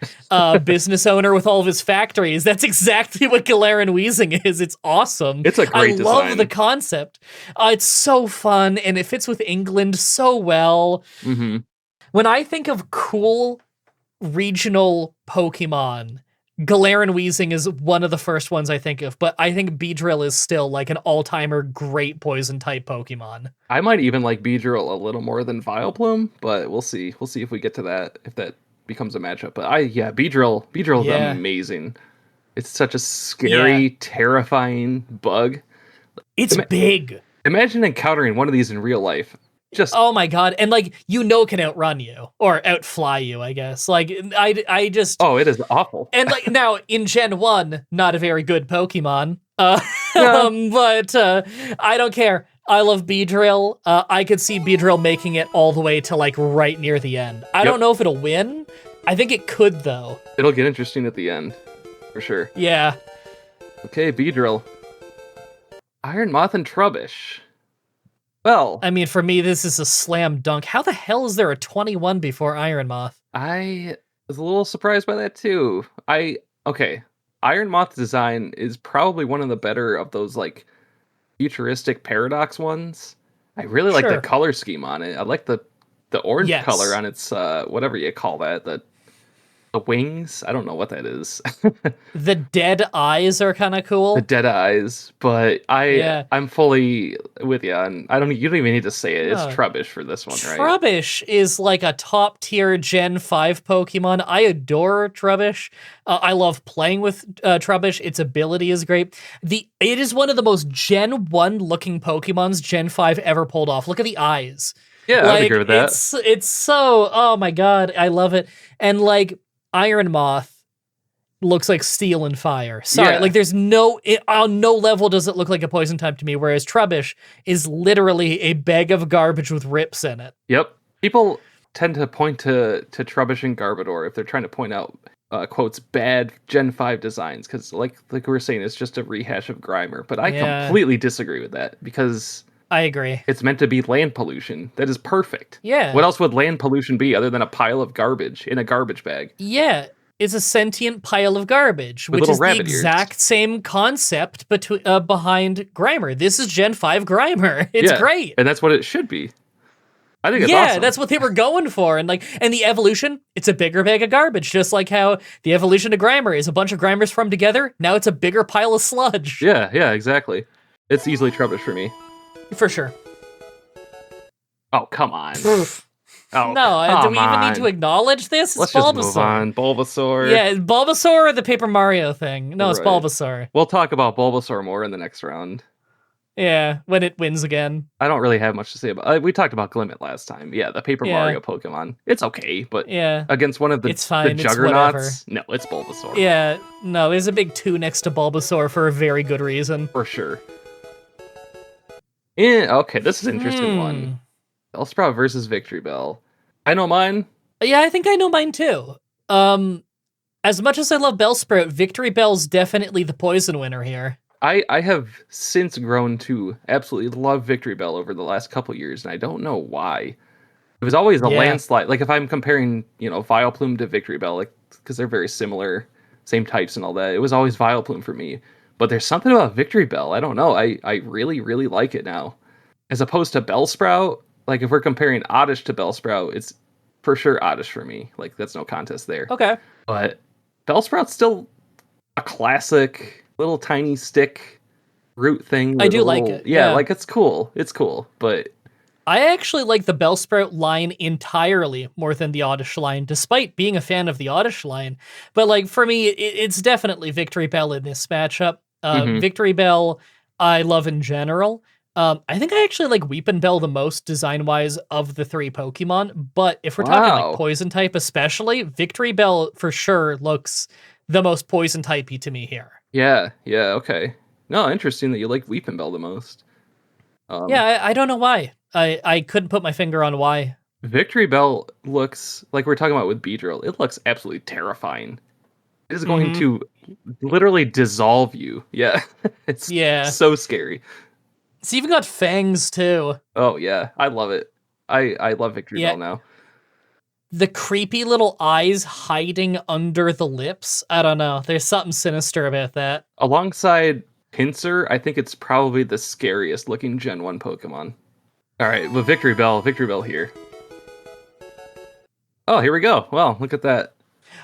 business owner with all of his factories. That's exactly what Galarian Weezing is. It's awesome. It's a great design. I love the concept. It's so fun, and it fits with England so well. Mm-hmm. When I think of cool regional Pokemon, Galarian Weezing is one of the first ones I think of, but I think Beedrill is still like an all-timer great poison type Pokemon. I might even like Beedrill a little more than Vileplume, but we'll see. We'll see if we get to that, if that becomes a matchup. But Beedrill is amazing. It's such a scary, terrifying bug. It's big. Imagine encountering one of these in real life. Just oh my god, and like it can outrun you or outfly you, I guess. Like I just it is awful. And like now in Gen 1, not a very good Pokemon. But I don't care. I love Beedrill. I could see Beedrill making it all the way to like right near the end. I don't know if it'll win. I think it could though. It'll get interesting at the end, for sure. Yeah. Okay, Beedrill. Iron Moth and Trubbish. Well, I mean, for me, this is a slam dunk. How the hell is there a 21 before Iron Moth? I was a little surprised by that too. Okay, Iron Moth design is probably one of the better of those like futuristic paradox ones. I really like the color scheme on it. I like the orange color on its whatever you call that, the wings. I don't know what that is. The dead eyes are kind of cool. The dead eyes, but I'm fully with you. And you don't even need to say it. It's Trubbish for this one, right? Trubbish is like a top tier Gen 5 Pokemon. I adore Trubbish. I love playing with Trubbish. Its ability is great. It is one of the most Gen 1 looking Pokemons Gen 5 ever pulled off. Look at the eyes. Yeah, I'd agree with that. It's so, oh my god, I love it. And like Iron Moth looks like steel and fire. Sorry, like there's on no level does it look like a poison type to me, whereas Trubbish is literally a bag of garbage with rips in it. Yep. People tend to point to Trubbish and Garbodor if they're trying to point out quotes bad Gen 5 designs, because like we were saying, it's just a rehash of Grimer. But I completely disagree with that, because I agree. It's meant to be land pollution. That is perfect. Yeah. What else would land pollution be other than a pile of garbage in a garbage bag? Yeah. It's a sentient pile of garbage, which is the exact same concept behind Grimer. This is Gen 5 Grimer. It's great. And that's what it should be. I think it's awesome. Yeah, that's what they were going for. And the evolution, it's a bigger bag of garbage, just like how the evolution of Grimer is a bunch of Grimers from together. Now it's a bigger pile of sludge. Yeah, exactly. It's easily Trubbish for me. For sure. Oh, come on. Oh, no, do we even need to acknowledge this? It's Let's Bulbasaur. Just move on. Bulbasaur. Yeah, Bulbasaur or the Paper Mario thing? No, it's Bulbasaur. We'll talk about Bulbasaur more in the next round. Yeah, when it wins again. I don't really have much to say about we talked about Glimmet last time. Yeah, the Paper Mario Pokemon. It's okay, but against one of the juggernauts, no, it's Bulbasaur. Yeah, no, there's a big 2 next to Bulbasaur for a very good reason. For sure. Yeah, okay, this is an interesting one. Bellsprout versus Victory Bell. I know mine. Yeah, I think I know mine too. As much as I love Bellsprout, Victory Bell's definitely the poison winner here. I have since grown to absolutely love Victory Bell over the last couple years, and I don't know why. It was always a landslide. Like if I'm comparing, Vileplume to Victory Bell, like because they're very similar, same types and all that. It was always Vileplume for me. But there's something about Victory Bell. I don't know. I really, really like it now. As opposed to Bellsprout, like if we're comparing Oddish to Bellsprout, it's for sure Oddish for me. Like that's no contest there. Okay. But Bellsprout's still a classic little tiny stick root thing. I do like it. Yeah, like it's cool. It's cool. But I actually like the Bellsprout line entirely more than the Oddish line, despite being a fan of the Oddish line. But like for me, it's definitely Victory Bell in this matchup. Victory Bell, I love in general. I think I actually like Weepin' Bell the most design-wise of the 3 Pokemon, but if we're talking like Poison type especially, Victory Bell for sure looks the most Poison typey to me here. Yeah, okay. No, interesting that you like Weepin' Bell the most. I don't know why. I couldn't put my finger on why. Victory Bell looks, like we're talking about with Beedrill, it looks absolutely terrifying. It is going to literally dissolve you. Yeah, it's so scary. It's even got fangs, too. Oh, yeah. I love it. I love Victory Bell now. The creepy little eyes hiding under the lips. I don't know. There's something sinister about that. Alongside Pinsir, I think it's probably the scariest looking Gen 1 Pokemon. All right, with Victory Bell here. Oh, here we go. Well, look at that.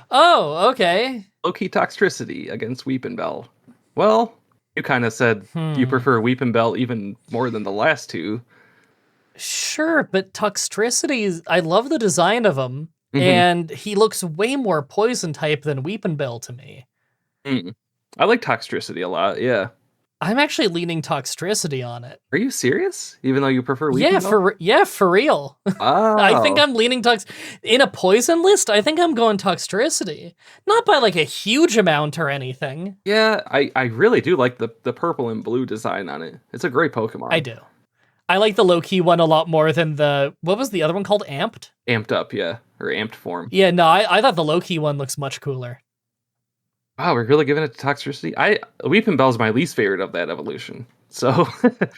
Oh, okay. Low-key Toxtricity against Weepin' Bell. Well, you kind of said you prefer Weepin' Bell even more than the last 2. Sure, but Toxtricity, I love the design of him, and he looks way more Poison type than Weepin' Bell to me. I like Toxtricity a lot, yeah. I'm actually leaning Toxtricity on it. Are you serious? Even though you prefer Weepin' Bell? For real. Oh. I think I'm leaning in a Poison list, I think I'm going Toxtricity. Not by like a huge amount or anything. Yeah, I really do like the purple and blue design on it. It's a great Pokemon. I do. I like the low-key one a lot more than what was the other one called? Amped? Amped up, yeah. Or amped form. Yeah, no, I thought the low-key one looks much cooler. Wow, we're really giving it to Toxtricity? Weeping Bell's my least favorite of that evolution. So,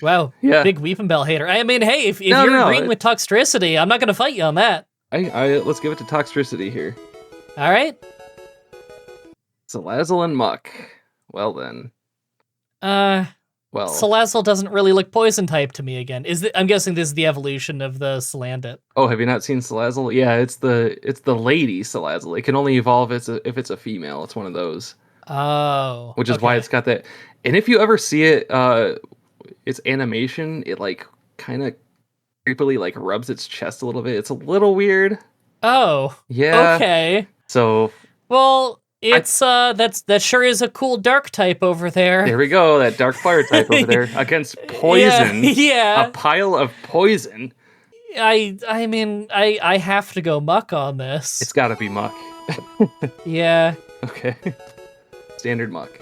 Wow, yeah. big Weeping Bell hater. I mean, hey, if No, you're no, agreeing with Toxtricity, I'm not going to fight you on that. Let's give it to Toxtricity here. All right. Salazzle and Muck. Well then. Well, Salazzle doesn't really look poison type to me again. I'm guessing this is the evolution of the Salandit. oh, have you not seen Salazzle? Yeah, it's the lady Salazzle. It can only evolve if it's a female. It's one of those. Oh. Which is why it's got that. And if you ever see it, its animation, it like kind of creepily like rubs its chest a little bit. It's a little weird. Oh. Yeah. Okay. So. Well, it's that sure is a cool dark type over there. There we go. That dark fire type over there against poison. Yeah. A pile of poison. I mean, I have to go Muck on this. It's got to be Muck. Yeah. Okay. Standard Muck.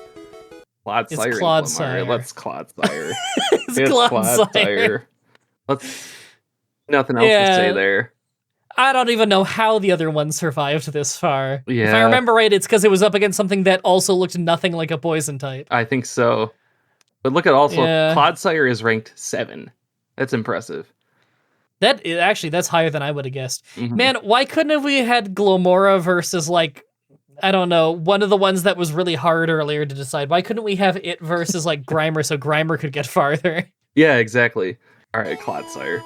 Clodsire. It's Clodsire. Let's Clodsire. It's Clodsire. Let's. Nothing else to say there. I don't even know how the other one survived this far. Yeah. If I remember right, it's because it was up against something that also looked nothing like a poison type. I think so. But look at Clodsire is ranked 7. That's impressive. That's higher than I would have guessed. Mm-hmm. Man, why couldn't have we had Glomora versus like, I don't know, one of the ones that was really hard earlier to decide? Why couldn't we have it versus like Grimer so Grimer could get farther? Yeah, exactly. All right, Clodsire.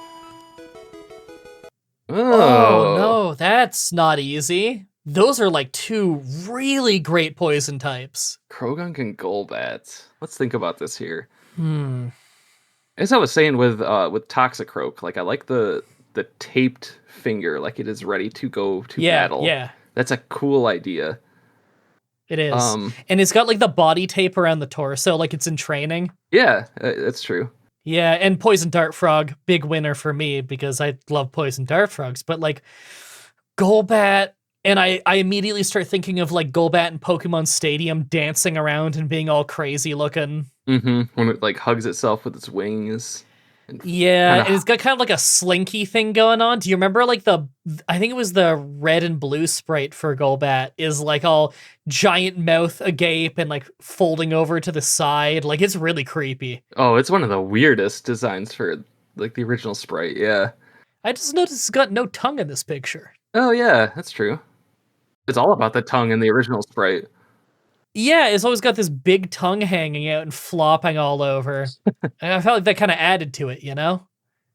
Oh, no, that's not easy. Those are like 2 really great poison types. Krogunk and Golbat. Let's think about this here. As I was saying with Toxicroak, like I like the taped finger, like it is ready to go to battle. Yeah. That's a cool idea. It is. And it's got like the body tape around the torso, like it's in training. Yeah, that's true. Yeah, and Poison Dart Frog, big winner for me because I love Poison Dart Frogs. But like Golbat, and I immediately start thinking of like Golbat in Pokemon Stadium dancing around and being all crazy looking. Mm-hmm. When it like hugs itself with its wings. Yeah, and it's got kind of like a slinky thing going on. Do you remember like I think it was the red and blue sprite for Golbat is like all giant mouth agape and like folding over to the side. Like it's really creepy. Oh, it's one of the weirdest designs for like the original sprite, yeah. I just noticed it's got no tongue in this picture. Oh yeah, that's true. It's all about the tongue in the original sprite. Yeah, it's always got this big tongue hanging out and flopping all over. And I felt like that kind of added to it, you know?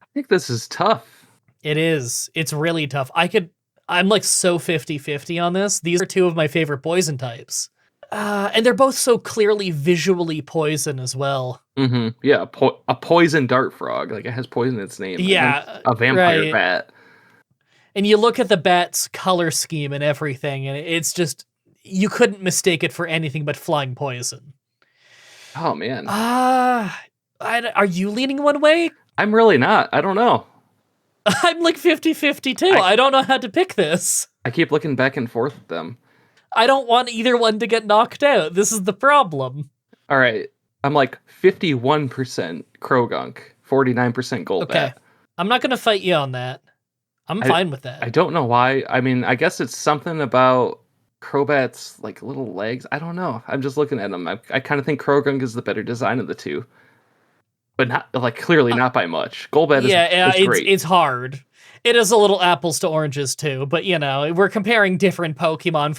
I think this is tough. It is. It's really tough. I'm like so 50-50 on this. These are 2 of my favorite poison types. And they're both so clearly visually poison as well. Mm-hmm. Yeah, a poison dart frog. Like it has poison in its name. Yeah. A vampire bat. And you look at the bat's color scheme and everything, and it's just... You couldn't mistake it for anything but flying poison. Oh, man. Are you leaning one way? I'm really not. I don't know. I'm like 50-50 too. I don't know how to pick this. I keep looking back and forth with them. I don't want either one to get knocked out. This is the problem. All right. I'm like 51% Krogunk, 49% Golbat. Okay. I'm not going to fight you on that. I'm fine with that. I don't know why. I mean, I guess it's something about Crobat's like little legs. I don't know. I'm just looking at them. I kind of think Krogunk is the better design of the 2, but not like clearly not by much. Golbat is great. It's hard. It is a little apples to oranges too, but you know we're comparing different Pokemon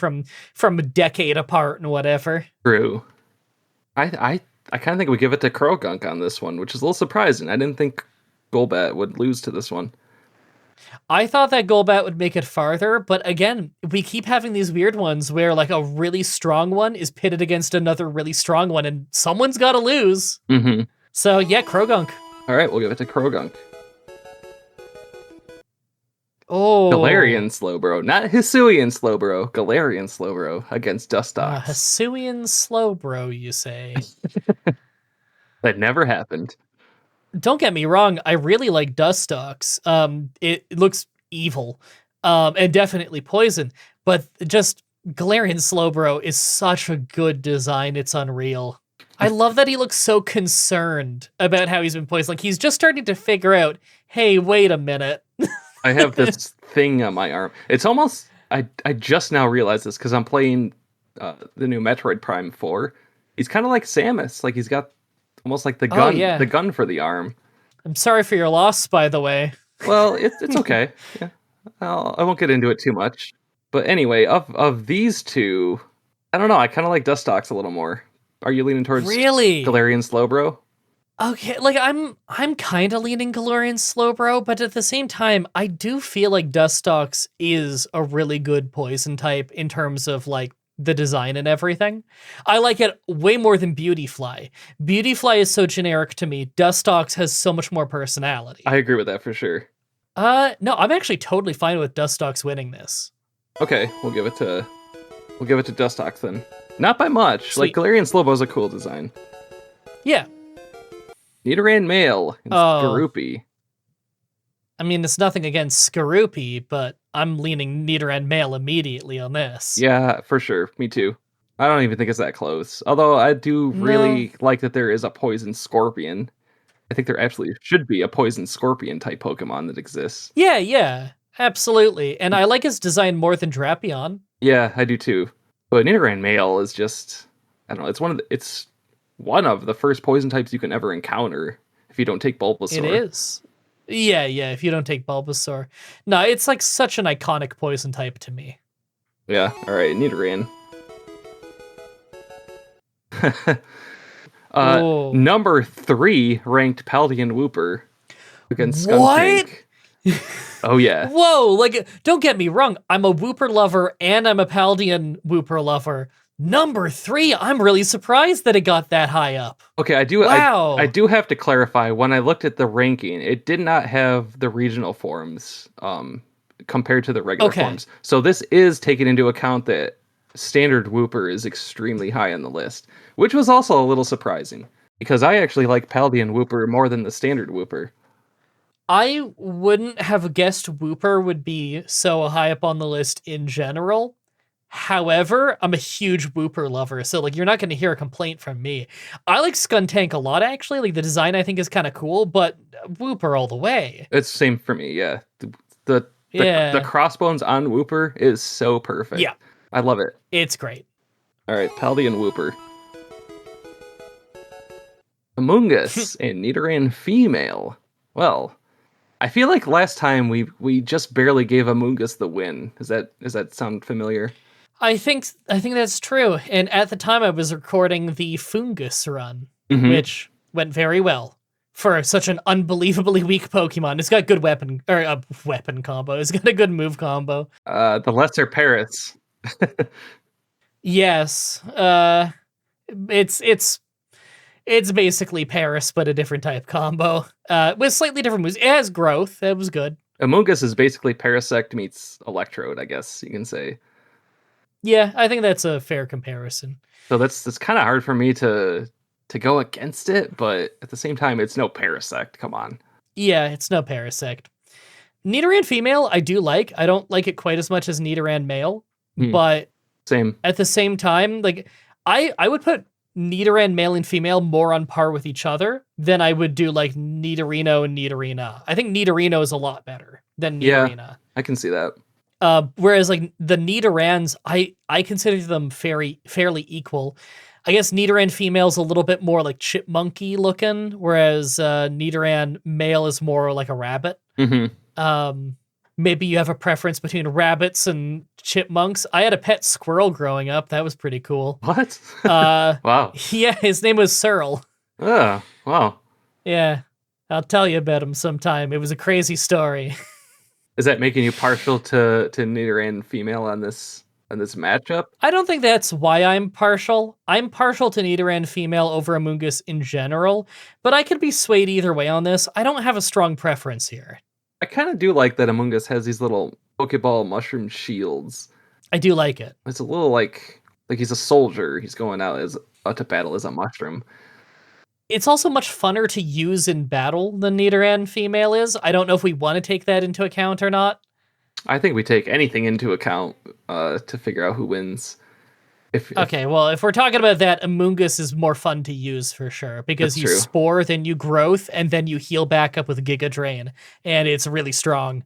from a decade apart and whatever. True. I kind of think we give it to Krogunk on this one, which is a little surprising. I didn't think Golbat would lose to this one. I thought that Golbat would make it farther, but again, we keep having these weird ones where like a really strong one is pitted against another really strong one, and someone's got to lose. Mm-hmm. So yeah, Krogunk. All right, we'll give it to Krogunk. Oh, Galarian Slowbro, not Hisuian Slowbro. Galarian Slowbro against Dustox. Hisuian Slowbro, you say? That never happened. Don't get me wrong, I really like Dustox. It looks evil, and definitely poison, but just Galarian Slowbro is such a good design, it's unreal. I love that he looks so concerned about how he's been poisoned. Like he's just starting to figure out, hey, wait a minute. I have this thing on my arm. It's almost I just now realized this because I'm playing the new Metroid Prime 4. He's kind of like Samus. Like he's got almost like the gun, yeah. the gun for the arm. I'm sorry for your loss, by the way. Well, it's okay. Yeah, I won't get into it too much. But anyway, of these two, I don't know. I kind of like Dustox a little more. Are you leaning towards Really? Galarian Slowbro? Okay, like I'm kind of leaning Galarian Slowbro, but at the same time, I do feel like Dustox is a really good poison type in terms of like the design and everything. I like it way more than Beautyfly. Beautyfly is so generic to me. Dustox has so much more personality. I agree with that for sure. No, I'm actually totally fine with Dustox winning this. Okay, we'll give it to Dustox then. Not by much. Sweet. Like Galarian Slowbro's a cool design. Yeah. Nidoran Male and Skorupi. I mean, it's nothing against Skorupi, but I'm leaning Nidoran Male immediately on this. Yeah, for sure. Me too. I don't even think it's that close. Although I do really like that there is a Poison Scorpion. I think there absolutely should be a Poison Scorpion type Pokemon that exists. Yeah, absolutely. And I like his design more than Drapion. Yeah, I do too. But Nidoran Male is just, I don't know, it's one of the first poison types you can ever encounter if you don't take Bulbasaur. It is. Yeah, if you don't take Bulbasaur. No, it's like such an iconic poison type to me. Yeah, alright, Nidoran. Number 3 ranked Paldean Wooper against Skuntank. Oh yeah. Whoa, like don't get me wrong, I'm a Wooper lover and I'm a Paldean Wooper lover. Number 3, I'm really surprised that it got that high up. Okay, I do have to clarify, when I looked at the ranking, it did not have the regional forms compared to the regular forms. So this is taking into account that standard Wooper is extremely high on the list, which was also a little surprising because I actually like Paldean Wooper more than the standard Wooper. I wouldn't have guessed Wooper would be so high up on the list in general. However, I'm a huge Wooper lover, so like you're not going to hear a complaint from me. I like Skuntank a lot, actually. Like the design I think is kind of cool, but Wooper all the way. It's the same for me, yeah. The crossbones on Wooper is so perfect. Yeah. I love it. It's great. All right, Paldean Wooper. Amoonguss and Nidoran Female. Well, I feel like last time we just barely gave Amoonguss the win. Does that sound familiar? I think that's true. And at the time I was recording the Fungus run, which went very well for such an unbelievably weak Pokemon. It's got good weapon combo. It's got a good move combo. The Lesser Paris. Yes. It's basically Paris, but a different type combo. With slightly different moves. It has growth. That was good. Amoonguss is basically Parasect meets Electrode, I guess you can say. Yeah, I think that's a fair comparison. So that's kind of hard for me to go against it, but at the same time, it's no Parasect. Come on. Yeah, it's no Parasect. Nidoran Female, I do like. I don't like it quite as much as Nidoran Male, but same. At the same time, like I would put Nidoran Male and Female more on par with each other than I would do like Nidorino and Nidorina. I think Nidorino is a lot better than Nidorina. Yeah, I can see that. Whereas like the Nidorans, I consider them fairly equal. I guess Nidoran Female is a little bit more like chipmunky looking, whereas Nidoran Male is more like a rabbit. Maybe you have a preference between rabbits and chipmunks. I had a pet squirrel growing up. That was pretty cool. What? Wow. Yeah, his name was Searle. Oh, wow. Yeah, I'll tell you about him sometime. It was a crazy story. Is that making you partial to Nidoran Female on this matchup? I don't think that's why I'm partial. I'm partial to Nidoran Female over Amoonguss in general, but I could be swayed either way on this. I don't have a strong preference here. I kind of do like that Amoonguss has these little Pokeball mushroom shields. I do like it. It's a little like he's a soldier. He's going out to battle as a mushroom. It's also much funner to use in battle than Nidoran Female is. I don't know if we want to take that into account or not. I think we take anything into account to figure out who wins. If Okay, well, if we're talking about that, Amoonguss is more fun to use for sure because That's you true. spore, then you growth, and then you heal back up with Giga Drain, and it's really strong.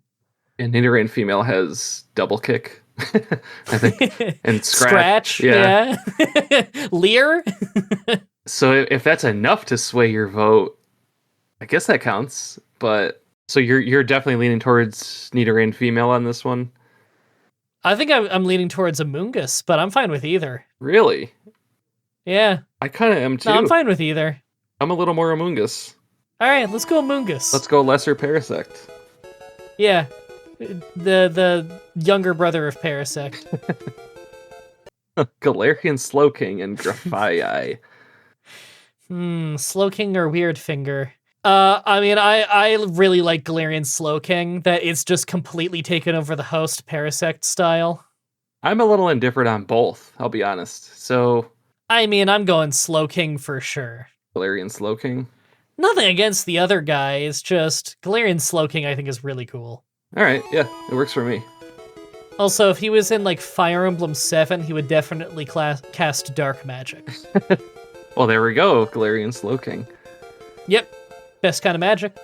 and Nidoran female has double kick, I think, and Scratch, yeah. Leer. So if that's enough to sway your vote, I guess that counts. But so you're definitely leaning towards Nidoran female on this one. I think I'm leaning towards Amoonguss, but I'm fine with either. Really? Yeah. I kind of am too. No, I'm fine with either. I'm a little more Amoonguss. All right, let's go Amoonguss. Let's go lesser Parasect. Yeah. The younger brother of Parasect. Galarian Slowking and Grafaiai. Slowking or Weird Finger? I mean, I really like Galarian Slowking, that it's just completely taken over the host Parasect style. I'm a little indifferent on both, I'll be honest. So I mean, I'm going Slowking for sure. Galarian Slowking. Nothing against the other guy, it's just Galarian Slowking I think is really cool. Alright, yeah, it works for me. Also, if he was in like Fire Emblem 7, he would definitely cast Dark Magic. Well, there we go, Galarian Slowking. Yep, best kind of magic.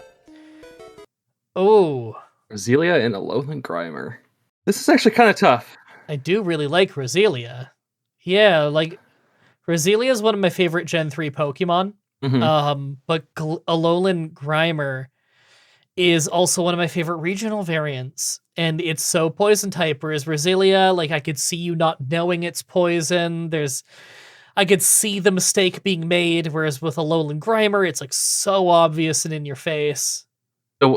Oh. Roselia and Alolan Grimer. This is actually kind of tough. I do really like Roselia. Yeah, like, Roselia is one of my favorite Gen 3 Pokemon. But Alolan Grimer is also one of my favorite regional variants. And it's so poison type, whereas Roselia, like, I could see you not knowing it's poison. I could see the mistake being made, whereas with Alolan Grimer, it's like so obvious and in your face.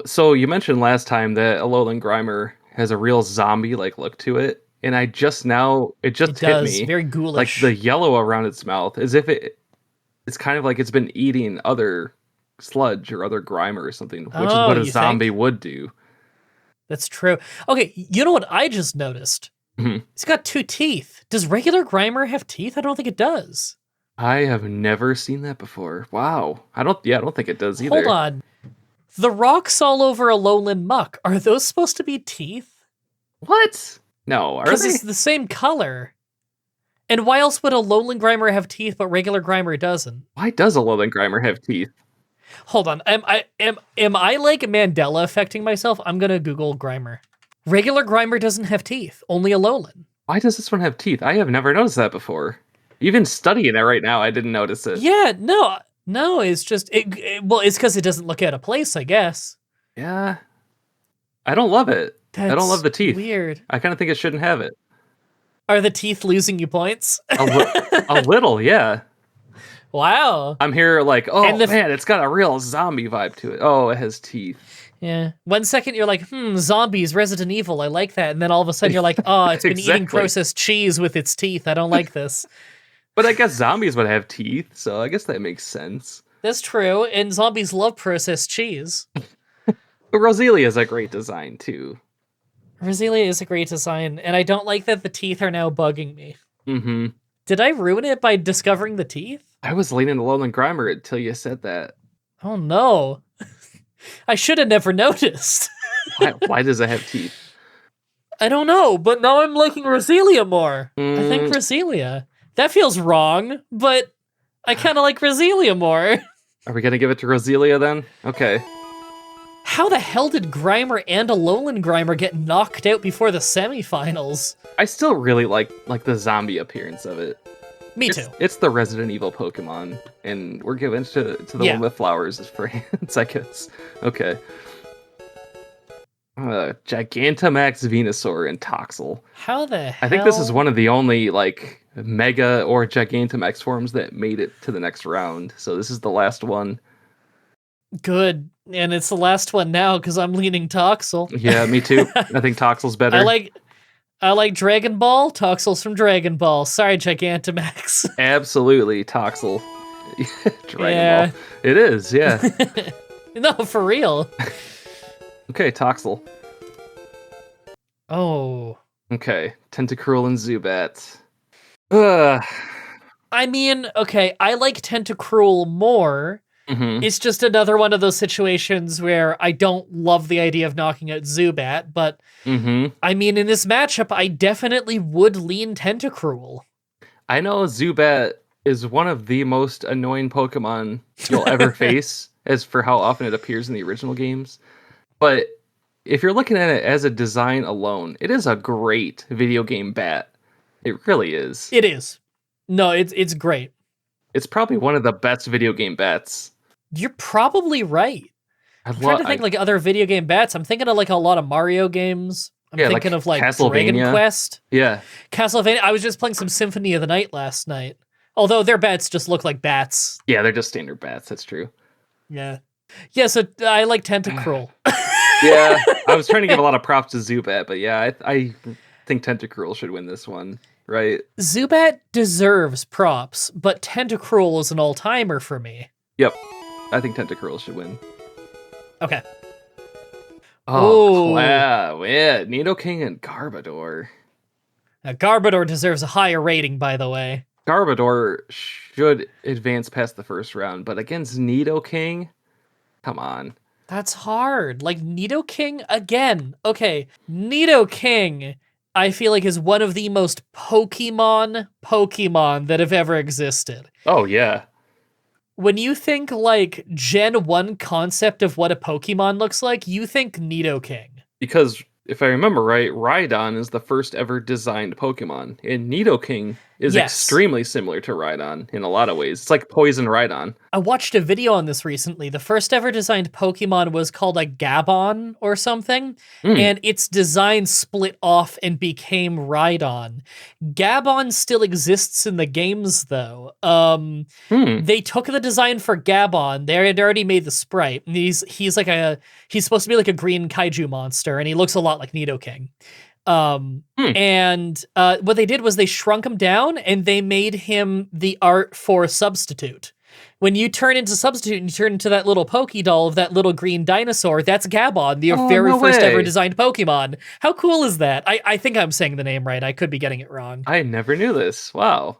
So you mentioned last time that Alolan Grimer has a real zombie-like look to it. And it just hit me. Very ghoulish. Like the yellow around its mouth, as if it's kind of like it's been eating other sludge or other Grimer or something, which is what a zombie would do. That's true. Okay, you know what I just noticed? It's got 2 teeth. Does regular Grimer have teeth? I don't think it does. I have never seen that before. Wow. I don't think it does either. Hold on. The rocks all over Alolan Muck, are those supposed to be teeth? What? No, are they? Because it's the same color. And why else would Alolan Grimer have teeth, but regular Grimer doesn't? Why does Alolan Grimer have teeth? Hold on. Am I like Mandela affecting myself? I'm gonna Google Grimer. Regular Grimer doesn't have teeth, only Alolan. Why does this one have teeth? I have never noticed that before. Even studying it right now, I didn't notice it. Yeah, no, it's just, it's because it doesn't look out of place, I guess. Yeah. I don't love it. I don't love the teeth. Weird. I kind of think it shouldn't have it. Are the teeth losing you points? A little, yeah. Wow. I'm here like, man, it's got a real zombie vibe to it. Oh, it has teeth. Yeah. 1 second you're like, zombies, Resident Evil, I like that. And then all of a sudden you're like, oh, it's been eating processed cheese with its teeth. I don't like this. But I guess zombies would have teeth, so I guess that makes sense. That's true, and zombies love processed cheese. But Roselia is a great design, too. Roselia is a great design, and I don't like that the teeth are now bugging me. Mm-hmm. Did I ruin it by discovering the teeth? I was leaning Alolan Grimer until you said that. Oh no. I should have never noticed. Why does it have teeth? I don't know, but now I'm liking Roselia more. I think Roselia. That feels wrong, but I kind of like Roselia more. Are we going to give it to Roselia then? Okay. How the hell did Grimer and Alolan Grimer get knocked out before the semifinals? I still really like the zombie appearance of it. Me too. It's the Resident Evil Pokemon, and we're giving it to the one with flowers for hands, I guess. Okay. Gigantamax, Venusaur, and Toxel. How the hell? I think this is one of the only, Mega or Gigantamax forms that made it to the next round. So this is the last one. Good. And it's the last one now, because I'm leaning Toxel. Yeah, me too. I think Toxel's better. I like Dragon Ball. Toxel's from Dragon Ball. Sorry, Gigantamax. Absolutely, Toxel. Dragon Ball. It is, yeah. No, for real. Okay, Toxel. Oh. Okay, Tentacruel and Zubat. I mean, okay, I like Tentacruel more. Mm-hmm. It's just another one of those situations where I don't love the idea of knocking out Zubat, but I mean, in this matchup, I definitely would lean Tentacruel. I know Zubat is one of the most annoying Pokemon you'll ever face, as for how often it appears in the original games. But if you're looking at it as a design alone, it is a great video game bat. It really is. It is. No, it's great. It's probably one of the best video game bats. You're probably right. I'm trying to think like other video game bats. I'm thinking of like a lot of Mario games. I'm thinking of like Dragon Quest. Yeah. Castlevania. I was just playing some Symphony of the Night last night. Although their bats just look like bats. Yeah, they're just standard bats. That's true. Yeah. Yeah, so I like Tentacruel. Yeah, I was trying to give a lot of props to Zubat, but yeah, I think Tentacruel should win this one, right? Zubat deserves props, but Tentacruel is an all-timer for me. Yep, I think Tentacruel should win. Okay. Oh, wow, yeah, Nidoking and Garbodor. Now, Garbodor deserves a higher rating, by the way. Garbodor should advance past the first round, but against Nidoking, come on. That's hard. Like, Nidoking, again. Okay, Nidoking, I feel like, is one of the most Pokemon that have ever existed. Oh, yeah. When you think, like, Gen 1 concept of what a Pokemon looks like, you think Nidoking. Because, if I remember right, Rhydon is the first ever designed Pokemon, and Nidoking is extremely similar to Rhydon in a lot of ways. It's like Poison Rhydon. I watched a video on this recently. The first ever designed Pokemon was called a Gabon or something, and its design split off and became Rhydon. Gabon still exists in the games, though. They took the design for Gabon. They had already made the sprite. And he's supposed to be like a green kaiju monster, and he looks a lot like Nidoking. And what they did was they shrunk him down and they made him the art for Substitute. When you turn into Substitute and you turn into that little Pokédoll of that little green dinosaur, that's Gabon, the very first ever designed Pokemon. How cool is that? I think I'm saying the name right. I could be getting it wrong. I never knew this. Wow.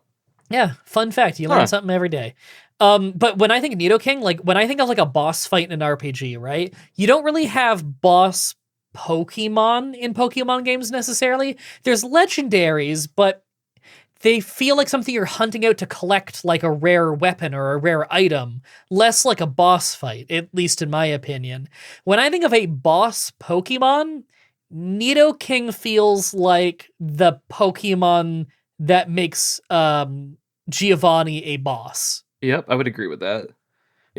Yeah, fun fact. You learn something every day. But when I think of Nidoking, like when I think of like a boss fight in an RPG, right? You don't really have boss Pokemon in Pokemon games necessarily. There's legendaries, but they feel like something you're hunting out to collect, like a rare weapon or a rare item, less like a boss fight, at least in my opinion. When I think of a boss Pokemon, Nidoking feels like the Pokemon that makes Giovanni a boss. Yep, I would agree with that.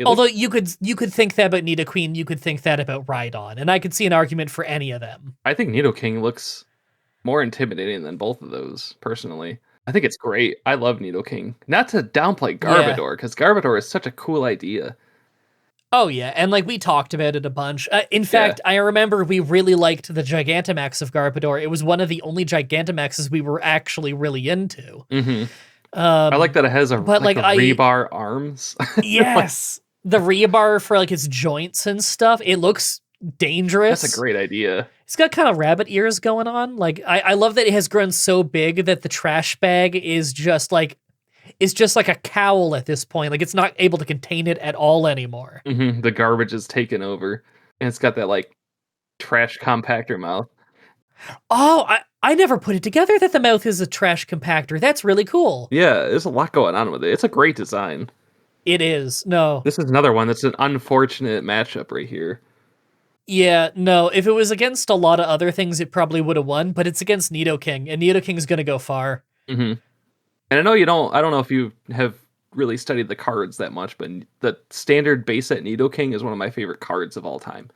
Although you could think that about Nidoqueen, you could think that about Rhydon, and I could see an argument for any of them. I think Nidoking looks more intimidating than both of those, personally. I think it's great. I love Nidoking. Not to downplay Garbodor, because Garbodor is such a cool idea. Oh yeah, and like we talked about it a bunch. In fact, I remember we really liked the Gigantamax of Garbodor. It was one of the only Gigantamaxes we were actually really into. I like that it has rebar arms. Yes. The rebar for like its joints and stuff. It looks dangerous. That's a great idea. It's got kind of rabbit ears going on. Like I love that it has grown so big that the trash bag is just like a cowl at this point. Like it's not able to contain it at all anymore. The garbage is taken over. And it's got that like trash compactor mouth. Oh, I never put it together that the mouth is a trash compactor. That's really cool. Yeah, there's a lot going on with it. It's a great design. It is. No. This is another one that's an unfortunate matchup right here. Yeah, no. If it was against a lot of other things, it probably would have won, but it's against Nidoking, and Nidoking's going to go far. And I know I don't know if you have really studied the cards that much, but the standard base set Nidoking is one of my favorite cards of all time.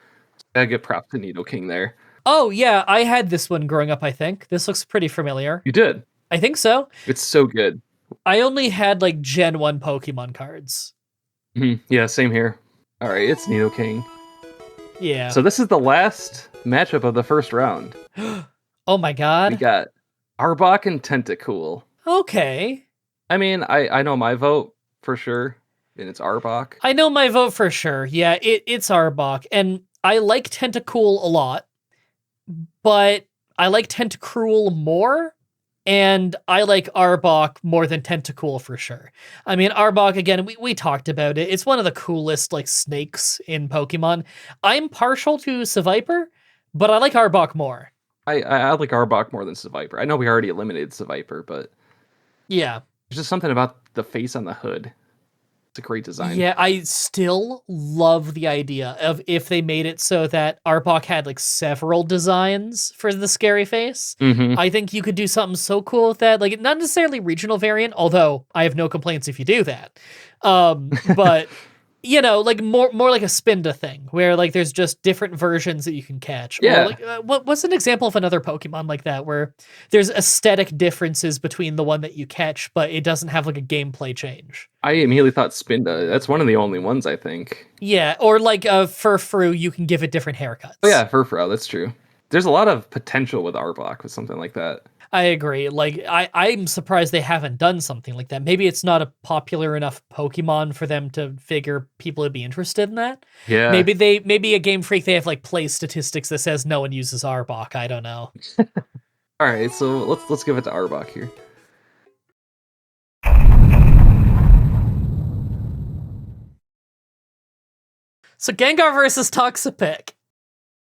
I give props to Nidoking there. Oh, yeah, I had this one growing up, I think. This looks pretty familiar. You did? I think so. It's so good. I only had, like, Gen 1 Pokemon cards. Yeah, same here. All right, it's Nidoking. Yeah. So this is the last matchup of the first round. Oh my god. We got Arbok and Tentacool. Okay. I mean, I know my vote for sure, and it's Arbok. I know my vote for sure. Yeah, it's Arbok, and I like Tentacool a lot, but I like Tentacruel more, and I like Arbok more than Tentacool for sure. I mean, Arbok, again, we talked about it. It's one of the coolest, like, snakes in Pokemon. I'm partial to Seviper, but I like Arbok more. I like Arbok more than Seviper. I know we already eliminated Seviper, but... Yeah. There's just something about the face on the hood. It's a great design. Yeah, I still love the idea of if they made it so that Arbok had like several designs for the scary face. Mm-hmm. I think you could do something so cool with that. Like, not necessarily regional variant, although I have no complaints if you do that. But you know, like more like a Spinda thing, where like there's just different versions that you can catch. Yeah. Or like, what's an example of another Pokemon like that, where there's aesthetic differences between the one that you catch, but it doesn't have like a gameplay change. I immediately thought Spinda. That's one of the only ones, I think. Yeah, or like a Furfrou, you can give it different haircuts. Oh yeah, Furfrou, that's true. There's a lot of potential with Arbok with something like that. I agree. Like, I'm surprised they haven't done something like that. Maybe it's not a popular enough Pokemon for them to figure people would be interested in that. Yeah. Maybe a Game Freak, they have like play statistics that says no one uses Arbok. I don't know. All right, so let's give it to Arbok here. So Gengar versus Toxapex.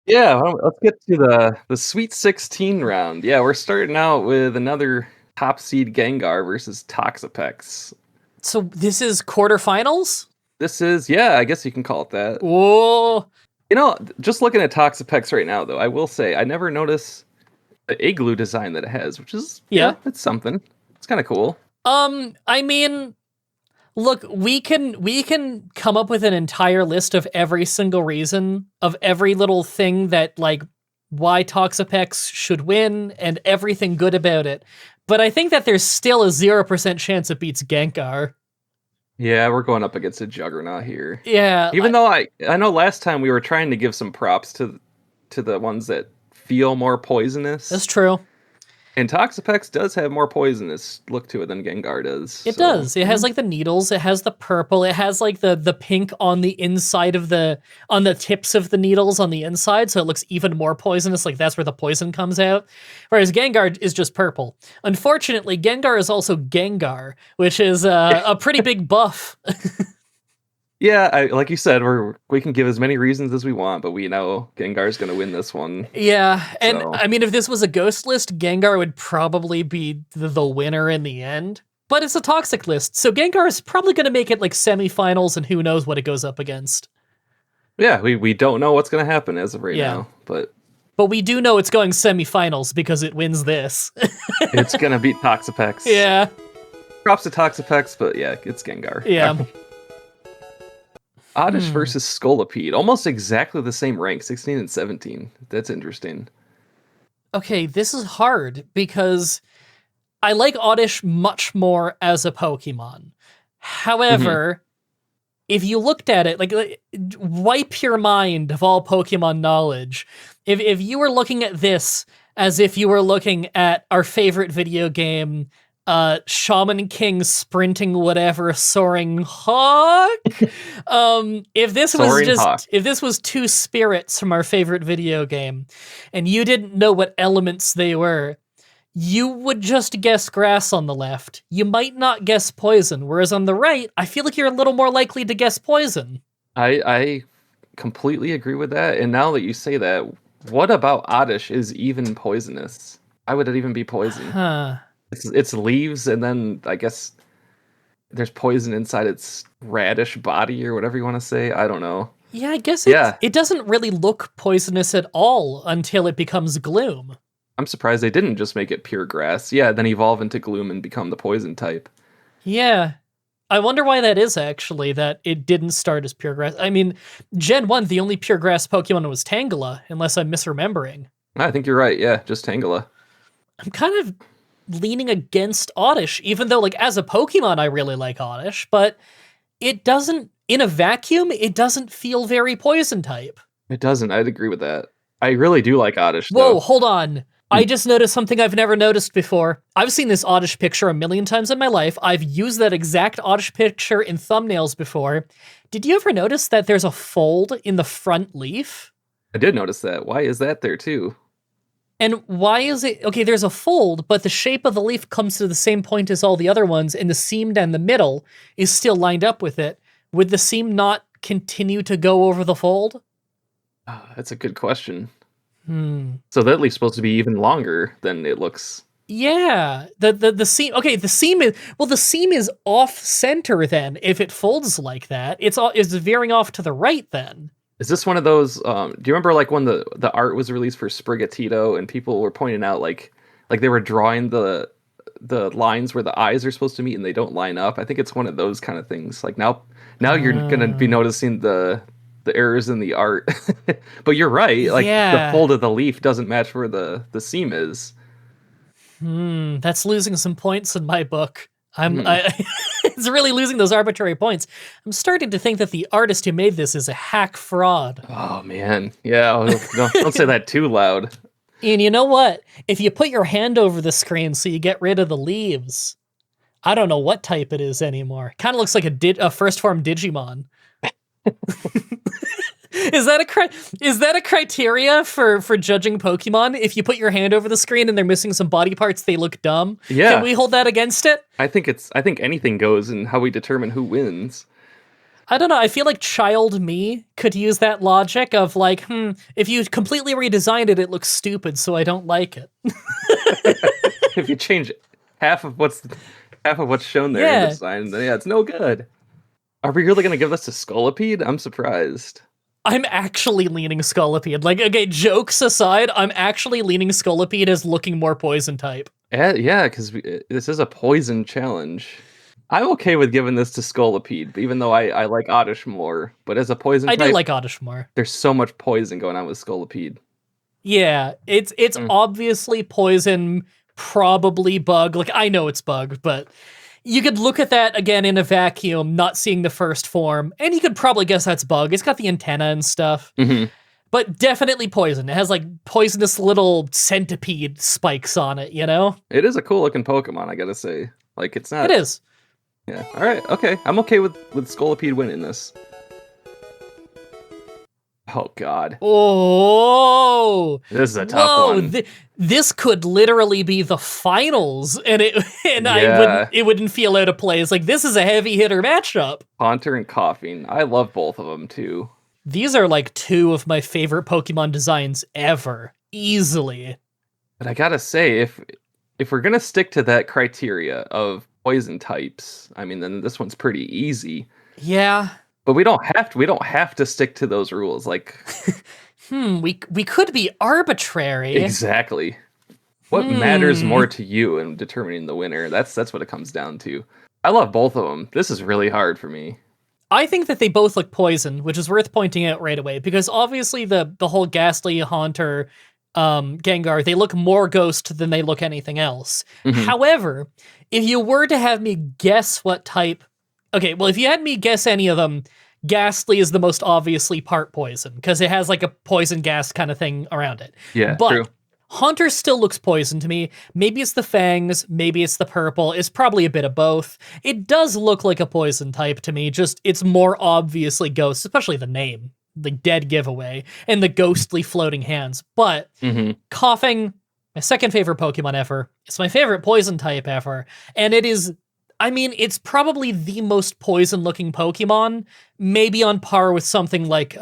Yeah, well, let's get to the Sweet 16 round. Yeah, we're starting out with another top seed Gengar versus Toxapex. So this is quarterfinals? This is, yeah, I guess you can call it that. Whoa. You know, just looking at Toxapex right now, though, I will say I never noticed the igloo design that it has, which is, yeah, it's something. It's kind of cool. I mean, look, we can come up with an entire list of every single reason of every little thing that like why Toxapex should win and everything good about it. But I think that there's still a 0% chance it beats Gengar. Yeah, we're going up against a juggernaut here. Yeah. Even though I know last time we were trying to give some props to the ones that feel more poisonous. That's true. And Toxapex does have more poisonous look to it than Gengar does. It does. It has like the needles. It has the purple. It has like the pink on the inside of on the tips of the needles on the inside, so it looks even more poisonous. Like that's where the poison comes out. Whereas Gengar is just purple. Unfortunately, Gengar is also Gengar, which is a pretty big buff. Yeah, like you said, we can give as many reasons as we want, but we know Gengar's going to win this one. Yeah, and I mean, if this was a ghost list, Gengar would probably be the winner in the end. But it's a toxic list, so Gengar is probably going to make it like semifinals, and who knows what it goes up against. Yeah, we don't know what's going to happen as of right now, but we do know it's going semifinals because it wins this. It's going to beat Toxapex. Yeah. Props to Toxapex, but yeah, it's Gengar. Yeah. Oddish versus Scolipede. Almost exactly the same rank, 16 and 17. That's interesting. Okay, this is hard because I like Oddish much more as a Pokemon. However, if you looked at it, like wipe your mind of all Pokemon knowledge. If you were looking at this as if you were looking at our favorite video game, Shaman King sprinting whatever soaring hawk. If this was two spirits from our favorite video game, and you didn't know what elements they were, you would just guess grass on the left. You might not guess poison, whereas on the right, I feel like you're a little more likely to guess poison. I completely agree with that. And now that you say that, what about Oddish is even poisonous? Why would it even be poison? Huh. It's leaves, and then I guess there's poison inside its radish body or whatever you want to say. I don't know. Yeah, I guess it doesn't really look poisonous at all until it becomes Gloom. I'm surprised they didn't just make it pure grass. Yeah, then evolve into Gloom and become the poison type. Yeah. I wonder why that is, actually, that it didn't start as pure grass. I mean, Gen 1, the only pure grass Pokemon was Tangela, unless I'm misremembering. I think you're right, yeah, just Tangela. I'm kind of leaning against Oddish, even though, like, as a Pokemon, I really like Oddish, but it doesn't, in a vacuum, it doesn't feel very poison type. It doesn't, I'd agree with that. I really do like Oddish, Whoa, hold on. I just noticed something I've never noticed before. I've seen this Oddish picture a million times in my life. I've used that exact Oddish picture in thumbnails before. Did you ever notice that there's a fold in the front leaf? I did notice that. Why is that there too? And why is it... Okay, there's a fold, but the shape of the leaf comes to the same point as all the other ones, and the seam down the middle is still lined up with it. Would the seam not continue to go over the fold? That's a good question. So that leaf's supposed to be even longer than it looks Yeah, the seam. Okay, the seam is off center. Then, if it folds like that, it's veering off to the right. Then Is this one of those? Do you remember like when the art was released for Sprigatito and people were pointing out like they were drawing the lines where the eyes are supposed to meet and they don't line up? I think it's one of those kind of things. Like now you're gonna be noticing the errors in the art. But you're right. Like the yeah, fold of the leaf doesn't match where the seam is. that's losing some points in my book. Hmm. It's really losing those arbitrary points. I'm starting to think that the artist who made this is a hack fraud. Oh man, yeah. Don't say that too loud. And you know what? If you put your hand over the screen so you get rid of the leaves, I don't know what type it is anymore. Kind of looks like a first form Digimon. Is that a criteria for judging Pokemon? If you put your hand over the screen and they're missing some body parts, they look dumb. Yeah. Can we hold that against it? I think anything goes in how we determine who wins. I don't know. I feel like child me could use that logic of like, if you completely redesigned it, it looks stupid, so I don't like it. If you change half of what's shown there in Yeah. the design, then yeah, it's no good. Are we really gonna give this to Scolipede? I'm surprised. I'm actually leaning Scolipede. Like, okay, jokes aside, I'm actually leaning Scolipede as looking more poison type. Yeah, because this is a poison challenge. I'm okay with giving this to Scolipede, even though I like Oddish more. But as a poison I type, do like Oddish more. there's so much poison going on with Scolipede. Yeah, it's obviously poison, probably bug. Like, I know it's bug, but you could look at that again in a vacuum, not seeing the first form, and you could probably guess that's bug. It's got the antenna and stuff. Mm-hmm. But definitely poison. It has like poisonous little centipede spikes on it, you know? It is a cool looking Pokemon, I gotta say. Like it's not. It is. Yeah. All right. Okay. I'm okay with Scolipede winning this. Oh God. Oh, This is a tough one. This could literally be the finals, and Yeah. it wouldn't feel out of place. Like, this is a heavy hitter matchup. Haunter and Coughing. I love both of them too. These are like two of my favorite Pokemon designs ever, easily. But I gotta say, if we're gonna stick to that criteria of poison types, I mean, then this one's pretty easy. Yeah. But we don't have to. We don't have to stick to those rules. Like We could be arbitrary. exactly. What matters more to you in determining the winner? That's what it comes down to. I love both of them. This is really hard for me. I think that they both look poison, which is worth pointing out right away, because obviously the whole Ghastly, Haunter, Gengar, they look more ghost than they look anything else. Mhm. However, if you were to have me guess what type... Okay, well, if you had me guess any of them, Ghastly is the most obviously part poison, because it has like a poison gas kind of thing around it. Yeah, But true. Haunter still looks poison to me. Maybe it's the fangs, maybe it's the purple. It's probably a bit of both. It does look like a poison type to me, just it's more obviously ghost, especially the name, the dead giveaway, and the ghostly floating hands. But Mhm. Coughing, my second favorite Pokemon ever. It's my favorite poison type ever. And it is, I mean, it's probably the most poison looking Pokemon, maybe on par with something like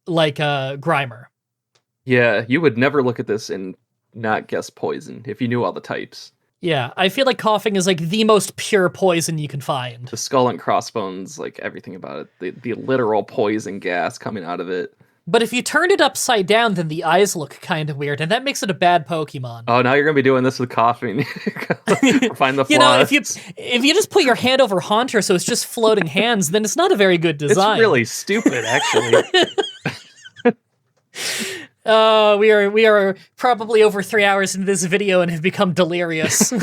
Grimer. Yeah, you would never look at this and not guess poison if you knew all the types. Yeah, I feel like Coughing is like the most pure poison you can find. The skull and crossbones, like everything about it, the literal poison gas coming out of it. But if you turn it upside down, then the eyes look kind of weird, and that makes it a bad Pokemon. Oh, now you're gonna be doing this with Coughing. Find the flaws. You know, if you just put your hand over Haunter, so it's just floating hands, then it's not a very good design. It's really stupid, actually. We are probably over 3 hours into this video and have become delirious.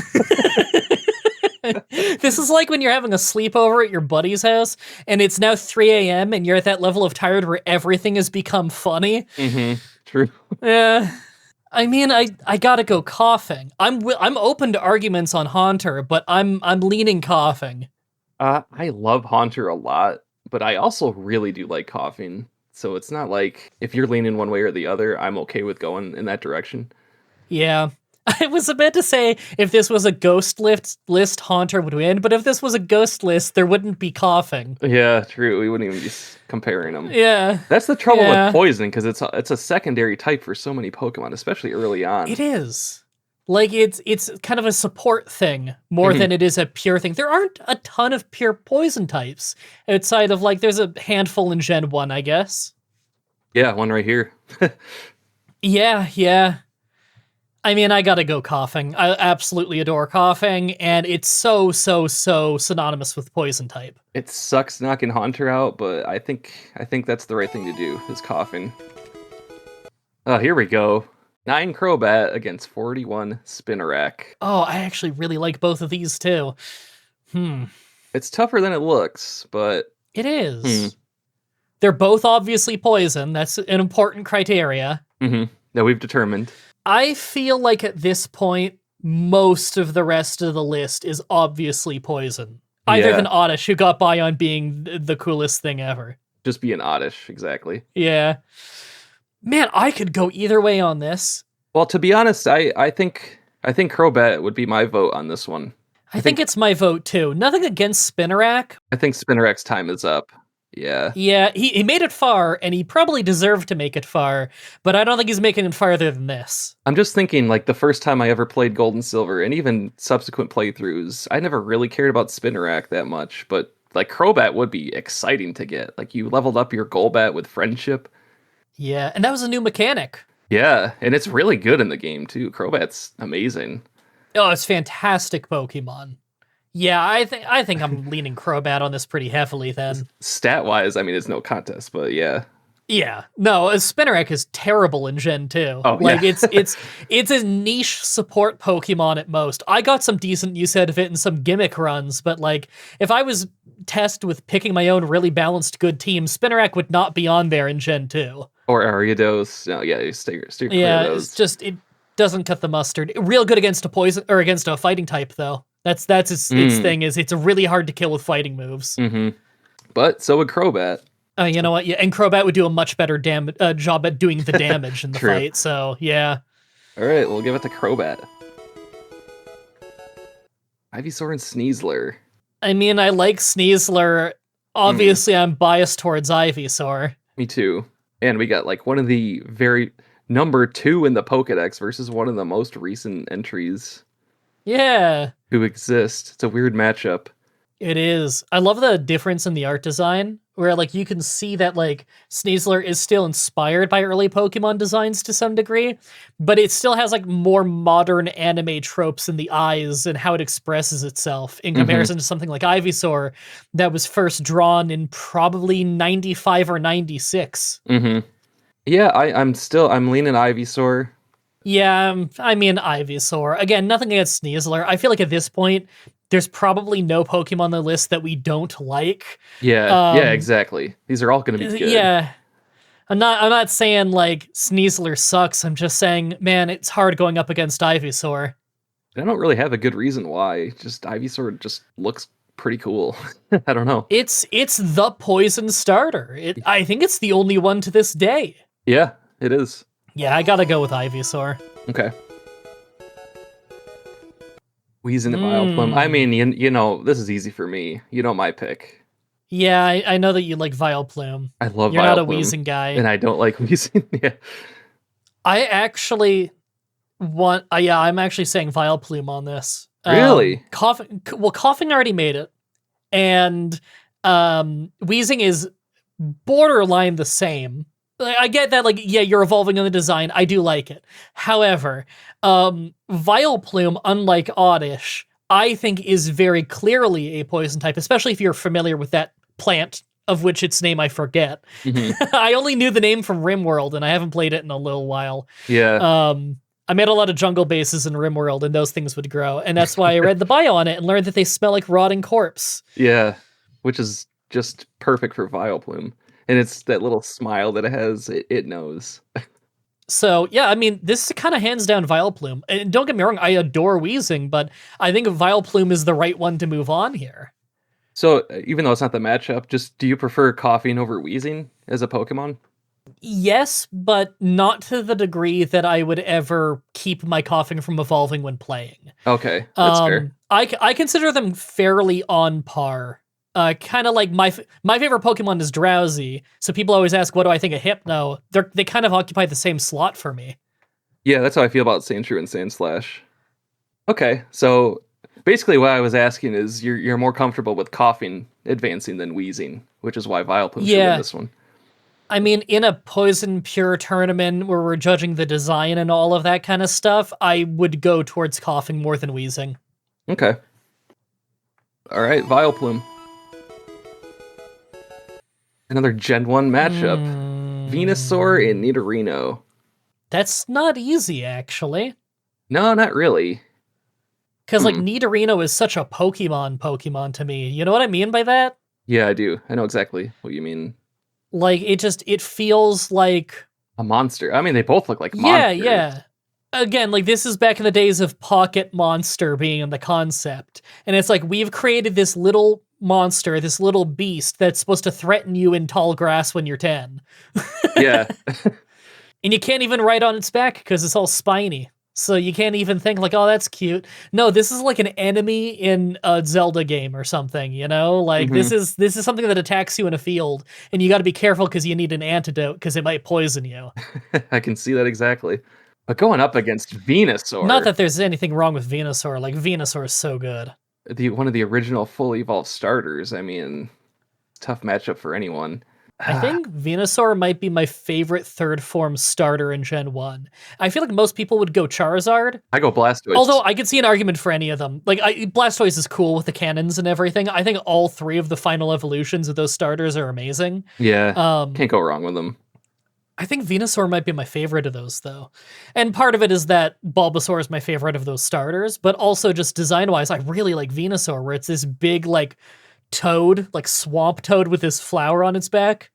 This is like when you're having a sleepover at your buddy's house, and it's now 3 a.m. and you're at that level of tired where everything has become funny. Mm-hmm. True. Yeah. I mean, I gotta go Coughing. I'm open to arguments on Haunter, but I'm leaning Coughing. I love Haunter a lot, but I also really do like Coughing. So it's not like if you're leaning one way or the other, I'm okay with going in that direction. Yeah. I was about to say if this was a ghost list, Haunter would win, but if this was a ghost list, there wouldn't be Coughing. Yeah, true. We wouldn't even be comparing them. Yeah. That's the trouble Yeah. with poison, because it's a secondary type for so many Pokemon, especially early on. It is. Like it's kind of a support thing more Mhm. than it is a pure thing. There aren't a ton of pure poison types outside of like there's a handful in Gen 1, I guess. Yeah, one right here. Yeah. I mean, I gotta go coughing. I absolutely adore coughing, and it's so synonymous with poison type. It sucks knocking Haunter out, but I think that's the right thing to do, is coughing. Oh, here we go. 9 Crobat against 41 Spinnerack. Oh, I actually really like both of these too. It's tougher than it looks, but It is. They're both obviously poison. That's an important criteria. that we've determined. I feel like at this point, most of the rest of the list is obviously poison. Other Yeah. than Oddish, who got by on being the coolest thing ever. Just be an oddish, exactly. Yeah. Man, I could go either way on this. Well, to be honest, I think Crobat would be my vote on this one. I think it's my vote too. Nothing against Spinnerack. I think Spinnerack's time is up. Yeah. Yeah, he made it far, and he probably deserved to make it far, but I don't think he's making it farther than this. I'm just thinking, like, the first time I ever played Gold and Silver, and even subsequent playthroughs, I never really cared about Spinnerack that much, but, like, Crobat would be exciting to get. Like, you leveled up your Golbat with Friendship. Yeah, and that was a new mechanic. Yeah, and it's really good in the game, too. Crobat's amazing. Oh, it's fantastic Pokemon. Yeah, I think I'm leaning Crobat on this pretty heavily then. Stat-wise, I mean, it's no contest, but yeah. Yeah, no, Spinnerack is terrible in Gen 2. Oh, like yeah. it's a niche support Pokemon at most. I got some decent use out of it in some gimmick runs, but like if I was tasked with picking my own really balanced good team, Spinnerack would not be on there in Gen 2. Or Ariados. No, yeah, you stay clear Yeah, of those. it's just it doesn't cut the mustard. Real good against a poison or against a fighting type though. That's its thing is it's really hard to kill with fighting moves. But so would Crobat. You know what? Yeah, and Crobat would do a much better job at doing the damage in the True. fight. So yeah. All right, we'll give it to Crobat. Ivysaur and Sneasler. I mean, I like Sneasler. Obviously, I'm biased towards Ivysaur. Me too. And we got like one of the very number 2 in the Pokedex versus one of the most recent entries Yeah, who exist. It's a weird matchup. it is. I love the difference in the art design, where like you can see that like Sneasler is still inspired by early Pokemon designs to some degree, but it still has like more modern anime tropes in the eyes and how it expresses itself in comparison to something like Ivysaur that was first drawn in probably 95 or 96. Yeah, I'm leaning Ivysaur. Yeah, I mean Ivysaur. Again, nothing against Sneasler. I feel like at this point, there's probably no Pokemon on the list that we don't like. Yeah, yeah, exactly. These are all going to be good. Yeah. I'm not saying like Sneasler sucks. I'm just saying, man, it's hard going up against Ivysaur. I don't really have a good reason why. Just Ivysaur just looks pretty cool. I don't know. It's the poison starter. I think it's the only one to this day. Yeah, it is. Yeah, I gotta go with Ivysaur. Okay. Weezing and Vileplume. I mean, you know, this is easy for me. You know my pick. Yeah, I know that you like Vileplume. I love You're Vileplume. not a Weezing guy. And I don't like Weezing. Yeah. I actually want. Yeah, I'm actually saying Vileplume on this. Really? Coughing already made it, and Weezing is borderline the same. I get that, like, yeah, you're evolving on the design. I do like it. However, Vileplume, unlike Oddish, I think is very clearly a poison type, especially if you're familiar with that plant, of which its name I forget. I only knew the name from RimWorld, and I haven't played it in a little while. Yeah. I made a lot of jungle bases in RimWorld, and those things would grow, and that's why I read the bio on it and learned that they smell like rotting corpse. Yeah. Which is just perfect for Vileplume. And it's that little smile that it has. It knows. So, yeah, I mean, this is kind of hands down Vileplume. And don't get me wrong, I adore Weezing, but I think Vileplume is the right one to move on here. So, even though it's not the matchup, just do you prefer Coughing over Weezing as a Pokemon? Yes, but not to the degree that I would ever keep my Coughing from evolving when playing. Okay, that's fair. I consider them fairly on par. Kind of like my favorite Pokemon is Drowsy, so people always ask, what do I think of Hypno? They kind of occupy the same slot for me. Yeah, that's how I feel about Sandshrew and Sandslash. Okay, so basically what I was asking is you're more comfortable with coughing advancing than wheezing, which is why Vileplume should win Yeah. this one. I mean, in a Poison Pure tournament where we're judging the design and all of that kind of stuff, I would go towards coughing more than wheezing. Okay. All right, Vileplume. Another Gen 1 matchup. Venusaur and Nidorino. That's not easy, actually. No, not really. Because, like, Nidorino is such a Pokemon to me. You know what I mean by that? Yeah, I do. I know exactly what you mean. Like, it feels like... A monster. I mean, they both look like monsters. Yeah. Again, like, this is back in the days of Pocket Monster being in the concept. And it's like, we've created this little monster, this little beast that's supposed to threaten you in tall grass when you're 10. Yeah. And you can't even ride on its back because it's all spiny. So you can't even think like, oh, that's cute. No, this is like an enemy in a Zelda game or something, you know? Like this is something that attacks you in a field, and you got to be careful because you need an antidote because it might poison you. I can see that exactly. But going up against Venusaur. Not that there's anything wrong with Venusaur. Like Venusaur is so good. One of the original fully evolved starters. I mean, tough matchup for anyone. I think Venusaur might be my favorite third form starter in Gen 1. I feel like most people would go Charizard. I go Blastoise. Although I could see an argument for any of them. Like, Blastoise is cool with the cannons and everything. I think all three of the final evolutions of those starters are amazing. Yeah, can't go wrong with them. I think Venusaur might be my favorite of those, though. And part of it is that Bulbasaur is my favorite of those starters, but also just design-wise, I really like Venusaur, where it's this big, like, toad, like swamp toad with this flower on its back.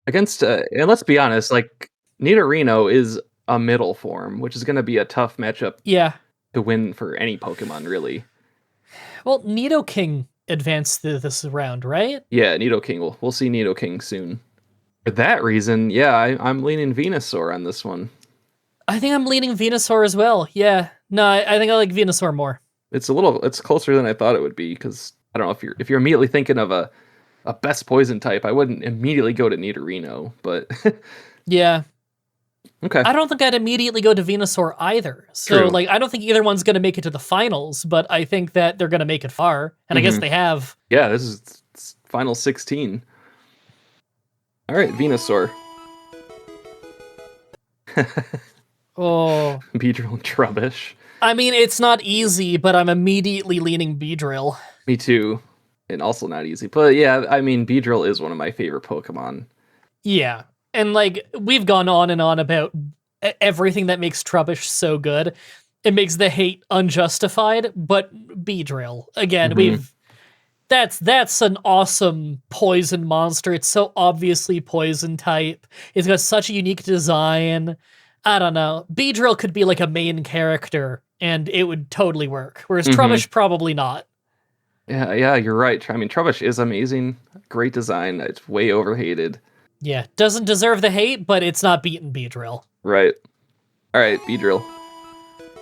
Against, and let's be honest, like, Nidorino is a middle form, which is going to be a tough matchup to win for any Pokemon, really. Well, Nidoking advanced this round, right? Yeah, Nidoking. We'll see Nidoking soon. For that reason, yeah, I'm leaning Venusaur on this one. I think I'm leaning Venusaur as well, yeah. No, I think I like Venusaur more. It's closer than I thought it would be, because I don't know if you're immediately thinking of a best poison type, I wouldn't immediately go to Nidorino, but yeah. Okay. I don't think I'd immediately go to Venusaur either. So True. like I don't think either one's going to make it to the finals, but I think that they're going to make it far, and I guess they have. Yeah, this is final 16. All right, Venusaur. Oh, Beedrill and Trubbish. I mean, it's not easy, but I'm immediately leaning Beedrill. Me too. And also not easy. But yeah, I mean, Beedrill is one of my favorite Pokemon. Yeah. And like, we've gone on and on about everything that makes Trubbish so good. It makes the hate unjustified, but Beedrill, again, that's an awesome poison monster. It's so obviously poison type. It's got such a unique design. I don't know. Beedrill could be like a main character, and it would totally work. Whereas Trubbish, probably not. Yeah, you're right. I mean, Trubbish is amazing. Great design. It's way overhated. Yeah, doesn't deserve the hate, but it's not beating Beedrill. Right. All right, Beedrill.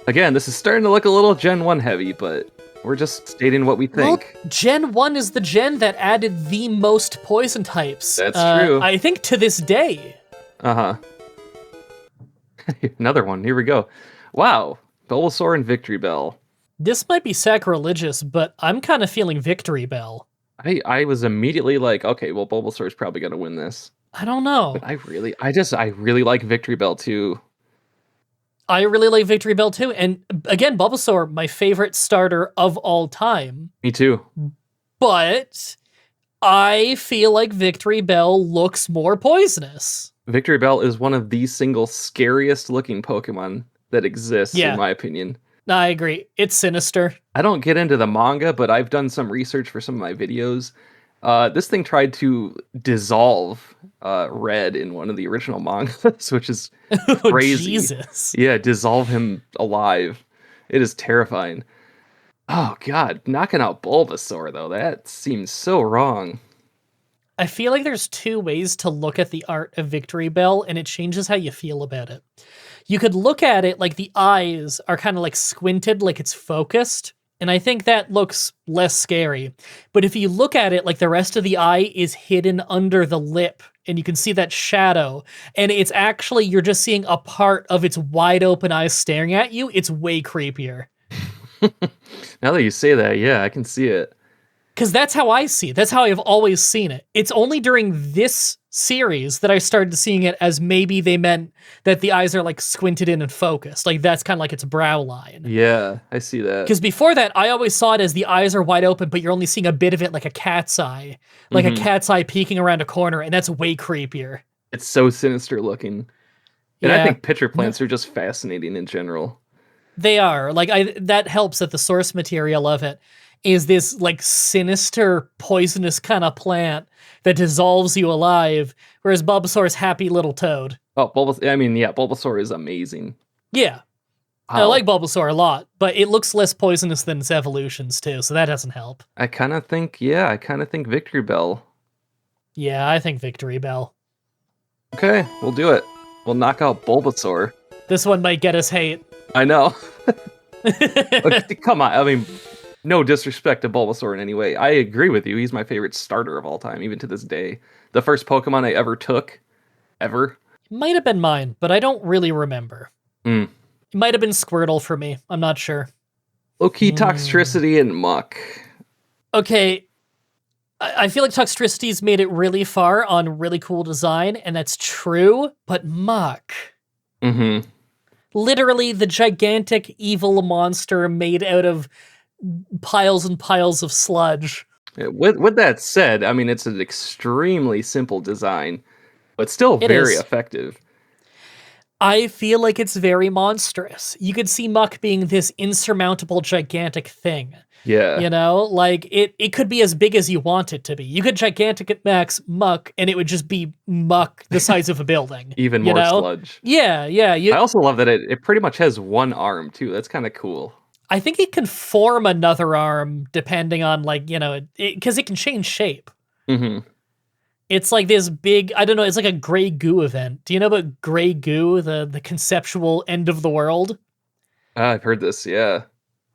Again, this is starting to look a little Gen 1 heavy, but we're just stating what we think. Well, Gen 1 is the gen that added the most poison types. That's true. I think to this day. Uh-huh. Another one. Here we go. Wow. Bulbasaur and Victory Bell. This might be sacrilegious, but I'm kind of feeling Victory Bell. I was immediately like, okay, well, Bulbasaur is probably going to win this. I don't know. But I really like Victory Bell too. I really like Victory Bell too. And again, Bulbasaur, my favorite starter of all time. Me too. But I feel like Victory Bell looks more poisonous. Victory Bell is one of the single scariest looking Pokemon that exists, in my opinion. I agree. It's sinister. I don't get into the manga, but I've done some research for some of my videos. This thing tried to dissolve Red in one of the original mangas, which is crazy. Jesus. Yeah, dissolve him alive. It is terrifying. Oh, God. Knocking out Bulbasaur, though, that seems so wrong. I feel like there's two ways to look at the art of Victory Bell, and it changes how you feel about it. You could look at it like the eyes are kind of like squinted, like it's focused, and I think that looks less scary. But if you look at it like the rest of the eye is hidden under the lip and you can see that shadow, and it's actually, you're just seeing a part of its wide open eyes staring at you. It's way creepier. Now that you say that, yeah, I can see it. Because that's how I see it. That's how I've always seen it. It's only during this series that I started seeing it as maybe they meant that the eyes are like squinted in and focused. Like that's kind of like its brow line. Yeah, I see that. Because before that, I always saw it as the eyes are wide open, but you're only seeing a bit of it like a cat's eye. Like a cat's eye peeking around a corner, and that's way creepier. It's so sinister looking. And Yeah. I think pitcher plants are just fascinating in general. They are. Like, that helps that the source material of it is this like sinister, poisonous kind of plant that dissolves you alive, whereas Bulbasaur's happy little toad. Oh, Bulbasaur is amazing. Yeah. I like Bulbasaur a lot, but it looks less poisonous than its evolutions too, so that doesn't help. I kind of think Victory Bell. Yeah, I think Victory Bell. Okay, we'll do it. We'll knock out Bulbasaur. This one might get us hate. I know. Come on, I mean, no disrespect to Bulbasaur in any way. I agree with you. He's my favorite starter of all time, even to this day. The first Pokemon I ever took, ever. Might have been mine, but I don't really remember. It might have been Squirtle for me. I'm not sure. Low-key Toxtricity and Muck. Okay, I feel like Toxtricity's made it really far on really cool design, and that's true, but Muck. Mm-hmm. Literally the gigantic evil monster made out of piles and piles of sludge. With that said, I mean, it's an extremely simple design, but still very effective. I feel like it's very monstrous. You could see Muck being this insurmountable, gigantic thing. Yeah. You know, like it could be as big as you want it to be. You could Gigantimax Muck, and it would just be muck the size of a building. Even more sludge. Yeah. I also love that it pretty much has one arm, too. That's kind of cool. I think it can form another arm depending on, like, you know, because it can change shape. Mm-hmm. It's like this big, I don't know, it's like a gray goo event. Do you know about gray goo, the conceptual end of the world? I've heard this, yeah.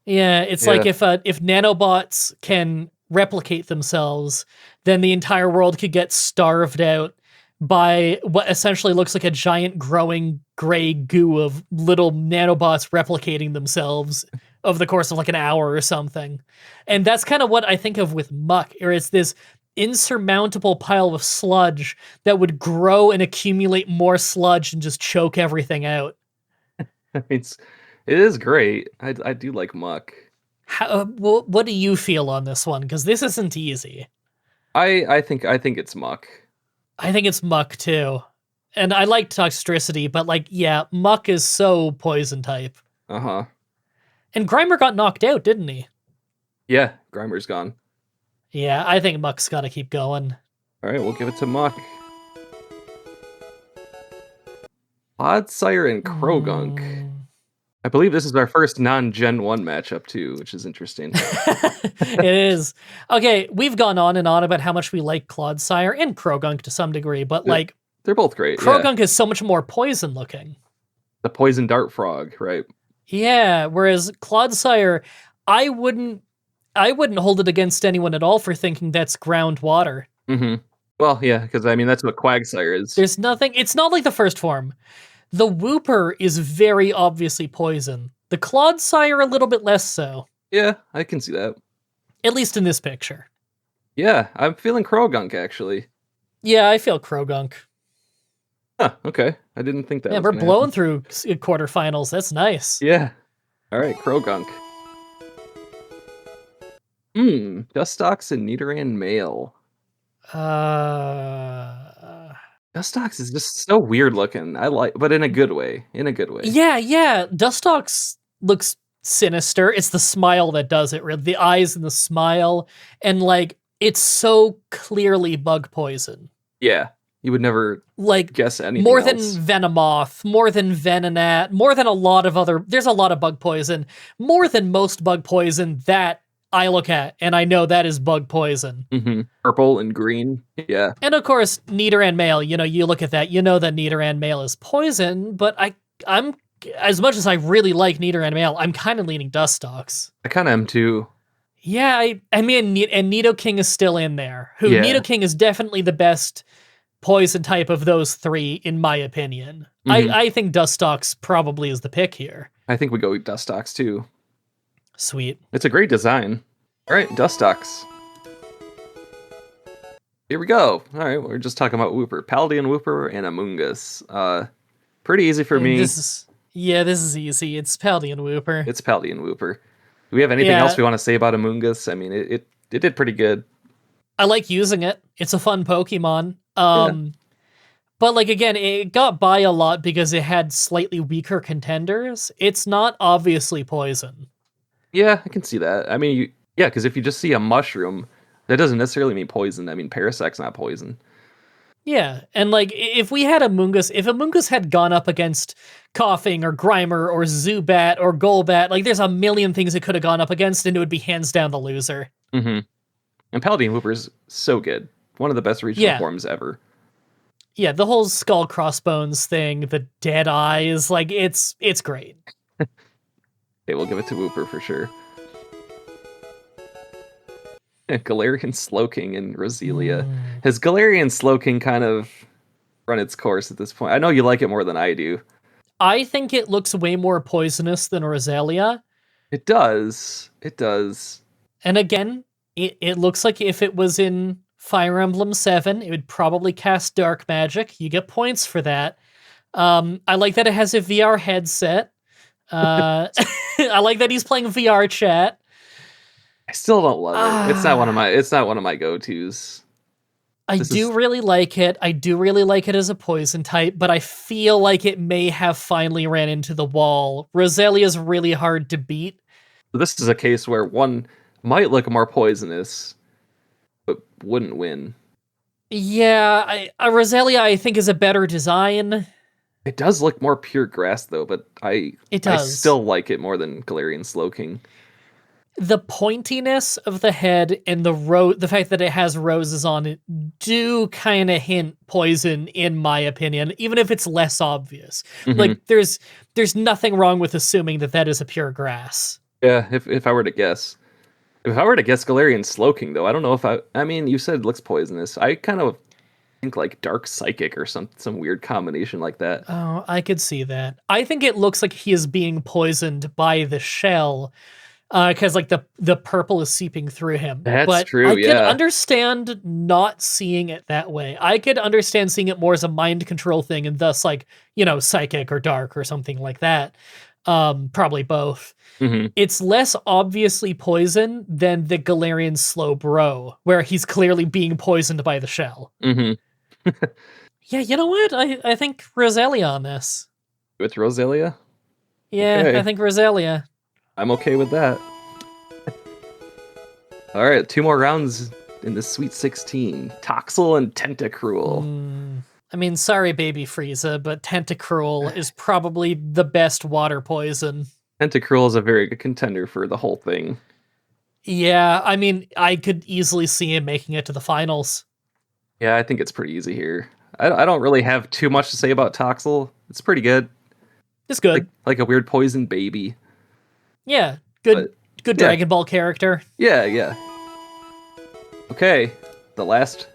Yeah, it's like if nanobots can replicate themselves, then the entire world could get starved out by what essentially looks like a giant growing gray goo of little nanobots replicating themselves over the course of like an hour or something. And that's kind of what I think of with Muck, or it's this insurmountable pile of sludge that would grow and accumulate more sludge and just choke everything out. It is great. I do like Muck. What do you feel on this one? Because this isn't easy. I think it's Muck. I think it's Muck too. And I like Toxtricity, but like, yeah, Muck is so poison type. Uh-huh. And Grimer got knocked out, didn't he? Yeah, Grimer's gone. Yeah, I think Muck's got to keep going. All right, we'll give it to Muck. Clodsire and Krogunk. I believe this is our first non-Gen 1 matchup, too, which is interesting. It is. Okay, we've gone on and on about how much we like Clodsire and Krogunk to some degree, but like... They're both great, Krogunk is so much more poison looking. The poison dart frog, right? Yeah, whereas Clodsire, I wouldn't hold it against anyone at all for thinking that's groundwater. Mm-hmm. Well, yeah, because I mean, that's what Quagsire is. There's nothing... It's not like the first form. The Wooper is very obviously poison. The Clodsire a little bit less so. Yeah, I can see that. At least in this picture. Yeah, I'm feeling Krogunk, actually. Yeah, I feel Krogunk. Huh, okay. I didn't think that was we're gonna blowing happen. through quarterfinals. That's nice. Yeah. All right, Krogunk. Dustox and Nidoran male. Dustox is just so weird looking. But in a good way. Yeah. Dustox looks sinister. It's the smile that does it, really. The eyes and the smile. And, like, it's so clearly bug poison. Yeah. You would never guess anything more else. Than Venomoth, more than Venonat, more than a lot of other... There's a lot of bug poison. More than most bug poison that I look at, and I know that is bug poison. Mm-hmm. Purple and green, yeah. And of course, Nidoran male, you know, you look at that, you know that Nidoran male is poison, but I'm as much as I really like Nidoran male, I'm kind of leaning Dustox. I kind of am too. Yeah, I mean, and Nidoking is still in there. Yeah. Nidoking is definitely the best poison type of those three, in my opinion. I think Dustox probably is the pick here. I think we go with Dustox too. Sweet. It's a great design. All right, Dustox. Here we go. All right, we're just talking about Wooper. Paldean Wooper and Amoonguss. Pretty easy for me. This is easy. It's Paldean Wooper. It's Paldean Wooper. Do we have anything else we want to say about Amoonguss? I mean, it did pretty good. I like using it. It's a fun Pokemon. But like again, it got by a lot because it had slightly weaker contenders. It's not obviously poison. Yeah, I can see that. I mean, because if you just see a mushroom, that doesn't necessarily mean poison. I mean, Parasect's not poison. Yeah, and like if we had Amoonguss, if Amoonguss had gone up against Coughing or Grimer or Zubat or Golbat, like there's a million things it could have gone up against, and it would be hands down the loser. Mm-hmm. And Paldean Wooper's so good. One of the best regional forms ever. Yeah, the whole skull crossbones thing, the dead eyes, like it's great. Okay, we'll give it to Wooper for sure. Galarian Slowking and Roselia. Has Galarian Slowking kind of run its course at this point? I know you like it more than I do. I think it looks way more poisonous than Roselia. It does. It does. And again, it looks like if it was in Fire Emblem 7, it would probably cast Dark Magic. You get points for that. I like that it has a VR headset. I like that he's playing VR chat. I still don't love it. It's not one of my go-tos. I do really like it. I do really like it as a poison type, but I feel like it may have finally ran into the wall. Roselia's really hard to beat. This is a case where one might look more poisonous, but wouldn't win. Yeah, Roselia I think is a better design. It does look more pure grass though, but I still like it more than Galarian Slowking. The pointiness of the head and the fact that it has roses on it do kind of hint poison, in my opinion, even if it's less obvious. Like there's nothing wrong with assuming that is a pure grass. Yeah, if I were to guess. If I were to guess Galarian Slowking though, I don't know if I mean, you said it looks poisonous. I kind of think like Dark Psychic or some weird combination like that. Oh, I could see that. I think it looks like he is being poisoned by the shell. Because like the purple is seeping through him. That's true. I could understand not seeing it that way. I could understand seeing it more as a mind control thing, and thus like psychic or dark or something like that. Probably both. It's less obviously poison than the Galarian Slowbro, where he's clearly being poisoned by the shell. Yeah, you know what? I think Roselia on this. With Roselia? Yeah, okay. I think Roselia. I'm okay with that. All right, 2 more rounds in the Sweet 16. Toxel and Tentacruel. I mean, sorry, baby Frieza, but Tentacruel is probably the best water poison. Tentacruel is a very good contender for the whole thing. Yeah, I mean, I could easily see him making it to the finals. Yeah, I think it's pretty easy here. I don't really have too much to say about Toxel. It's pretty good. It's good. Like a weird poison baby. Yeah, good Dragon Ball character. Yeah. Okay, the last...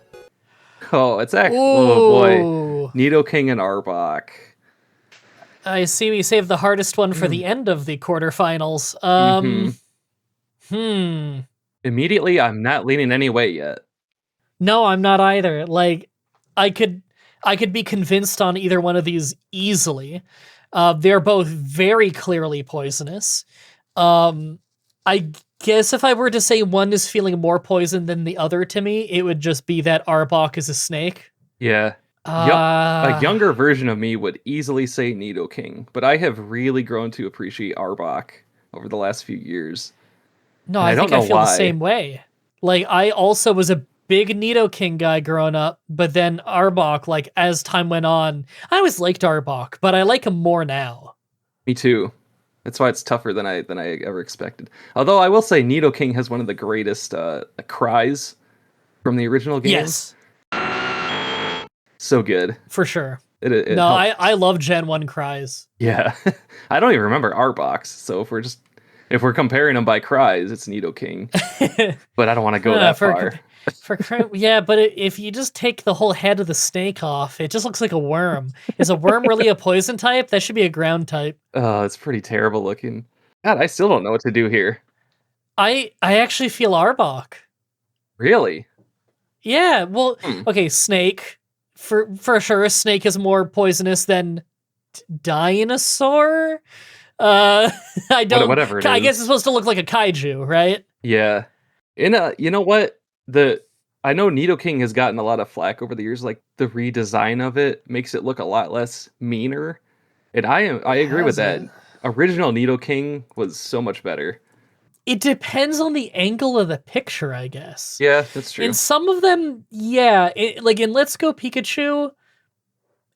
Oh, it's actually... Oh, boy. Nidoking and Arbok. I see we saved the hardest one for the end of the quarterfinals. Immediately, I'm not leaning any way yet. No, I'm not either. Like, I could be convinced on either one of these easily. They're both very clearly poisonous. I guess if I were to say one is feeling more poison than the other to me, it would just be that Arbok is a snake. Yeah. A younger version of me would easily say Nidoking, but I have really grown to appreciate Arbok over the last few years. No, I think I feel the same way. Like, I also was a big Nidoking guy growing up, but then Arbok, like, as time went on, I always liked Arbok, but I like him more now. Me too. That's why it's tougher than I ever expected. Although I will say Nidoking has one of the greatest cries from the original games. Yes. So good. For sure. It I love Gen 1 cries. Yeah. I don't even remember Arbok's, so if If we're comparing them by cries, it's Nidoking. But I don't want to go that far. Yeah, but if you just take the whole head of the snake off, it just looks like a worm. Is a worm really a poison type? That should be a ground type. Oh, it's pretty terrible looking. God, I still don't know what to do here. I actually feel Arbok. Really? Yeah, well, okay, snake. For sure, snake is more poisonous than dinosaur. I don't. Whatever it I is. guess it's supposed to look like a kaiju, right? Yeah. You know what? I know Nidoking has gotten a lot of flack over the years. Like the redesign of it makes it look a lot less meaner, and I agree with that. Original Nidoking was so much better. It depends on the angle of the picture, I guess. Yeah, that's true. In some of them, yeah, like in Let's Go Pikachu.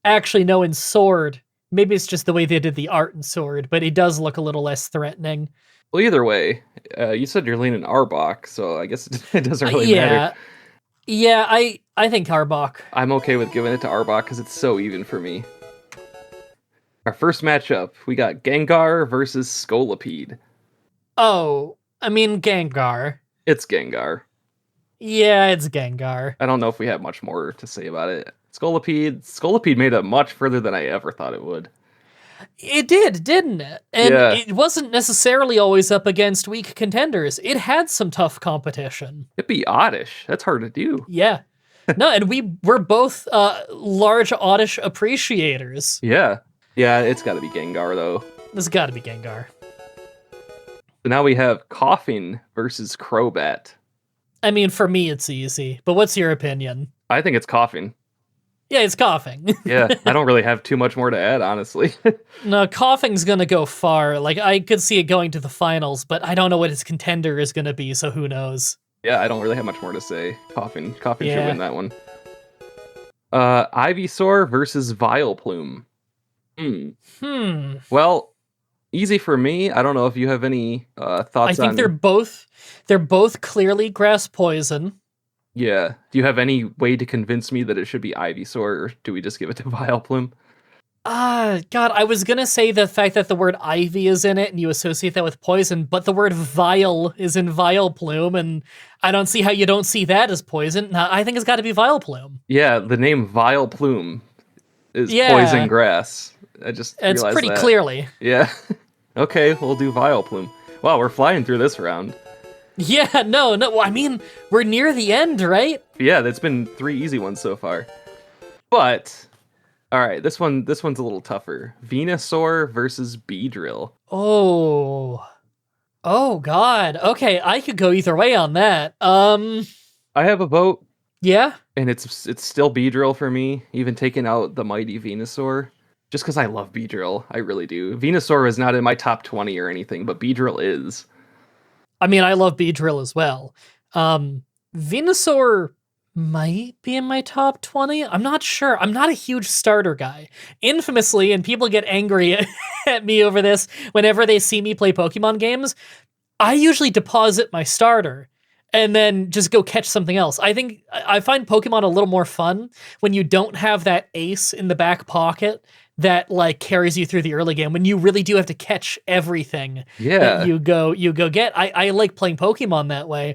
Actually, no, in Sword. Maybe it's just the way they did the art in Sword, but it does look a little less threatening. Well, either way, you said you're leaning Arbok, so I guess it doesn't really matter. Yeah, I think Arbok. I'm okay with giving it to Arbok because it's so even for me. Our first matchup, we got Gengar versus Scolipede. Oh, I mean Gengar. It's Gengar. Yeah, it's Gengar. I don't know if we have much more to say about it. Scolipede made it much further than I ever thought it would. It did, didn't it? And it wasn't necessarily always up against weak contenders. It had some tough competition. It'd be Oddish. That's hard to do. Yeah. No, and we're both large Oddish appreciators. Yeah. Yeah, it's got to be Gengar, though. It's got to be Gengar. So now we have Coughing versus Crobat. I mean, for me, it's easy. But what's your opinion? I think it's Coughing. Yeah, it's Coughing. Yeah, I don't really have too much more to add, honestly. No, Coughing's gonna go far. Like, I could see it going to the finals, but I don't know what its contender is gonna be, so who knows? Yeah, I don't really have much more to say. Coughing should win that one. Ivysaur versus Vileplume. Well, easy for me. I don't know if you have any thoughts on... I think they're both clearly grass poison. Yeah. Do you have any way to convince me that it should be Ivysaur, or do we just give it to Vileplume? God, I was gonna say the fact that the word ivy is in it and you associate that with poison, but the word vile is in Vileplume, and I don't see how you don't see that as poison. Now, I think it's gotta be Vileplume. Yeah, the name Vileplume is poison grass. I just realized it's pretty that. Clearly. Yeah. Okay, we'll do Vileplume. Wow, we're flying through this round. Yeah, no, I mean, we're near the end, right? Yeah, that's been 3 easy ones so far. But, alright, this one's a little tougher. Venusaur versus Beedrill. Oh god. Okay, I could go either way on that. I have a vote. Yeah? And it's still Beedrill for me, even taking out the mighty Venusaur. Just because I love Beedrill, I really do. Venusaur is not in my top 20 or anything, but Beedrill is. I mean, I love Beedrill as well. Venusaur might be in my top 20. I'm not sure. I'm not a huge starter guy. Infamously, and people get angry at me over this whenever they see me play Pokemon games, I usually deposit my starter and then just go catch something else. I find Pokemon a little more fun when you don't have that ace in the back pocket that like carries you through the early game, when you really do have to catch everything that you go get. I like playing Pokemon that way.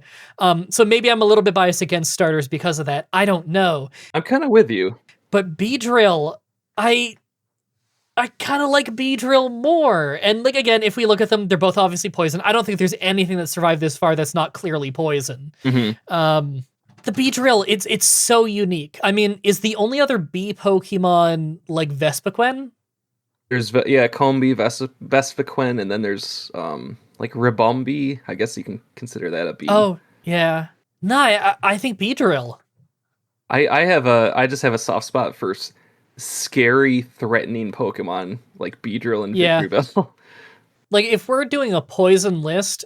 So maybe I'm a little bit biased against starters because of that. I don't know. I'm kind of with you. But Beedrill, I kind of like Beedrill more. And like, again, if we look at them, they're both obviously poison. I don't think there's anything that survived this far that's not clearly poison. Mm-hmm. The Beedrill, it's so unique. I mean, is the only other bee Pokemon like Vespiquen? There's Combee, Vespiquen, and then there's like Ribombee. I guess you can consider that a bee. Oh yeah, no, I think Beedrill. I just have a soft spot for scary, threatening Pokemon like Beedrill and Victreebel. Like if we're doing a poison list,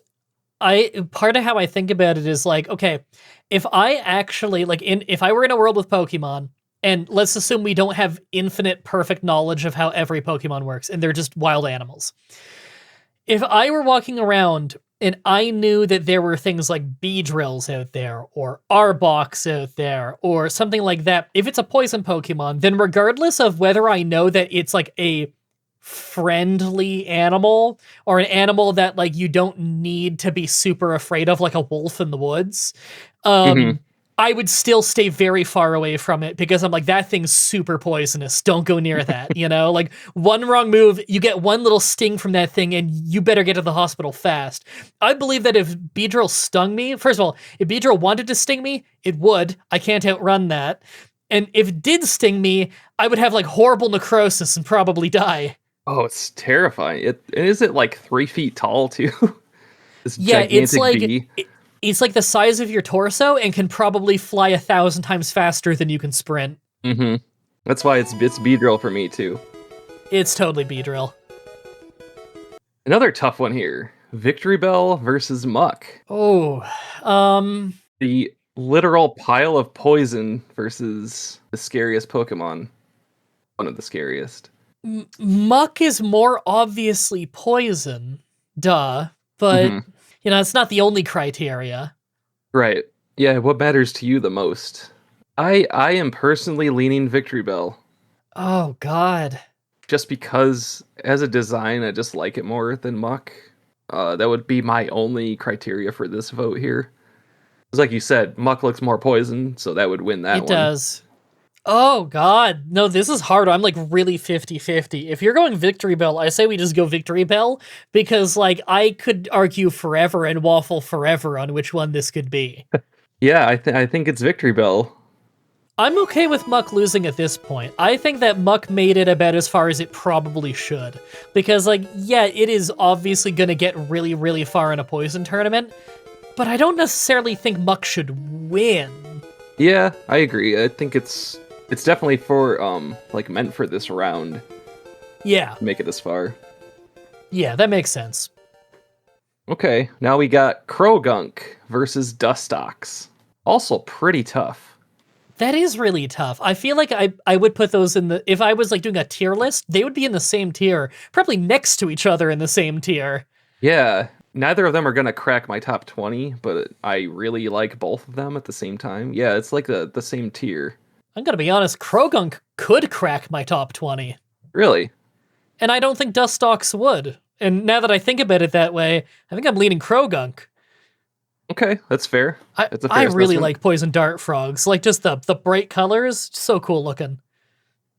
part of how I think about it is like, okay, if I actually if I were in a world with Pokemon, and let's assume we don't have infinite perfect knowledge of how every Pokemon works, and they're just wild animals. If I were walking around and I knew that there were things like Beedrills out there, or Arboks out there, or something like that, if it's a poison Pokemon, then regardless of whether I know that it's like a friendly animal, or an animal that like you don't need to be super afraid of, like a wolf in the woods, I would still stay very far away from it because I'm like, that thing's super poisonous. Don't go near that. Like one wrong move, you get one little sting from that thing and you better get to the hospital fast. I believe that if Beedrill stung me, first of all, if Beedrill wanted to sting me, it would. I can't outrun that. And if it did sting me, I would have like horrible necrosis and probably die. Oh, it's terrifying. Is it like 3 feet tall too? This Yeah, it's gigantic like bee. it's like the size of your torso and can probably fly 1,000 times faster than you can sprint. That's why it's Beedrill for me too. It's totally Beedrill. Another tough one here. Victory Bell versus Muck. Oh, The literal pile of poison versus the scariest Pokemon. One of the scariest. Muck is more obviously poison, duh, but it's not the only criteria. Right. Yeah, what matters to you the most? I am personally leaning Victory Bell. Oh god. Just because as a design I just like it more than Muck. That would be my only criteria for this vote here. It's like you said, Muck looks more poison, so that would win that one. It does. Oh god. No, this is hard. I'm like really 50-50. If you're going Victory Bell, I say we just go Victory Bell because like I could argue forever and waffle forever on which one this could be. Yeah, I think it's Victory Bell. I'm okay with Muck losing at this point. I think that Muck made it about as far as it probably should. Because, like, yeah, it is obviously going to get really, really far in a poison tournament, but I don't necessarily think Muck should win. Yeah, I agree. I think it's definitely for, like, meant for this round. Yeah. Make it this far. Yeah, that makes sense. Okay, now we got Krogunk versus Dustox. Also pretty tough. That is really tough. I feel like I would put those in the... If I was like doing a tier list, they would be in the same tier. Probably next to each other in the same tier. Yeah, neither of them are going to crack my top 20, but I really like both of them at the same time. Yeah, it's like the same tier. I'm going to be honest, Krogunk could crack my top 20. Really? And I don't think Dustox would. And now that I think about it that way, I think I'm leaning Krogunk. Okay, that's fair. That's a fair I really assessment. like Poison Dart Frogs. Like, just the bright colors, so cool looking.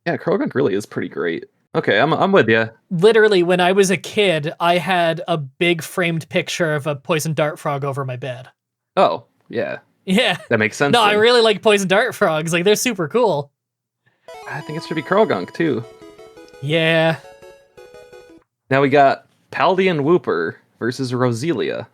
Yeah, Krogunk really is pretty great. Okay, I'm with you. Literally, when I was a kid, I had a big framed picture of a Poison Dart Frog over my bed. Oh, yeah. Yeah. That makes sense. No, then. I really like Poison Dart Frogs. Like, they're super cool. I think it should be Krogunk, too. Yeah. Now we got Paldean Wooper versus Roselia.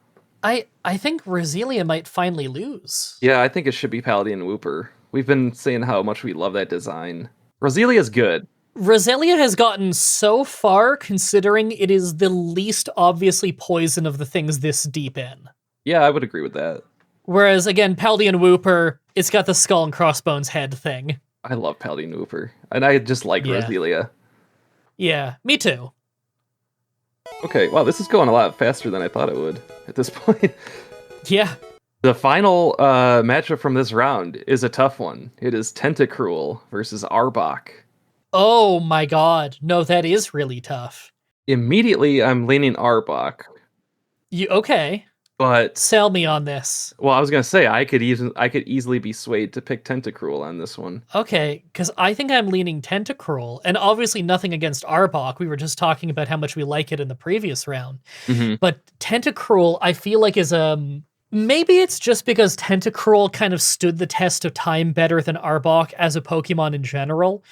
I think Roselia might finally lose. Yeah, I think it should be Paldean Wooper. We've been saying how much we love that design. Roselia's good. Roselia has gotten so far considering it is the least obviously poison of the things this deep in. Yeah, I would agree with that. Whereas, again, Paldean Wooper, it's got the skull and crossbones head thing. I love Paldean Wooper. And I just like Yeah. Roselia. Yeah, me too. Okay, wow, this is going a lot faster than I thought it would at this point. Yeah. The final matchup from this round is a tough one. It is Tentacruel versus Arbok. Oh my god. No, that is really tough. Immediately, I'm leaning Arbok, Okay. but Sell me on this. well, I was gonna say I could easily be swayed to pick Tentacruel on this one. Okay, because I think I'm leaning Tentacruel, and obviously nothing against Arbok. We were just talking about how much we like it in the previous round. But Tentacruel, I feel like is maybe it's just because Tentacruel kind of stood the test of time better than Arbok as a Pokemon in general.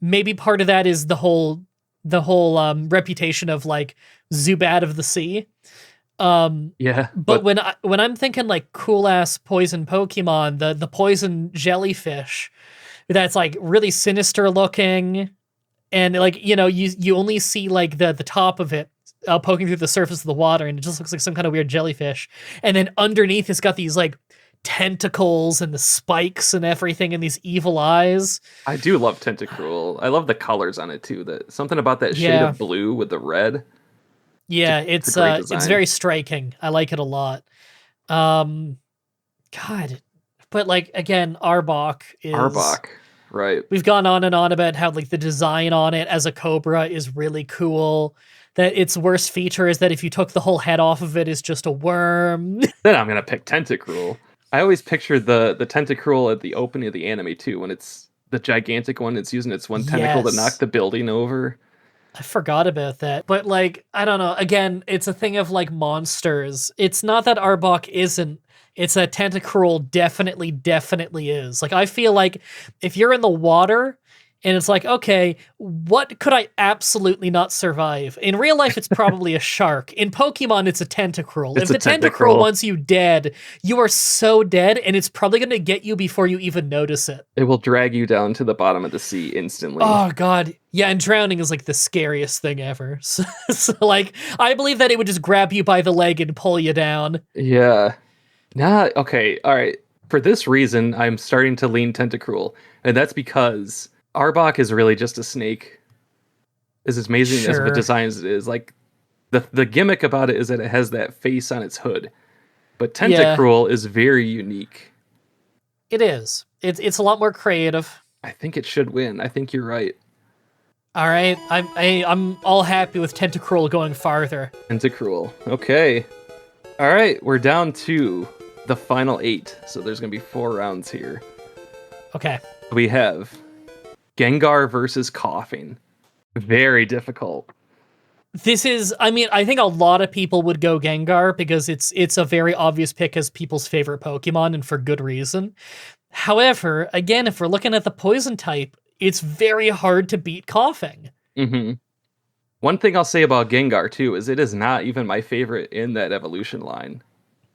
Maybe part of that is the whole reputation of like Zubat of the Sea. Yeah, But when I'm thinking like cool ass poison Pokemon, the poison jellyfish that's like really sinister looking, and like you only see like the top of it poking through the surface of the water, and it just looks like some kind of weird jellyfish, and then underneath it's got these like tentacles and the spikes and everything and these evil eyes. I do love Tentacruel. I love the colors on it too. Something about that shade Yeah. of blue with the red. Yeah, It's a great it's design. very striking. I like it a lot. God, but like again, Arbok is Arbok. Right. We've gone on and on about how like the design on it as a cobra is really cool. That its worst feature is that if you took the whole head off of it, is just a worm. Then I'm gonna pick Tentacruel. I always picture the Tentacruel at the opening of the anime too, when it's the gigantic one. It's using its one tentacle to knock the building over. I forgot about that. But like, I don't know. Again, it's a thing of like monsters. It's not that Arbok isn't. It's that Tentacruel definitely is. Like, I feel like if you're in the water and it's like, okay, what could I absolutely not survive? In real life, it's probably a shark. In Pokemon, it's a Tentacruel. If the Tentacruel wants you dead, you are so dead, and it's probably going to get you before you even notice it. It will drag you down to the bottom of the sea instantly. Oh, God. Yeah, and drowning is like the scariest thing ever. So, like, I believe that it would just grab you by the leg and pull you down. Yeah. Okay, all right. For this reason, I'm starting to lean Tentacruel, and that's because Arbok is really just a snake. As amazing as the design as it is, like the gimmick about it is that it has that face on its hood, but Tentacruel is very unique. It is. It's a lot more creative. I think it should win. I think you're right. All right, I'm all happy with Tentacruel going farther. Tentacruel. Okay. All right, we're down to the final 8, so there's gonna be 4 rounds here. Okay. We have Gengar versus Coughing. Very difficult. This is, I mean, I think a lot of people would go Gengar because it's a very obvious pick as people's favorite Pokemon, and for good reason. However, again, if we're looking at the poison type, it's very hard to beat Coughing. Mm-hmm. One thing I'll say about Gengar, too, is it is not even my favorite in that evolution line.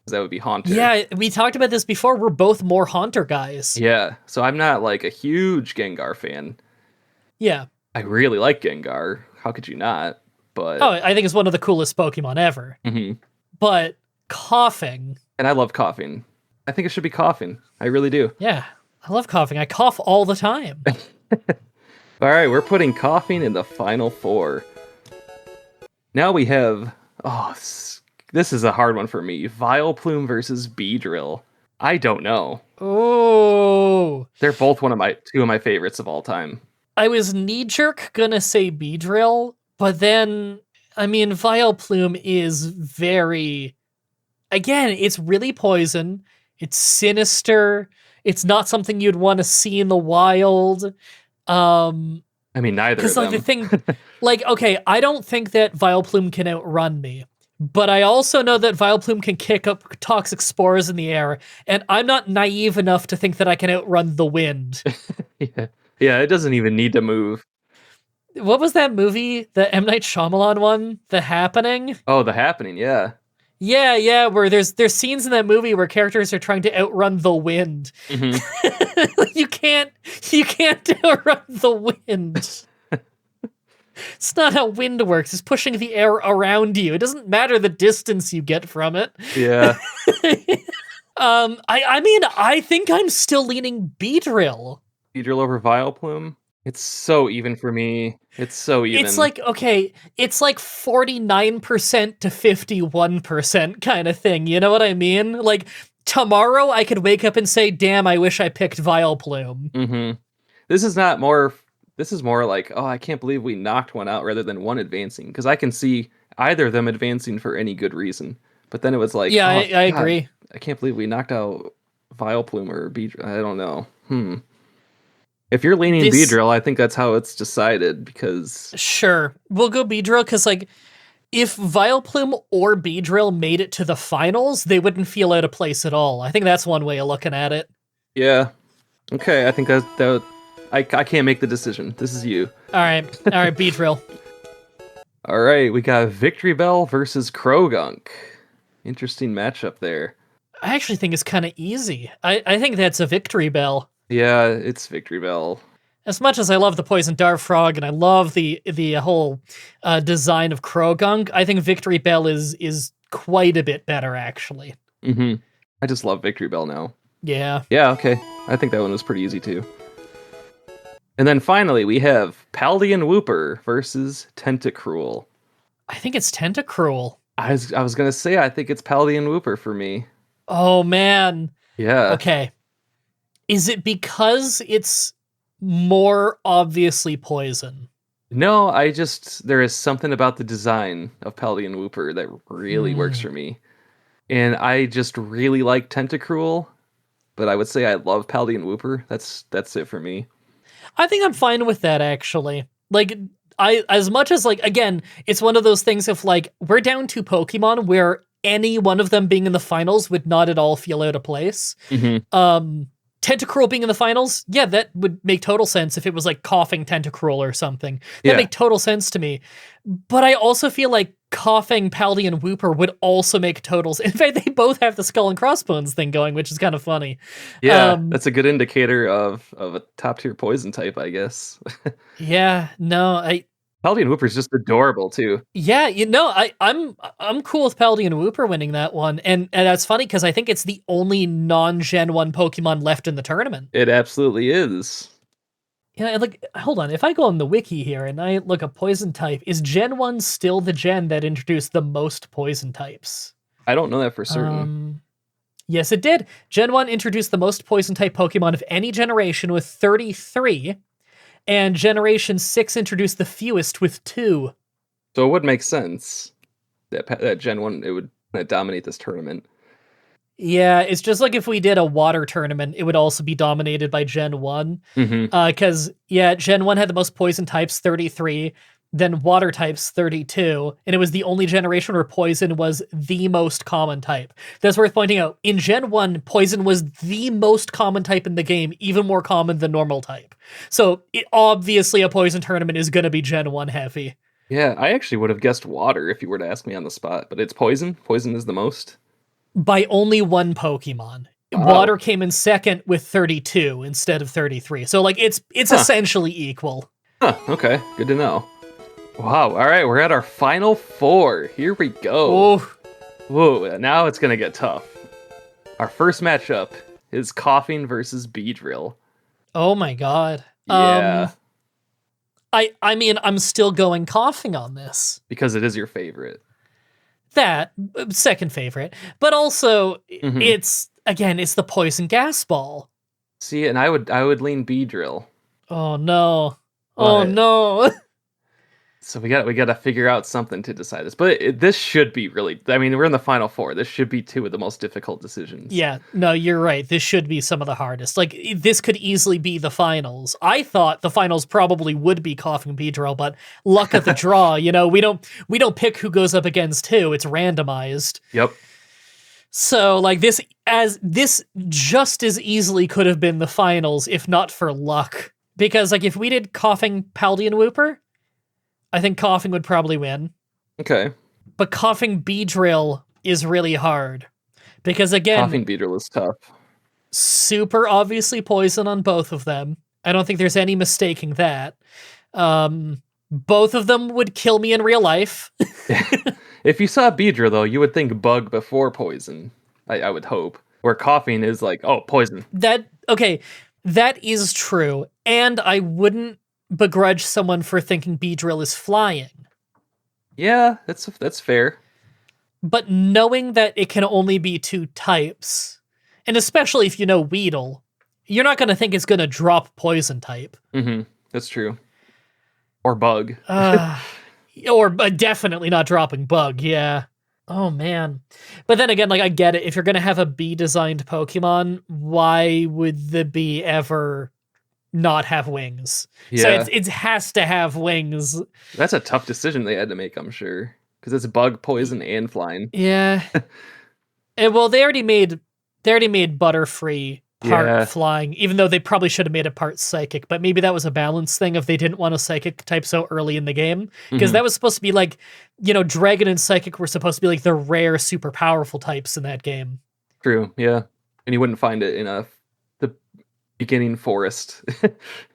That would be Haunter. Yeah, we talked about this before. We're both more Haunter guys. Yeah, so I'm not like a huge Gengar fan. Yeah. I really like Gengar. How could you not? But I think it's one of the coolest Pokemon ever. Mm-hmm. But Coughing. And I love Coughing. I think it should be Coughing. I really do. Yeah, I love Coughing. I cough all the time. All right, we're putting Coughing in the final 4. Now we have... Oh, this is a hard one for me. Vileplume versus Beedrill. I don't know. Oh. They're both two of my favorites of all time. I was knee-jerk gonna say Beedrill, but then, I mean, Vileplume is very... Again, it's really poison. It's sinister. It's not something you'd want to see in the wild. I mean, neither of them. Because, like, the thing... like, okay, I don't think that Vileplume can outrun me. But I also know that Vileplume can kick up toxic spores in the air, and I'm not naive enough to think that I can outrun the wind. Yeah, it doesn't even need to move. What was that movie, the M. Night Shyamalan one? The Happening? Oh, The Happening, yeah. Yeah, where there's scenes in that movie where characters are trying to outrun the wind. Mm-hmm. You can't outrun the wind. It's not how wind works. It's pushing the air around you. It doesn't matter the distance you get from it. Yeah. I mean, I think I'm still leaning Beedrill. Beedrill over Vileplume? It's so even for me. It's so even. It's like, okay, it's like 49% to 51% kind of thing. You know what I mean? Like, tomorrow I could wake up and say, damn, I wish I picked Vileplume. Mm-hmm. This is more like, oh, I can't believe we knocked one out rather than one advancing. Because I can see either of them advancing for any good reason. But then it was like, yeah, oh, I agree. I can't believe we knocked out Vileplume or Beedrill. I don't know. If you're leaning Beedrill, I think that's how it's decided, because... Sure. We'll go Beedrill, because, like, if Vileplume or Beedrill made it to the finals, they wouldn't feel out of place at all. I think that's one way of looking at it. Yeah. Okay, I think that I can't make the decision. This is you. All right, Beedrill. All right, we got Victory Bell versus Krogunk. Interesting matchup there. I actually think it's kind of easy. I think that's a Victory Bell. Yeah, it's Victory Bell. As much as I love the Poison Dart Frog and I love the whole design of Krogunk, I think Victory Bell is quite a bit better, actually. Mm-hmm. I just love Victory Bell now. Yeah. Yeah, okay. I think that one was pretty easy, too. And then finally, we have Paldean Wooper versus Tentacruel. I think it's Tentacruel. I was going to say, I think it's Paldean Wooper for me. Oh, man. Yeah. Okay. Is it because it's more obviously poison? No, there is something about the design of Paldean Wooper that really works for me. And I just really like Tentacruel, but I would say I love Paldean Wooper. That's it for me. I think I'm fine with that, actually. Like, as much as, like, again, it's one of those things of, like, we're down to Pokemon where any one of them being in the finals would not at all feel out of place. Tentacruel being in the finals, yeah, that would make total sense if it was like Coughing Tentacruel or something. That'd make total sense to me. But I also feel like Coughing Paldean Wooper would also make totals. In fact, they both have the skull and crossbones thing going, which is kind of funny. Yeah, that's a good indicator of a top tier poison type, I guess. Yeah, no, Paldean Wooper is just adorable too. Yeah, I'm cool with Paldean Wooper winning that one, and that's funny because I think it's the only non-Gen 1 Pokemon left in the tournament. It absolutely is. Yeah, like, hold on, if I go on the wiki here and I look up poison type, is Gen 1 still the gen that introduced the most poison types? I don't know that for certain. Yes, it did. Gen 1 introduced the most poison type Pokemon of any generation with 33. And Generation 6 introduced the fewest with 2. So it would make sense that Gen 1, it would dominate this tournament. Yeah, it's just like if we did a water tournament, it would also be dominated by Gen 1. Because, Gen 1 had the most poison types, 33, then water types, 32, and it was the only generation where poison was the most common type. That's worth pointing out. In Gen 1, poison was the most common type in the game, even more common than normal type. So, obviously a poison tournament is going to be Gen 1 heavy. Yeah, I actually would have guessed water if you were to ask me on the spot, but it's poison. Poison is the most. By only one Pokemon. Wow. Water came in second with 32 instead of 33. So, like, it's essentially equal. Huh, okay, good to know. Wow, all right, we're at our final 4. Here we go. Whoa, now it's going to get tough. Our first matchup is Coughing versus Beedrill. Oh my god. Yeah. I mean, I'm still going Coughing on this. Because it is your favorite. That, second favorite. But also, it's the poison gas ball. See, and I would lean Beedrill. Oh no. But, oh no. So we got to figure out something to decide this. But this should be really, I mean, we're in the final 4. This should be 2 of the most difficult decisions. Yeah, no, you're right. This should be some of the hardest. Like, this could easily be the finals. I thought the finals probably would be Coughing Beedrill, but luck of the draw, we don't pick who goes up against who. It's randomized. Yep. So, like, this just as easily could have been the finals if not for luck. Because, like, if we did Coughing Paldean Wooper, I think Coughing would probably win. Okay. But Coughing Beedrill is really hard. Because again... Coughing Beedrill is tough. Super obviously poison on both of them. I don't think there's any mistaking that. Both of them would kill me in real life. If you saw Beedrill, though, you would think bug before poison. I would hope. Where Coughing is like, oh, poison. That is true. And I wouldn't begrudge someone for thinking Beedrill is flying. Yeah, that's fair. But knowing that it can only be 2 types, and especially if you know Weedle, you're not going to think it's going to drop poison type. That's true. Or bug. Or definitely not dropping bug, yeah. Oh, man. But then again, like, I get it. If you're going to have a bee-designed Pokemon, why would the bee ever not have wings? Yeah. So it has to have wings. That's a tough decision they had to make, I'm sure. Because it's bug, poison, and flying. Yeah. Well, they already made Butterfree part flying, even though they probably should have made it part psychic, but maybe that was a balance thing if they didn't want a psychic type so early in the game. Because that was supposed to be like, Dragon and Psychic were supposed to be like the rare, super powerful types in that game. True, yeah. And you wouldn't find it in the beginning forest.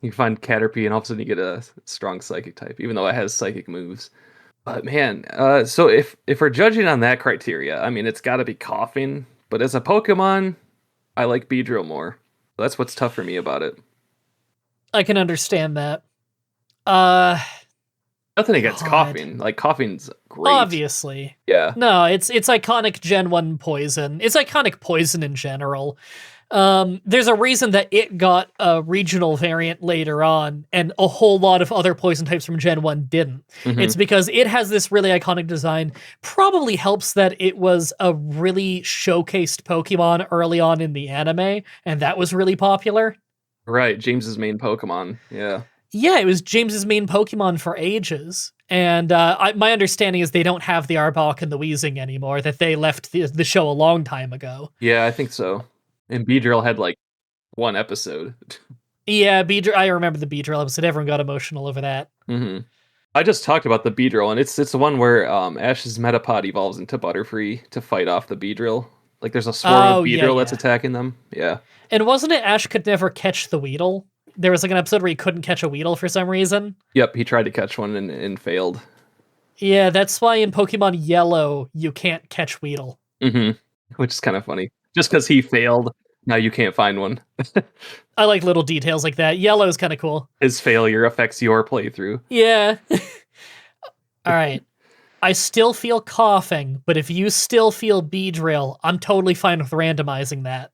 You find Caterpie, and all of a sudden you get a strong psychic type, even though it has psychic moves. But man, so if we're judging on that criteria, I mean, it's got to be Coughing. But as a Pokemon, I like Beedrill more. That's what's tough for me about it. I can understand that. I Nothing against God. coughing. Like, coughing's great. Obviously. Yeah. No, it's iconic Gen 1 poison. It's iconic poison in general. There's a reason that it got a regional variant later on, and a whole lot of other poison types from Gen 1 didn't. Mhm. It's because it has this really iconic design. Probably helps that it was a really showcased Pokemon early on in the anime, and that was really popular. Right, James's main Pokemon. Yeah. Yeah, it was James's main Pokemon for ages. And my understanding is they don't have the Arbok and the Weezing anymore, that they left the show a long time ago. Yeah, I think so. And Beedrill had like one episode. Yeah, I remember the Beedrill episode. Everyone got emotional over that. Hmm. I just talked about the Beedrill, and it's the one where Ash's Metapod evolves into Butterfree to fight off the Beedrill. Like there's a swarm of Beedrill that's attacking them. Yeah. And wasn't it Ash could never catch the Weedle? There was like an episode where he couldn't catch a Weedle for some reason. Yep, he tried to catch one and failed. Yeah, that's why in Pokemon Yellow, you can't catch Weedle. Mm-hmm. Which is kind of funny. Just because he failed, now you can't find one. I like little details like that. Yellow's kind of cool. His failure affects your playthrough. Yeah. All right. I still feel coughing, but if you still feel Beedrill, I'm totally fine with randomizing that.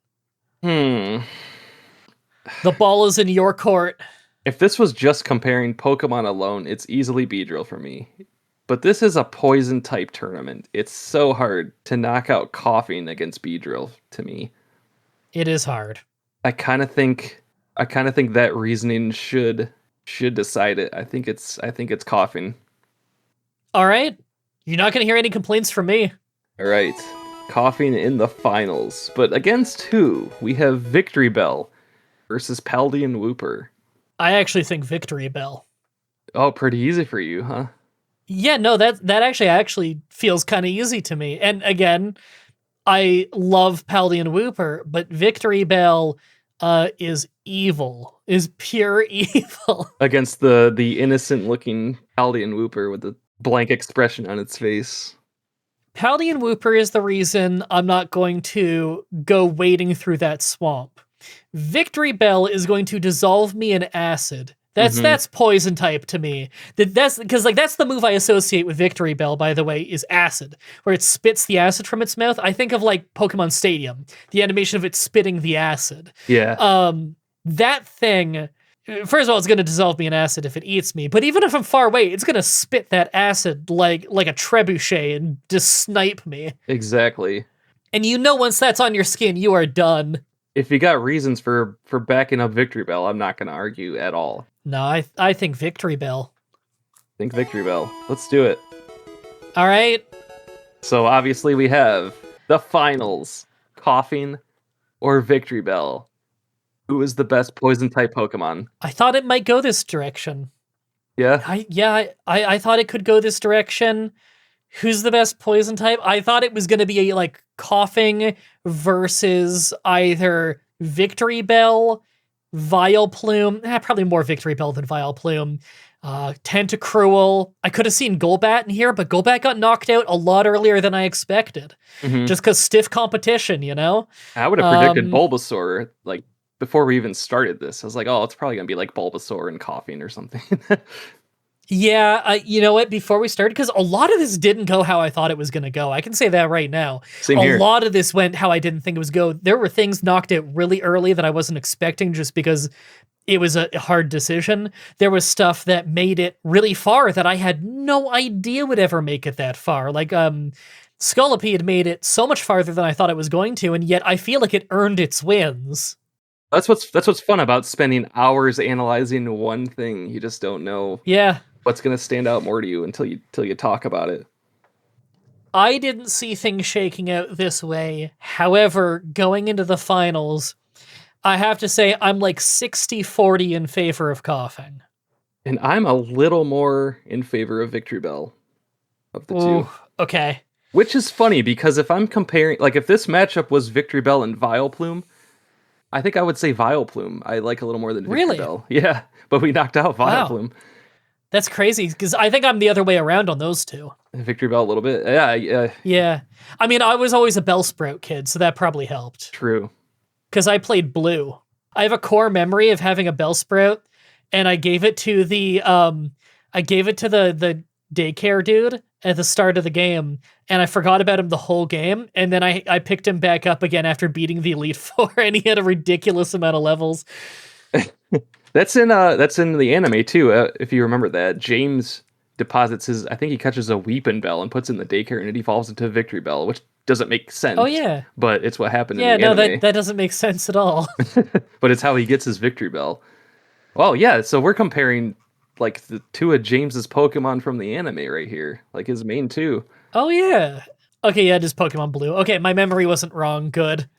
The ball is in your court. If this was just comparing Pokemon alone, it's easily Beedrill for me. But this is a poison type tournament. It's so hard to knock out coughing against Beedrill to me. It is hard. I kind of think that reasoning should decide it. I think it's coughing. All right. You're not going to hear any complaints from me. All right. Coughing in the finals. But against who? We have Victory Bell versus Paldean Wooper. I actually think Victory Bell. Oh, pretty easy for you, huh? Yeah, no, that actually feels kind of easy to me. And again, I love Paldean Wooper, but Victory Bell is evil, is pure evil. Against the innocent-looking Paldean Wooper with the blank expression on its face. Paldean Wooper is the reason I'm not going to go wading through that swamp. Victory Bell is going to dissolve me in acid. That's poison type to me. That's because that's the move I associate with Victory Bell, by the way, is acid, where it spits the acid from its mouth. I think of like Pokemon Stadium, the animation of it spitting the acid. Yeah. That thing, first of all, it's going to dissolve me in acid if it eats me, but even if I'm far away, it's going to spit that acid like a trebuchet and just snipe me. Exactly. And once that's on your skin, you are done. If you got reasons for backing up Victory Bell, I'm not going to argue at all. No, I think Victory Bell. Think Victory Bell. Let's do it. All right. So obviously we have the finals. Coughing or Victory Bell. Who is the best poison type Pokemon? I thought it might go this direction. Yeah? I thought it could go this direction. Who's the best poison type? I thought it was going to be like coughing versus either Victory Bell, Vileplume, probably more Victory Bell than Vileplume, Tentacruel. I could have seen Golbat in here, but Golbat got knocked out a lot earlier than I expected. Just because stiff competition, I would have predicted Bulbasaur, like, before we even started this. I was like, oh, it's probably going to be like Bulbasaur and coughing or something. Yeah, you know what? Before we started, because a lot of this didn't go how I thought it was going to go. I can say that right now. Same here. A lot of this went how I didn't think it was go. There were things knocked out really early that I wasn't expecting just because it was a hard decision. There was stuff that made it really far that I had no idea would ever make it that far. Like, Scolipede made it so much farther than I thought it was going to, and yet I feel like it earned its wins. That's what's fun about spending hours analyzing one thing. You just don't know. Yeah. What's going to stand out more to you until you talk about it. I didn't see things shaking out this way. However, going into the finals, I have to say I'm like 60-40 in favor of coughing. And I'm a little more in favor of Victory Bell of the two. Okay. Which is funny because if I'm comparing, like if this matchup was Victory Bell and Vileplume, I think I would say Vileplume I like a little more than Victory Bell. Yeah, but we knocked out Vileplume. Wow. That's crazy, because I think I'm the other way around on those two. Victory Bell a little bit. Yeah. Yeah. I mean, I was always a Bellsprout kid, so that probably helped. True. Because I played Blue. I have a core memory of having a Bellsprout, and I gave it to the I gave it to the daycare dude at the start of the game, and I forgot about him the whole game, and then I picked him back up again after beating the Elite Four, and he had a ridiculous amount of levels. That's in the anime too. If you remember that, James deposits his. I think he catches a Weepin' Bell and puts it in the daycare, and it evolves into a Victory Bell, which doesn't make sense. Oh yeah, but it's what happened yeah. in the No, anime. that doesn't make sense at all. But it's how he gets his Victory Bell. Well, yeah. So we're comparing like the two of James's Pokemon from the anime right here, like his main two. Oh yeah. Okay, yeah, it is Pokemon Blue. Okay, my memory wasn't wrong. Good.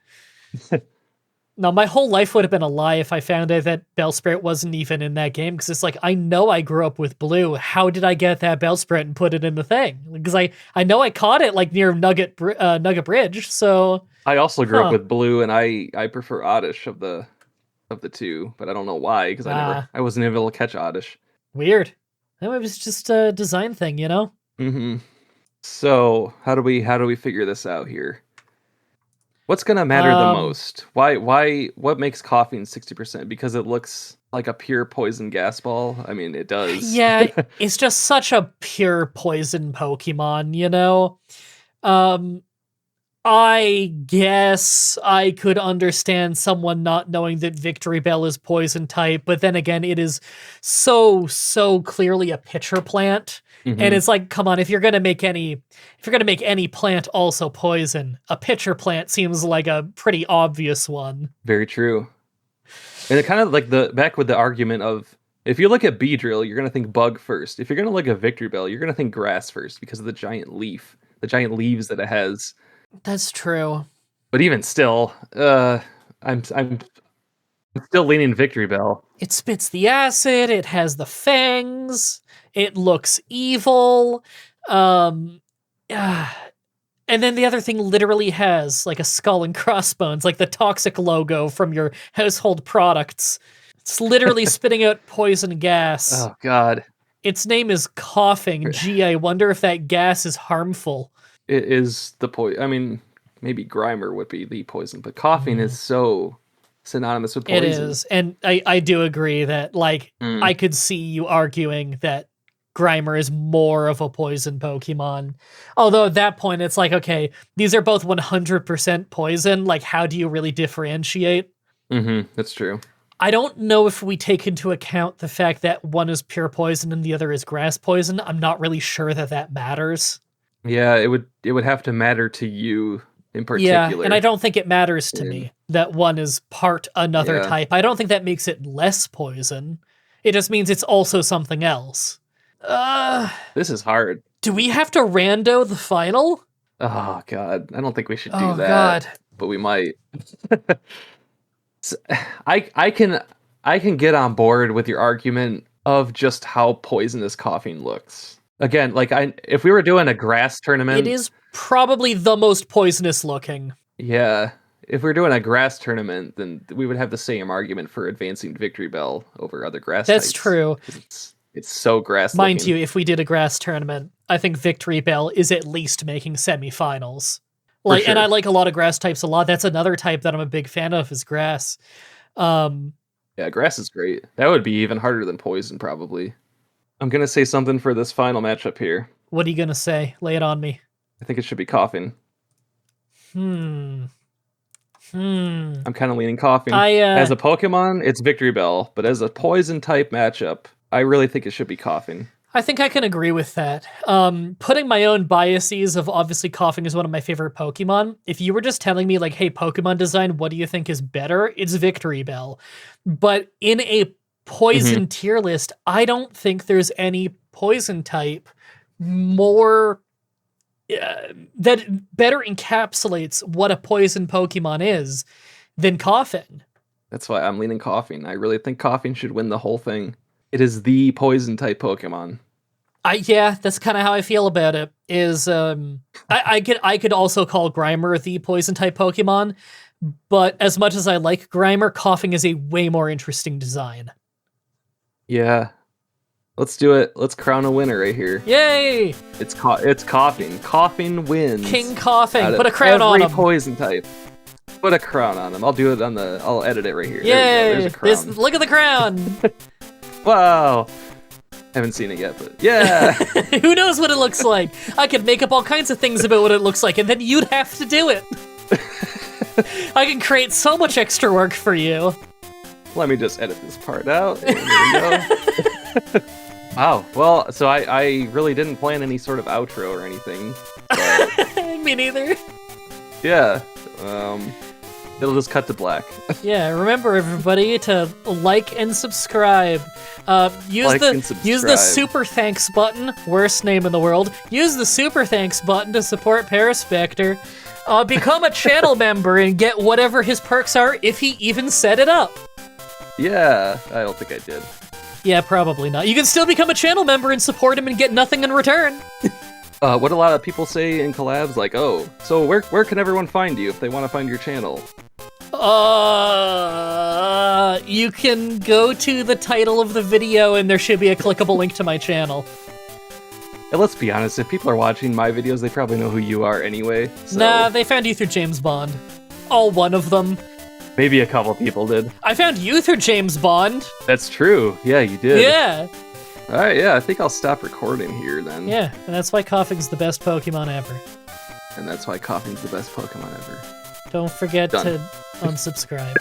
No, my whole life would have been a lie if I found out that Bellsprout wasn't even in that game, because it's like, I know I grew up with Blue. How did I get that Bellsprout and put it in the thing? Because I know I caught it like near Nugget Bridge, so... I also grew up with Blue, and I prefer Oddish of the two, but I don't know why, because I wasn't able to catch Oddish. Weird. It was just a design thing, you know? Mm-hmm. So how do we figure this out here? What's gonna matter the most? What makes coughing 60%? Because it looks like a pure poison gas ball? I mean, it does. Yeah, it's just such a pure poison Pokemon, you know? I guess I could understand someone not knowing that Victory Bell is poison type, but then again, it is so clearly a pitcher plant. Mm-hmm. And it's like, come on, if you're gonna make any plant also poison, a pitcher plant seems like a pretty obvious one. Very true. And it kind of like back with the argument of, if you look at Beedrill, you're gonna think bug first. If you're gonna look at Victory Bell, you're gonna think grass first because of the giant leaves that it has. That's true. But even still, I'm still leaning Victory Bell. It spits the acid, it has the fangs, it looks evil. And then the other thing literally has like a skull and crossbones, like the toxic logo from your household products. It's literally spitting out poison gas. Oh god. Its name is coughing. Gee, I wonder if that gas is harmful. It is the poison. I mean, maybe Grimer would be the poison, but coughing is so synonymous with poison. It is, and I do agree that, like, I could see you arguing that Grimer is more of a poison Pokemon. Although at that point, it's like, okay, these are both 100% poison. Like, how do you really differentiate? Mm-hmm, that's true. I don't know if we take into account the fact that one is pure poison and the other is grass poison. I'm not really sure that matters. Yeah, it would have to matter to you in particular. Yeah, and I don't think it matters to me that one is part another type. I don't think that makes it less poison. It just means it's also something else. This is hard. Do we have to rando the final? Oh god, I don't think we should do that. God. But we might. I can get on board with your argument of just how poisonous coughing looks. Again, like if we were doing a grass tournament, it is probably the most poisonous looking. Yeah, if we were doing a grass tournament, then we would have the same argument for advancing Victory Bell over other grass That's types. true. It's so grass Mind looking. you, if we did a grass tournament, I think Victory Bell is at least making semifinals. Like, sure. And I like a lot of grass types a lot. That's another type that I'm a big fan of is grass. Yeah, grass is great. That would be even harder than poison, probably. I'm going to say something for this final matchup here. What are you going to say? Lay it on me. I think it should be coughing. I'm kind of leaning coughing. As a Pokemon, it's Victory Bell, but as a poison type matchup, I really think it should be coughing. I think I can agree with that. Putting my own biases of obviously coughing is one of my favorite Pokemon. If you were just telling me like, hey, Pokemon design, what do you think is better? It's Victory Bell. But in a poison tier list, I don't think there's any poison type more that better encapsulates what a poison Pokemon is than coughing. That's why I'm leaning coughing. I really think coughing should win the whole thing. It is the poison type Pokemon. Yeah, that's kind of how I feel about it. Is I could also call Grimer the poison type Pokemon, but as much as I like Grimer, coughing is a way more interesting design. Yeah. Let's do it. Let's crown a winner right here. Yay! It's coughing. Coughing wins. King Coughing. Put a crown on him. Every poison type. Put a crown on him. I'll do it I'll edit it right here. Yay! There's a crown. Look at the crown. Wow. Haven't seen it yet, but yeah. Who knows what it looks like? I could make up all kinds of things about what it looks like, and then you'd have to do it. I can create so much extra work for you. Let me just edit this part out. There we go. Wow. Well, so I really didn't plan any sort of outro or anything. But Me neither. yeah. It'll just cut to black. Yeah, remember everybody to like and subscribe. Use Like the and subscribe. use the super thanks button. Worst name in the world. Use the super thanks button to support Paraspectre. Become a channel member and get whatever his perks are if he even set it up. Yeah, I don't think I did. Yeah, probably not. You can still become a channel member and support him and get nothing in return. What a lot of people say in collabs, like, oh, so where can everyone find you if they want to find your channel? You can go to the title of the video and there should be a clickable link to my channel. And let's be honest, if people are watching my videos, they probably know who you are anyway. So Nah, they found you through James Bond. All one of them. maybe a couple people did. I found you through James Bond. That's true. Yeah, you did. Yeah. All right, yeah, I think I'll stop recording here then. Yeah, and that's why Coughing's the best Pokemon ever. And that's why Coughing's the best Pokemon ever. Don't forget Done. to unsubscribe.